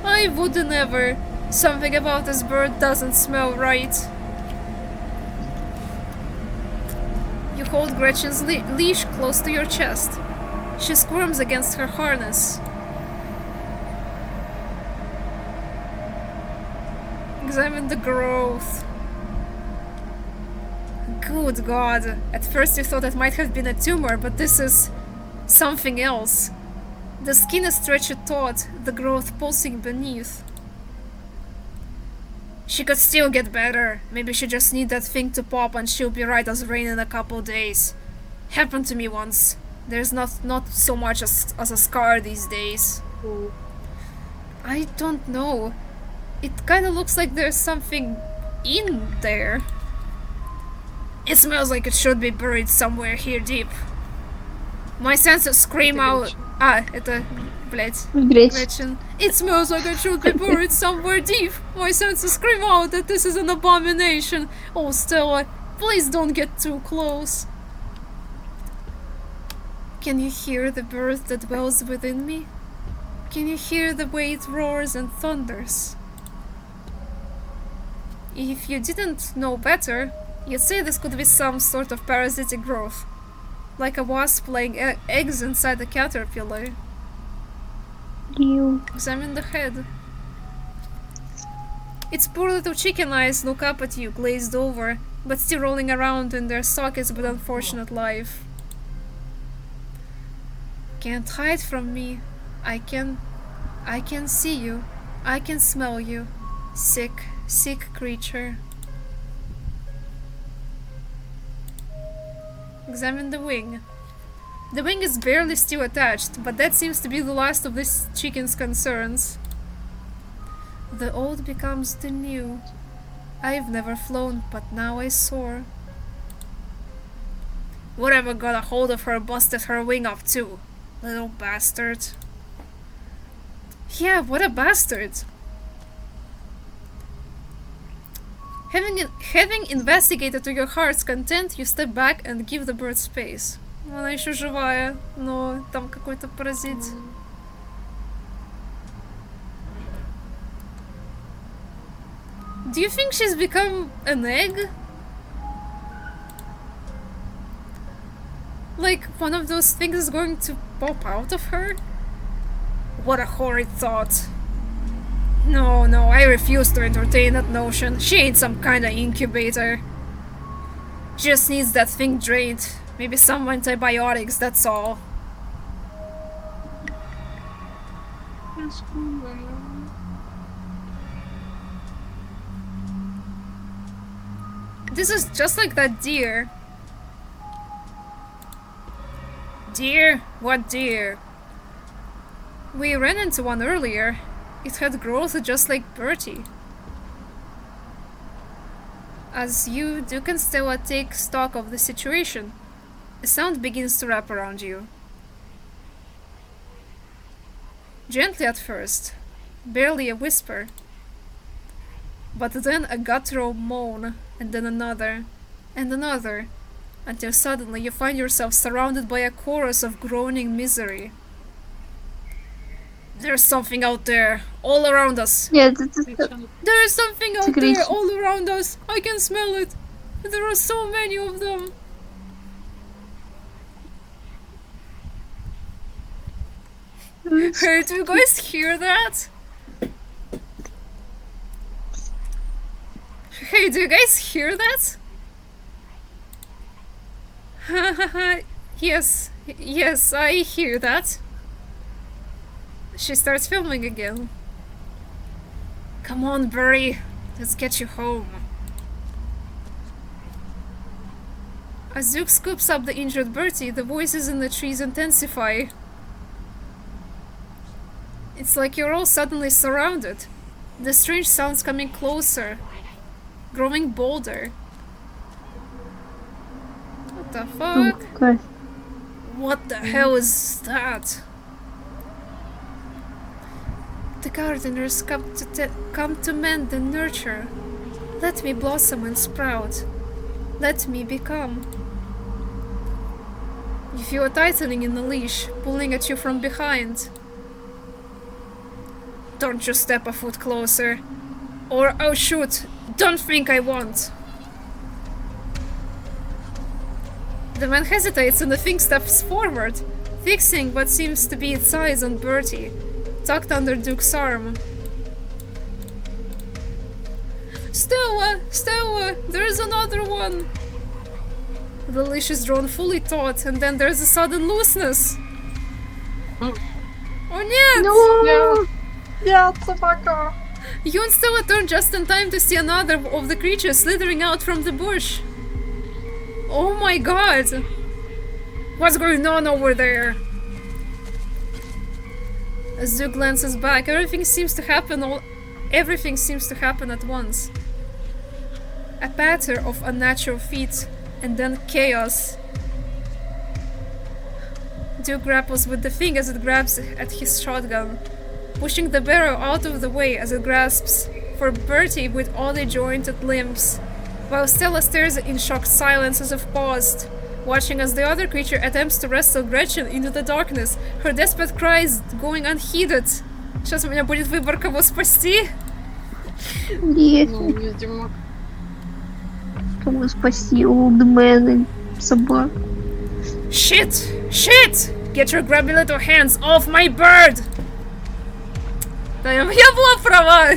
[SPEAKER 3] I wouldn't ever. Something about this bird doesn't smell right. You hold Gretchen's leash close to your chest. She squirms against her harness. Examine the growth. Good God. At first you thought it might have been a tumor, but this is something else. The skin is stretched taut, the growth pulsing beneath. She could still get better. Maybe she just needs that thing to pop and she'll be right as rain in a couple days. Happened to me once. There's not so much as a scar these days. I don't know. It kinda looks like there's something in there. It smells like it should be buried somewhere here deep. My senses scream out... это... Блять. Gretchen. It smells like it should be buried somewhere deep. My senses scream out that this is an abomination. Oh, Stella, please don't get too close. Can you hear the birth that dwells within me? Can you hear the way it roars and thunders? If you didn't know better, you'd say this could be some sort of parasitic growth. Like a wasp laying eggs inside a caterpillar.
[SPEAKER 2] You.
[SPEAKER 3] Examine the head. Its poor little chicken eyes look up at you, glazed over, but still rolling around in their sockets with unfortunate life. Can't hide from me. I can see you. I can smell you. Sick creature. Examine the wing. The wing is barely still attached, but that seems to be the last of this chicken's concerns. The old becomes the new. I've never flown, but now I soar. Whatever got a hold of her busted her wing up too. Little bastard. Yeah, what a bastard. Having investigated to your heart's content, you step back and give the bird space. Она еще живая, но там какой-то паразит. Do you think she's become an egg? Like one of those things is going to pop out of her? What a horrid thought. No, I refuse to entertain that notion. She ain't some kind of incubator. She just needs that thing drained. Maybe some antibiotics, that's all. This is just like that deer. Deer? What deer? We ran into one earlier. It had growth just like Bertie. As you, Duke and Stella take stock of the situation, a sound begins to wrap around you. Gently at first, barely a whisper, but then a guttural moan, and then another, and another, until suddenly you find yourself surrounded by a chorus of groaning misery. There's something out there, all around us.
[SPEAKER 2] Yeah,
[SPEAKER 3] There is something out
[SPEAKER 2] great.
[SPEAKER 3] there, all around us. I can smell it. There are so many of them. Hey, do you guys hear that? Hey, do you guys hear that? Yes, yes, I hear that. She starts filming again. Come on, Burry. Let's get you home. As Duke scoops up the injured Bertie, the voices in the trees intensify. It's like you're all suddenly surrounded. The strange sounds coming closer, growing bolder. What the fuck?
[SPEAKER 2] Oh, God.
[SPEAKER 3] What the hell is that? The gardeners come to mend and nurture. Let me blossom and sprout. Let me become. You feel a tightening in the leash, pulling at you from behind. Don't you step a foot closer, or I'll shoot. Don't think I won't. The man hesitates and the thing steps forward, fixing what seems to be its eyes on Bertie, tucked under Duke's arm. Stella! Stella! There's another one! The leash is drawn fully taut, and then there's a sudden looseness.
[SPEAKER 1] Oh.
[SPEAKER 3] Oh нет!
[SPEAKER 2] No!
[SPEAKER 1] Yeah, собака.
[SPEAKER 3] You and Stella turn just in time to see another of the creatures slithering out from the bush. Oh my god! What's going on over there? As Duke glances back, everything seems to happen at once. A patter of unnatural feet, and then chaos. Duke grapples with the thing as it grabs at his shotgun, pushing the barrel out of the way as it grasps for Bertie with oddly jointed limbs, while Stella stares in shocked silence as if paused, watching as the other creature attempts to wrestle Gretchen into the darkness, her desperate cries going unheeded. Сейчас у меня будет выбор, кого спасти.
[SPEAKER 2] Нет.
[SPEAKER 1] Ну, видимо.
[SPEAKER 2] Кого спасти? Олдмена, собак.
[SPEAKER 3] Shit! Shit! Get your grubby little hands off my bird! Да, я была права.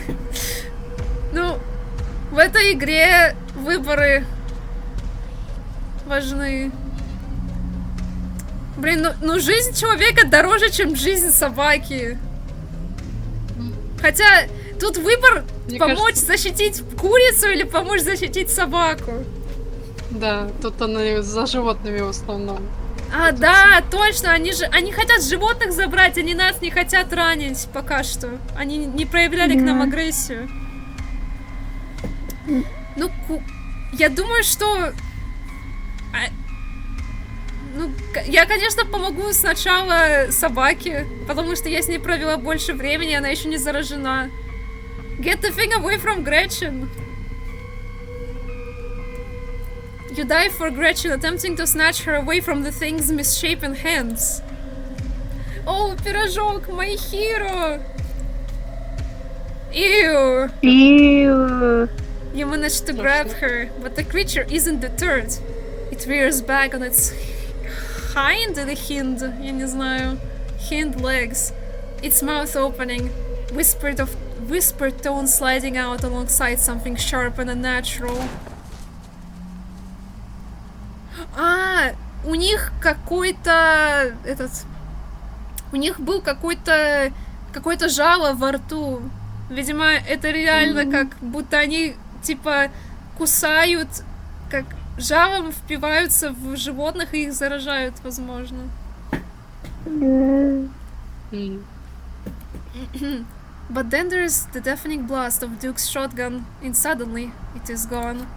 [SPEAKER 3] Ну, в этой игре выборы важны. Блин, ну жизнь человека дороже, чем жизнь собаки. Хотя тут выбор
[SPEAKER 1] Мне
[SPEAKER 3] помочь
[SPEAKER 1] кажется...
[SPEAKER 3] защитить курицу или помочь защитить собаку.
[SPEAKER 1] Да, тут они за животными в основном.
[SPEAKER 3] А, да, точно, они хотят животных забрать, они нас не хотят ранить пока что. Они не проявляли к нам агрессию. Ну, я думаю, что... Ну, я, конечно, помогу сначала собаке, потому что я с ней провела больше времени, она еще не заражена. Get the thing away from Gretchen. You dive for Gretchen, attempting to snatch her away from the thing's misshapen hands. Oh, пирожок, my hero! Ew!
[SPEAKER 2] Ew.
[SPEAKER 3] You manage to grab her, but the creature isn't deterred. It rears back on its hind я не знаю, hind legs, its mouth opening, whispered tones sliding out alongside something sharp and unnatural. А, у них какой-то у них был какой-то жало во рту. Видимо, это реально как будто они типа кусают, как жалом впиваются в животных и их заражают, возможно. But then there's the deafening blast of Duke's shotgun, and suddenly it is gone.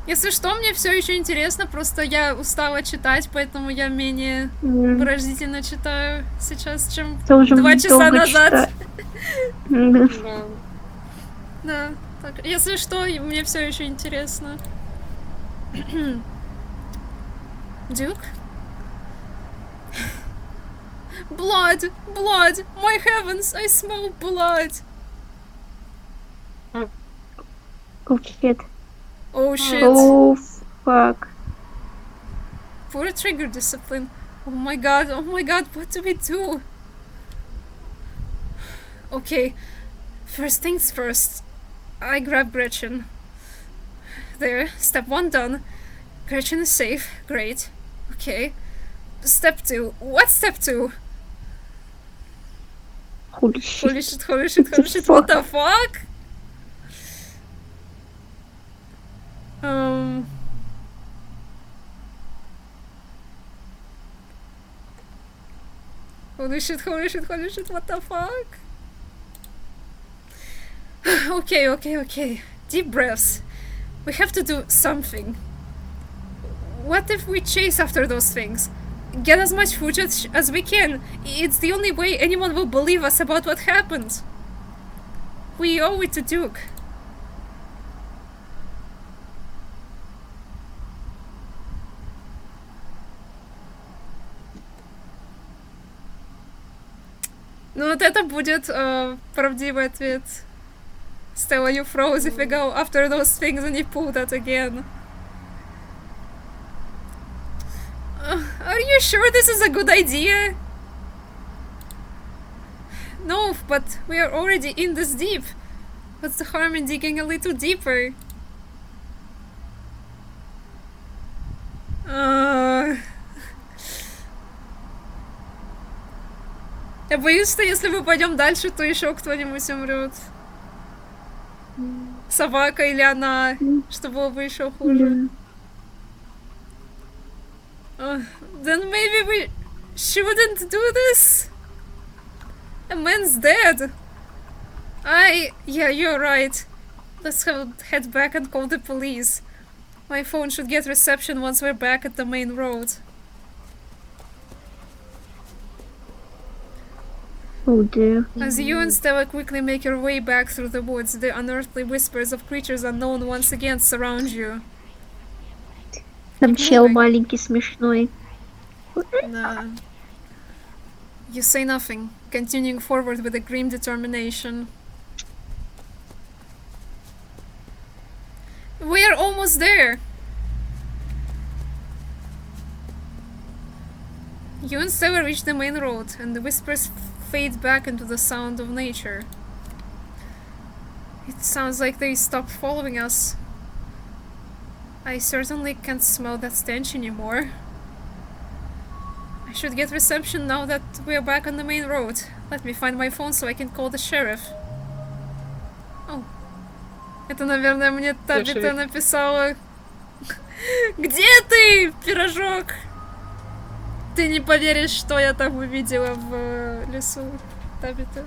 [SPEAKER 3] Если что, мне все еще интересно, просто я устала читать, поэтому я менее выразительно читаю сейчас, чем 2 часа назад. Да, так, если что, мне все еще интересно. Duke? Blood! Blood! My heavens! I smell blood!
[SPEAKER 2] Oh shit.
[SPEAKER 3] Oh shit.
[SPEAKER 2] Oh fuck.
[SPEAKER 3] Poor trigger discipline. Oh my god, what do we do? Okay, first things first. I grab Gretchen. There, step 1 done. Gretchen is safe, great. Okay. Step 2. What's step 2?
[SPEAKER 2] Holy shit.
[SPEAKER 3] Holy shit, holy shit, holy shit, what the fuck? Holy shit, holy shit, holy shit, what the fuck? Okay. Deep breaths. We have to do something. What if we chase after those things? Get as much footage as we can. It's the only way anyone will believe us about what happened. We owe it to Duke. Ну вот это будет правдивый ответ. Stella, you froze if we go after those things and you pull that again. Are you sure this is a good idea? No, but we are already in this deep. What's the harm in digging a little deeper? Я боюсь, что если мы пойдем дальше, то еще кто-нибудь умрет. Собака или она, что было бы еще хуже. Then maybe we shouldn't do this. A man's dead. Yeah, you're right. Let's head back and call the police. My phone should get reception once we're back at the main road.
[SPEAKER 2] Oh dear.
[SPEAKER 3] As you and Stella quickly make your way back through the woods, the unearthly whispers of creatures unknown once again surround you.
[SPEAKER 2] Там чел маленький смешной.
[SPEAKER 3] Nah. You say nothing, continuing forward with a grim determination. We are almost there! You and Stella reach the main road, and the whispers fade back into the sound of nature. It sounds like they stopped following us. I certainly can't smell that stench anymore. I should get reception now that we're back on the main road. Let me find my phone so I can call the sheriff. Oh. Это, наверное, мне Табита написала. Где ты, пирожок? Ты не поверишь, что я там увидела в лесу, Табита.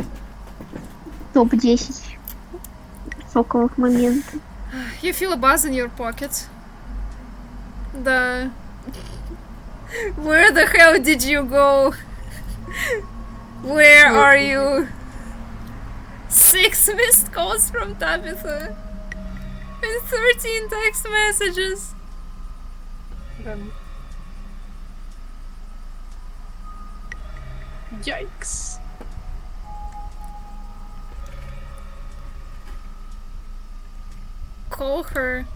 [SPEAKER 2] Топ-10 соковых моментов.
[SPEAKER 3] You feel a buzz in your pocket. Да. Where the hell did you go? Where are you? 6 missed calls from Tabitha. And 13 text messages.
[SPEAKER 1] Yikes.
[SPEAKER 3] Call her.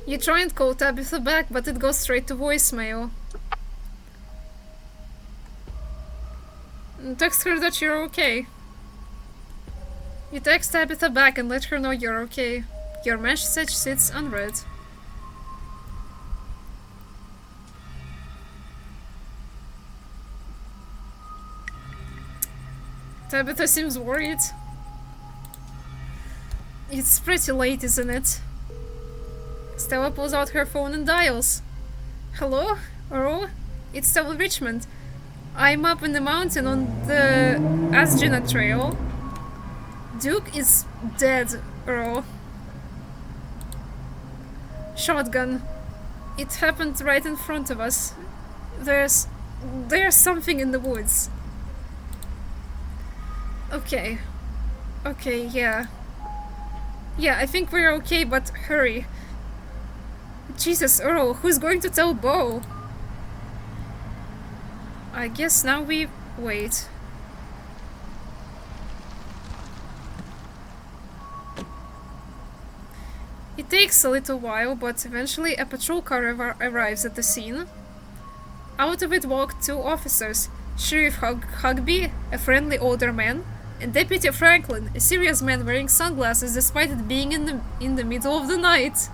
[SPEAKER 3] You try and call Tabitha back, but it goes straight to voicemail. Text her that you're okay. You text Tabitha back and let her know you're okay. Your message sits unread. Tabitha seems worried. It's pretty late, isn't it? Stella pulls out her phone and dials. Hello? It's Stella Richmond. I'm up in the mountain on the Asgina Trail. Duke is dead, Earl. Shotgun. It happened right in front of us. There's something in the woods. Okay. Okay, yeah. Yeah, I think we're okay, but hurry. Jesus, Earl, who's going to tell Bo? I guess now we wait. It takes a little while, but eventually a patrol car arrives at the scene. Out of it walk two officers, Sheriff Hugby, a friendly older man, and Deputy Franklin, a serious man wearing sunglasses despite it being in the middle of the night.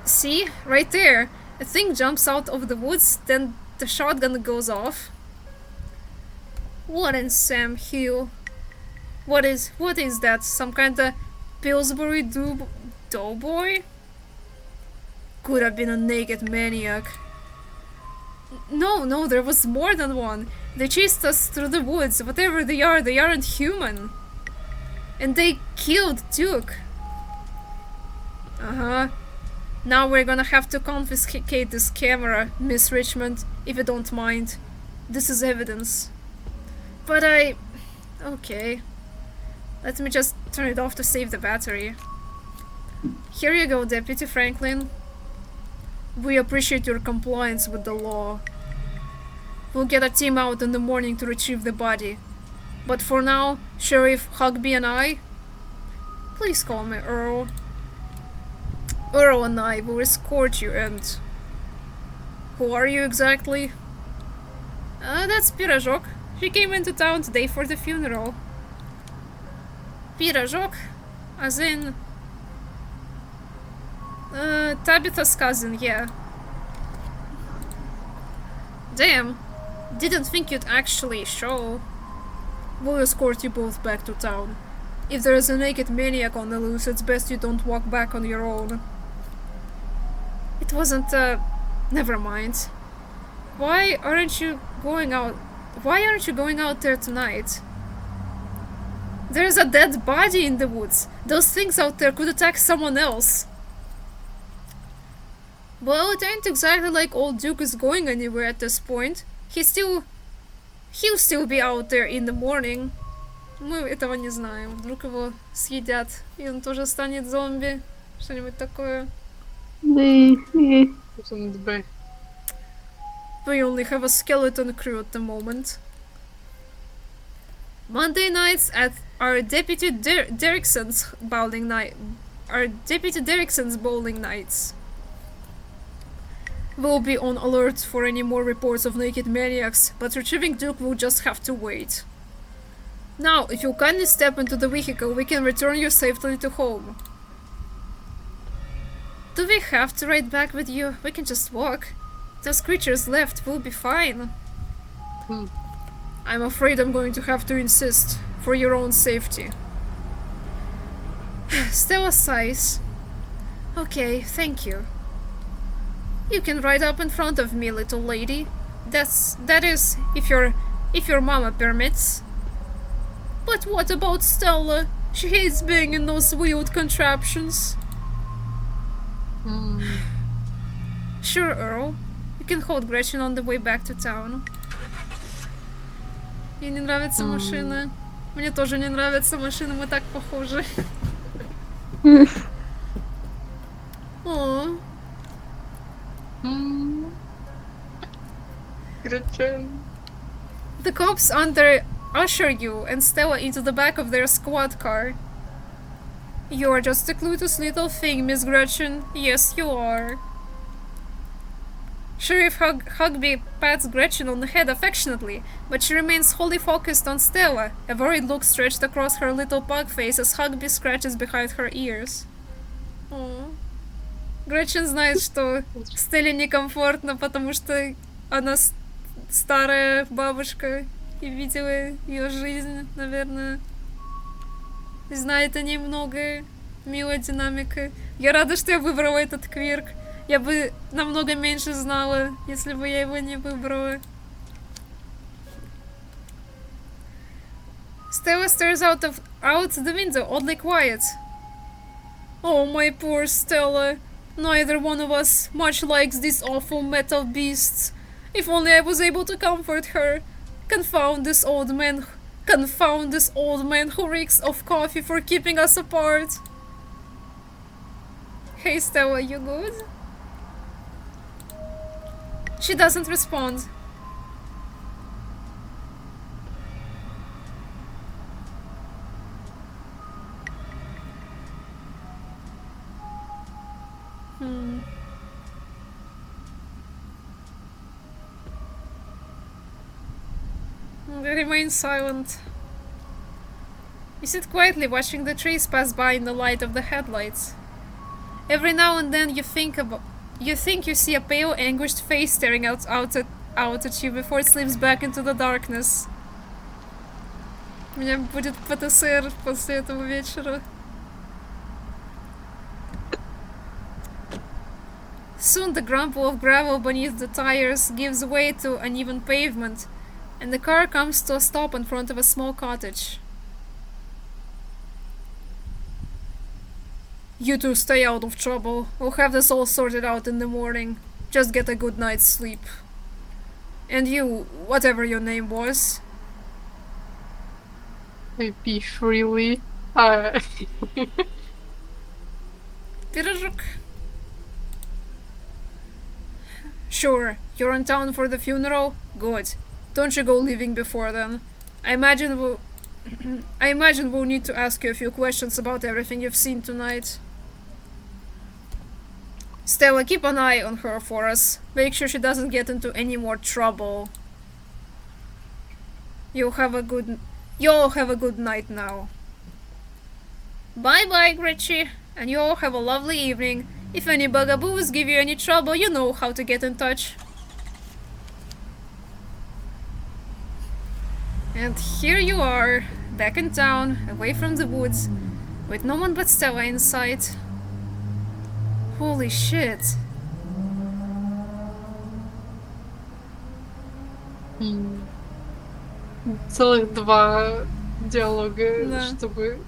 [SPEAKER 3] See? Right there. A thing jumps out of the woods, then the shotgun goes off. What in Sam Hill? What is that? Some kind of Pillsbury doughboy? Could have been a naked maniac. No, there was more than one. They chased us through the woods. Whatever they aren't human. And they killed Duke. Uh-huh. Now we're gonna have to confiscate this camera, Miss Richmond, if you don't mind. This is evidence. But okay. Let me just turn it off to save the battery. Here you go, Deputy Franklin. We appreciate your compliance with the law. We'll get a team out in the morning to retrieve the body. But for now, Sheriff Hugby and I... Please call me Earl. Earl and I will escort you and... Who are you exactly? That's Pirajok. She came into town today for the funeral. Pirajok? As in... Tabitha's cousin, yeah. Damn. Didn't think you'd actually show. We'll escort you both back to town. If there is a naked maniac on the loose, it's best you don't walk back on your own. It wasn't, never mind. Why aren't you going out there tonight? There's a dead body in the woods. Those things out there could attack someone else. Well, it ain't exactly like old Duke is going anywhere at this point. He'll still be out there in the morning. Мы этого не знаем. Вдруг его съедят, и он тоже станет зомби. Что-нибудь такое. We only have a skeleton crew at the moment. Monday nights at our Deputy Derrickson's bowling nights. We'll be on alert for any more reports of naked maniacs, but retrieving Duke will just have to wait. Now, if you'll kindly step into the vehicle, we can return you safely to home. Do we have to ride back with you? We can just walk. Those creatures left, we'll be fine. I'm afraid I'm going to have to insist, for your own safety. Stella sighs. Okay, thank you. You can ride up in front of me, little lady. That is, if your mama permits. But what about Stella? She hates being in those wheeled contraptions. Sure, Earl. You can hold Gretchen on the way back to town. Ей не нравятся машины. Мне тоже не нравятся машины, мы так похожи. О. The cops usher you and Stella into the back of their squad car. You're just a clueless little thing, Miss Gretchen. Yes, you are. Sheriff Hugby pats Gretchen on the head affectionately, but she remains wholly focused on Stella, a worried look stretched across her little pug face as Hugby scratches behind her ears. Aww. Гретчен знает, что Стелле некомфортно, потому что она старая бабушка и видела ее жизнь, наверное. Знает о ней многое. Милая динамика. Я рада, что я выбрала этот квирк. Я бы намного меньше знала, если бы я его не выбрала. Stella stares out the window, oddly quiet. Oh, my poor Stella. Neither one of us much likes these awful metal beasts. If only I was able to comfort her. Confound this old man who reeks of coffee for keeping us apart. Hey Stella, you good? She doesn't respond. They remain silent. You sit quietly watching the trees pass by in the light of the headlights. Every now and then you think you see a pale, anguished face staring out at you before it slips back into the darkness. У меня будет ПТСР после этого вечера. Soon the grumble of gravel beneath the tires gives way to uneven pavement, and the car comes to a stop in front of a small cottage. You two stay out of trouble. We'll have this all sorted out in the morning. Just get a good night's sleep. And you, whatever your name was.
[SPEAKER 1] Beef, really?
[SPEAKER 3] Пирожок. Sure, you're in town for the funeral? Good. Don't you go leaving before then. I imagine we'll need to ask you a few questions about everything you've seen tonight. Stella, keep an eye on her for us. Make sure she doesn't get into any more trouble. You'll have a good night now. Bye-bye, Gretchen. And you all have a lovely evening. If any bugaboos give you any trouble, you know how to get in touch. And here you are, back in town, away from the woods, with no one but Stella in sight. Holy shit.
[SPEAKER 1] Целых 2 диалога,
[SPEAKER 3] Да.
[SPEAKER 1] чтобы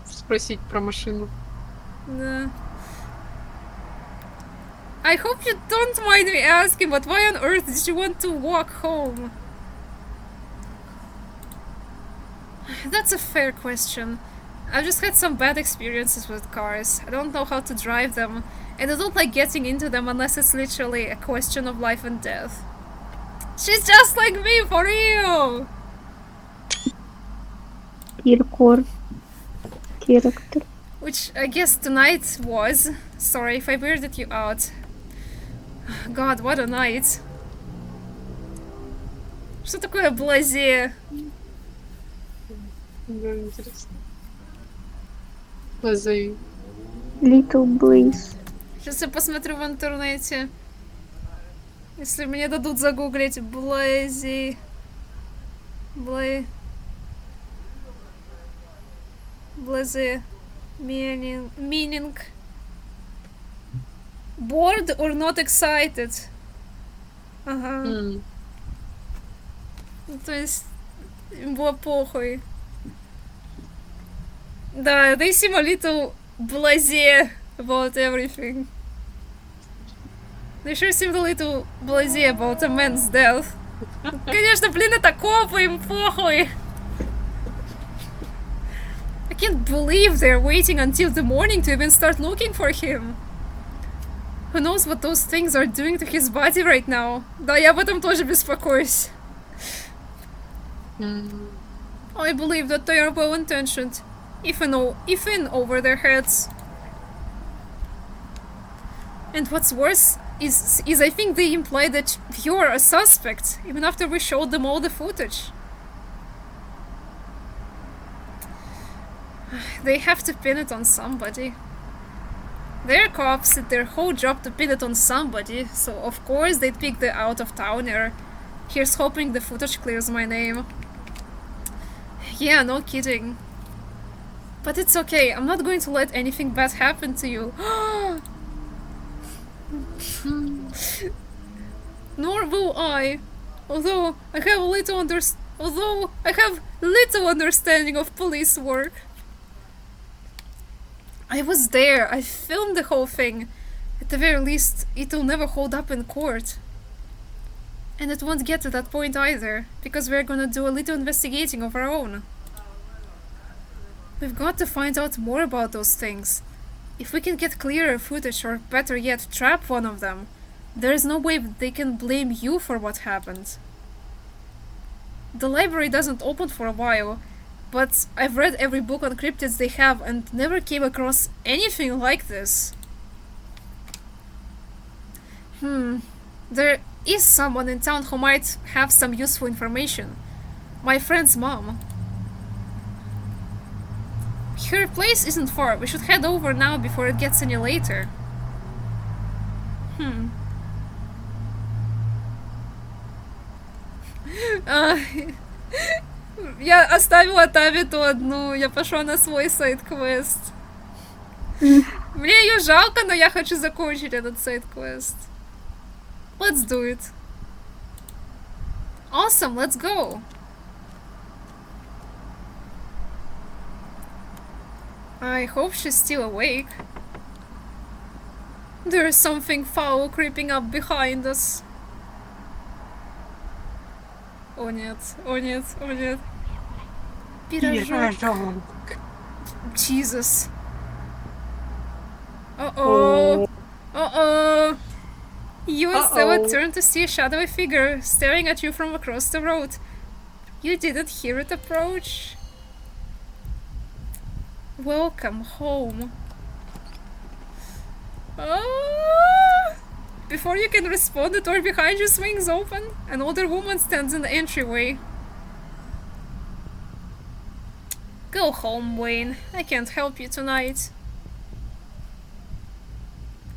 [SPEAKER 1] спросить про машину.
[SPEAKER 3] Да. I hope you don't mind me asking, but why on earth did you want to walk home? That's a fair question. I've just had some bad experiences with cars. I don't know how to drive them, and I don't like getting into them unless it's literally a question of life and death. She's just like me, for real!
[SPEAKER 2] Киркор. Character.
[SPEAKER 3] Which I guess tonight was. Sorry if I weirded you out. God, what a night. Что такое блазе?
[SPEAKER 1] Да, интересно. Лазай.
[SPEAKER 2] Little Blaze.
[SPEAKER 3] Сейчас я посмотрю в интернете. Если мне дадут загуглить блази... Блазе... Meaning... Bored or not excited. Ага. Ну, то есть... Им было похуй. Да, they seem a little blasé about everything. They sure seemed a little blasé about a man's death. Конечно, блин, это копы, им похуй. I can't believe they're waiting until the morning to even start looking for him. Who knows what those things are doing to his body right now? Да, я об этом тоже беспокоюсь. I believe that they are well-intentioned, if in over their heads. And what's worse is I think they imply that you're a suspect, even after we showed them all the footage. They have to pin it on somebody. They're cops, it's their whole job to pin it on somebody, so of course they'd pick the out-of-towner. Here's hoping the footage clears my name. Yeah, no kidding. But it's okay, I'm not going to let anything bad happen to you. Nor will I. Although I have little understanding of police work. I was there. I filmed the whole thing. At the very least, it'll never hold up in court. And it won't get to that point either, because we're gonna do a little investigating of our own. We've got to find out more about those things. If we can get clearer footage, or better yet, trap one of them, there's no way they can blame you for what happened. The library doesn't open for a while, but I've read every book on cryptids they have and never came across anything like this. There is someone in town who might have some useful information. My friend's mom. Her place isn't far. We should head over now before it gets any later. Я оставила Тави ту одну. Я пошла на свой сайд-квест. Мне ее жалко, но я хочу закончить этот сайд-квест. Let's do it. Awesome, let's go. I hope she's still awake. There's something foul creeping up behind us. О нет, о нет, о нет. Пирожок. Jesus. Uh-oh. Uh-oh. You and Stella turned to see a shadowy figure staring at you from across the road. You didn't hear it approach. Welcome home. Before you can respond, the door behind you swings open. An older woman stands in the entryway. Go home, Wayne. I can't help you tonight.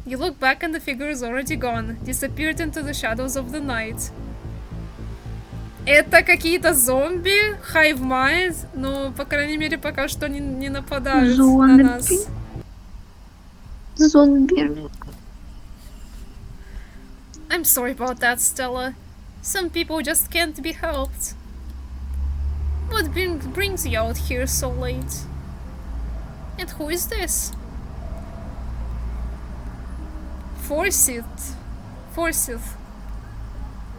[SPEAKER 3] You look back and the figure is already gone, disappeared into the shadows of the night. Это какие-то зомби, hive mind, но, по крайней мере, пока что не нападают на нас.
[SPEAKER 2] Зомби.
[SPEAKER 3] I'm sorry about that, Stella. Some people just can't be helped. What brings you out here so late? And who is this? Forsyth.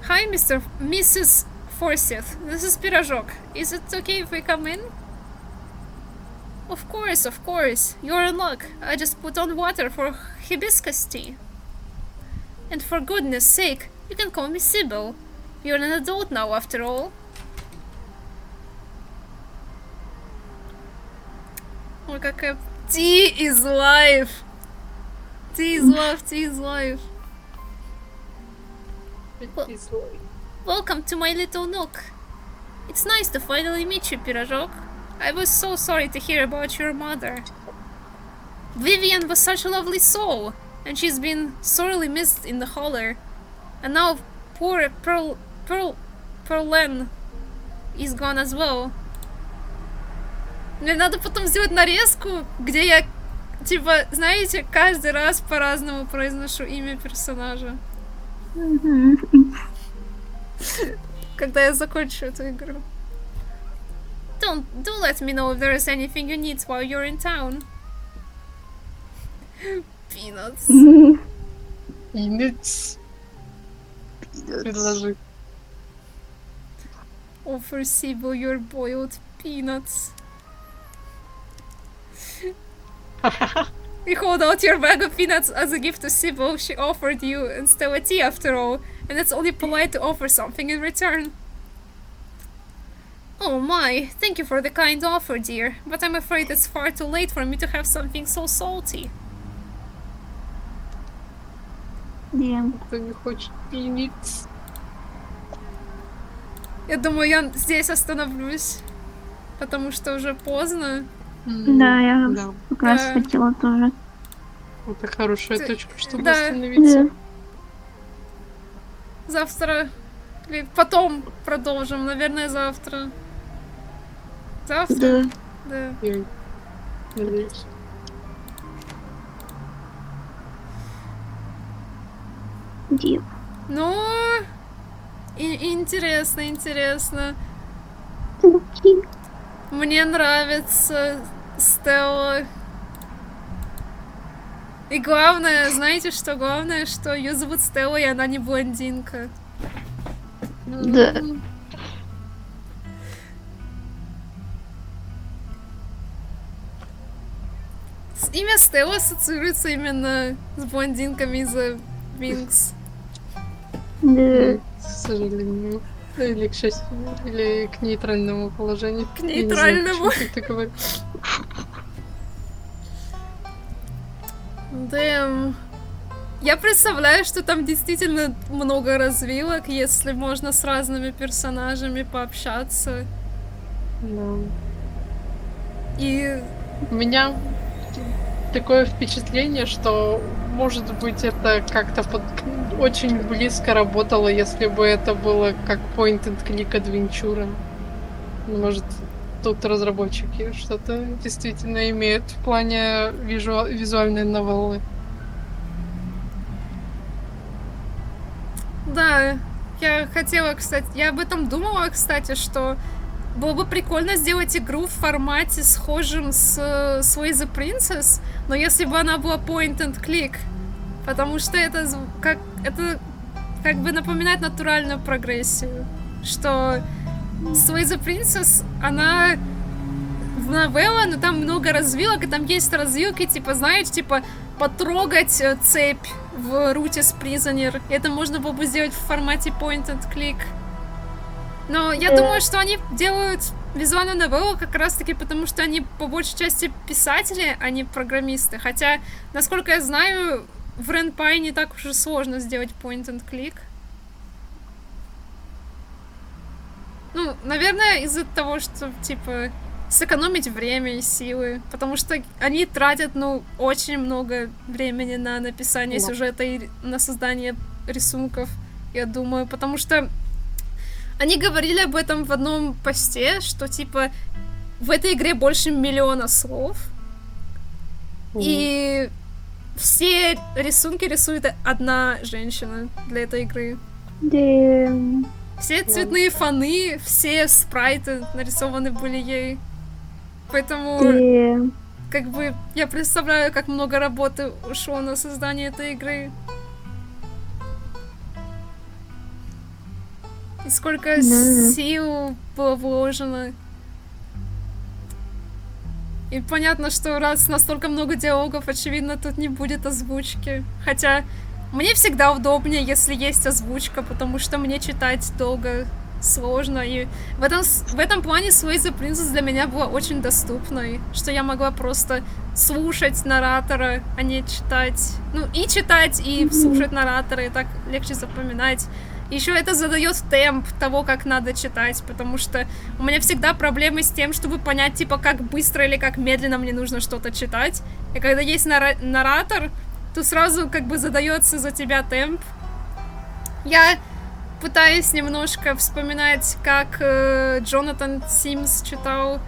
[SPEAKER 3] Hi, Mrs. Forsyth. This is Pirojok. Is it okay if we come in? Of course. You're in luck. I just put on water for hibiscus tea. And for goodness sake, you can call me Sybil. You're an adult now, after all. Ой, какая... Tea is life! Tea is love, tea is life. Welcome to my little nook. It's nice to finally meet you, Pirojok. I was so sorry to hear about your mother. Vivian was such a lovely soul, and she's been sorely missed in the holler. And now poor Pearlen is gone as well. Мне надо потом сделать нарезку, где я, типа, знаете, каждый раз по-разному произношу имя персонажа. Когда я закончу эту игру. Do let me know if there is anything you need while you're in town. Peanuts.
[SPEAKER 1] Peanuts. Предложи.
[SPEAKER 3] Offer Sybil your boiled peanuts. You hold out your bag of peanuts as a gift to Sybil. She offered you and Stella tea after all, and it's only polite to offer something in return. Oh my, thank you for the kind offer, dear, but I'm afraid it's far too late for me to have something so salty.
[SPEAKER 1] Кто не хочет peanuts?
[SPEAKER 3] Я думаю, я здесь остановлюсь, потому что уже поздно.
[SPEAKER 2] Да, я как раз хотела тоже.
[SPEAKER 1] Это хорошая точка, чтобы
[SPEAKER 3] да.
[SPEAKER 1] остановиться.
[SPEAKER 3] Завтра или потом продолжим, наверное, завтра. Завтра? Да.
[SPEAKER 1] Я надеюсь.
[SPEAKER 2] Див.
[SPEAKER 3] Ну, интересно.
[SPEAKER 2] Окей.
[SPEAKER 3] Мне нравится Стелла. И главное, знаете что? Главное, что ее зовут Стелла, и она не блондинка.
[SPEAKER 2] Да.
[SPEAKER 3] Имя Стелла ассоциируется именно с блондинками из-за Винкс.
[SPEAKER 2] Да.
[SPEAKER 1] К сожалению. Или к счастью, или к нейтральному положению.
[SPEAKER 3] К
[SPEAKER 1] Я не знаю,
[SPEAKER 3] нейтральному.
[SPEAKER 1] почему ты так говоришь.
[SPEAKER 3] Дэм. Я представляю, что там действительно много развилок, если можно с разными персонажами пообщаться.
[SPEAKER 1] Да.
[SPEAKER 3] И
[SPEAKER 1] У меня такое впечатление, что, может быть, это как-то очень близко работало, если бы это было как point-and-click адвенчура. Может, тут разработчики что-то действительно имеют в плане визуальной новеллы.
[SPEAKER 3] да, я хотела, кстати, я об этом думала, кстати, что было бы прикольно сделать игру в формате схожем с Slay the Princess, но если бы она была point and click, потому что это как бы напоминает натуральную прогрессию, что Slay the Princess, она в новелла, но там много развилок, и там есть развилки, типа, знаете, типа, потрогать цепь в RUS+ENG Prisoner. Это можно было бы сделать в формате point and click. Но я думаю, что они делают визуальную новеллу как раз-таки потому, что они по большей части писатели, а не программисты. Хотя, насколько я знаю, в RenPy не так уж и сложно сделать point and click. Ну, наверное, из-за того, что, типа, сэкономить время и силы. Потому что они тратят, ну, очень много времени на написание сюжета и на создание рисунков, я думаю. Потому что они говорили об этом в одном посте, что, типа, в этой игре больше 1 миллиона слов. И все рисунки рисует одна женщина для этой игры.
[SPEAKER 2] Да.
[SPEAKER 3] Все цветные фоны, все спрайты нарисованы были ей. Поэтому,
[SPEAKER 2] Да.
[SPEAKER 3] как бы, я представляю, как много работы ушло на создание этой игры. И сколько сил было вложено. И понятно, что раз настолько много диалогов, очевидно, тут не будет озвучки. Хотя мне всегда удобнее, если есть озвучка, потому что мне читать долго сложно. И в этом плане Slay the Princess для меня была очень доступной, что я могла просто слушать наратора, а не читать. Ну, и читать, и слушать наратора, и так легче запоминать. Еще это задает темп того, как надо читать, потому что у меня всегда проблемы с тем, чтобы понять, типа, как быстро или как медленно мне нужно что-то читать. И когда есть наратор, то сразу как бы задается за тебя темп. Я пытаюсь немножко вспоминать, как Джонатан Симс читал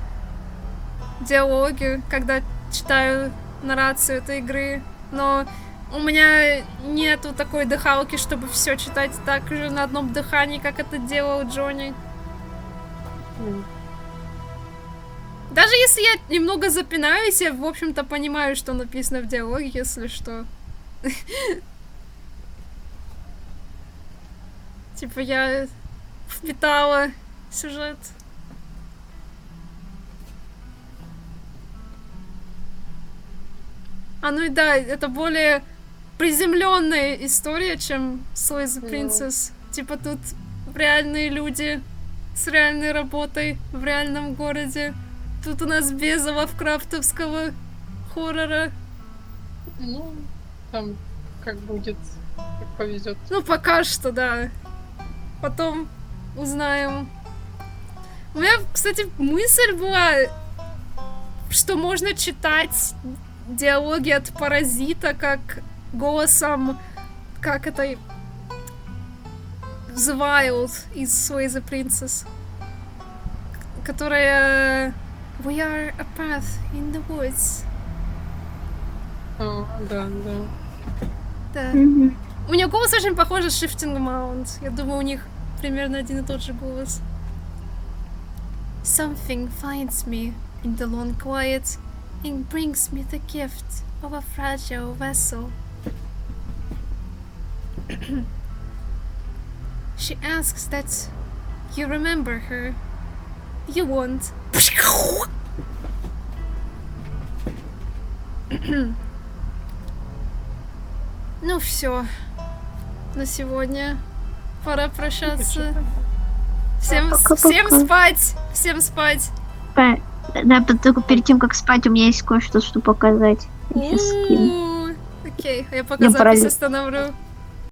[SPEAKER 3] диалоги, когда читаю наррацию этой игры, но у меня нету такой дыхалки, чтобы все читать так же на одном дыхании, как это делал Джонни. Даже если я немного запинаюсь, я, в общем-то, понимаю, что написано в диалоге, если что. Типа я впитала сюжет. Ну и да, это более приземленная история, чем Slay the Princess. Типа тут реальные люди с реальной работой в реальном городе. Тут у нас без лавкрафтовского хоррора.
[SPEAKER 1] Ну, там как будет, как повезет.
[SPEAKER 3] Ну, пока что, да. Потом узнаем. У меня, кстати, мысль была, что можно читать диалоги от Паразита как голосом, как это, The Wild из Slay the Princess, которая We are a path in the woods.
[SPEAKER 1] Да.
[SPEAKER 3] Да. У нее голос очень похож на Shifting Mount. Я думаю, у них примерно один и тот же голос. Something finds me in the long quiet and brings me the gift of a fragile vessel. She asks that you remember her. You won't. Ну все. На сегодня пора прощаться. Всем спать! Всем спать!
[SPEAKER 2] Да, только перед тем, как спать, у меня есть кое-что, что показать. Я сейчас скину.
[SPEAKER 3] Окей, я пока запись остановлю.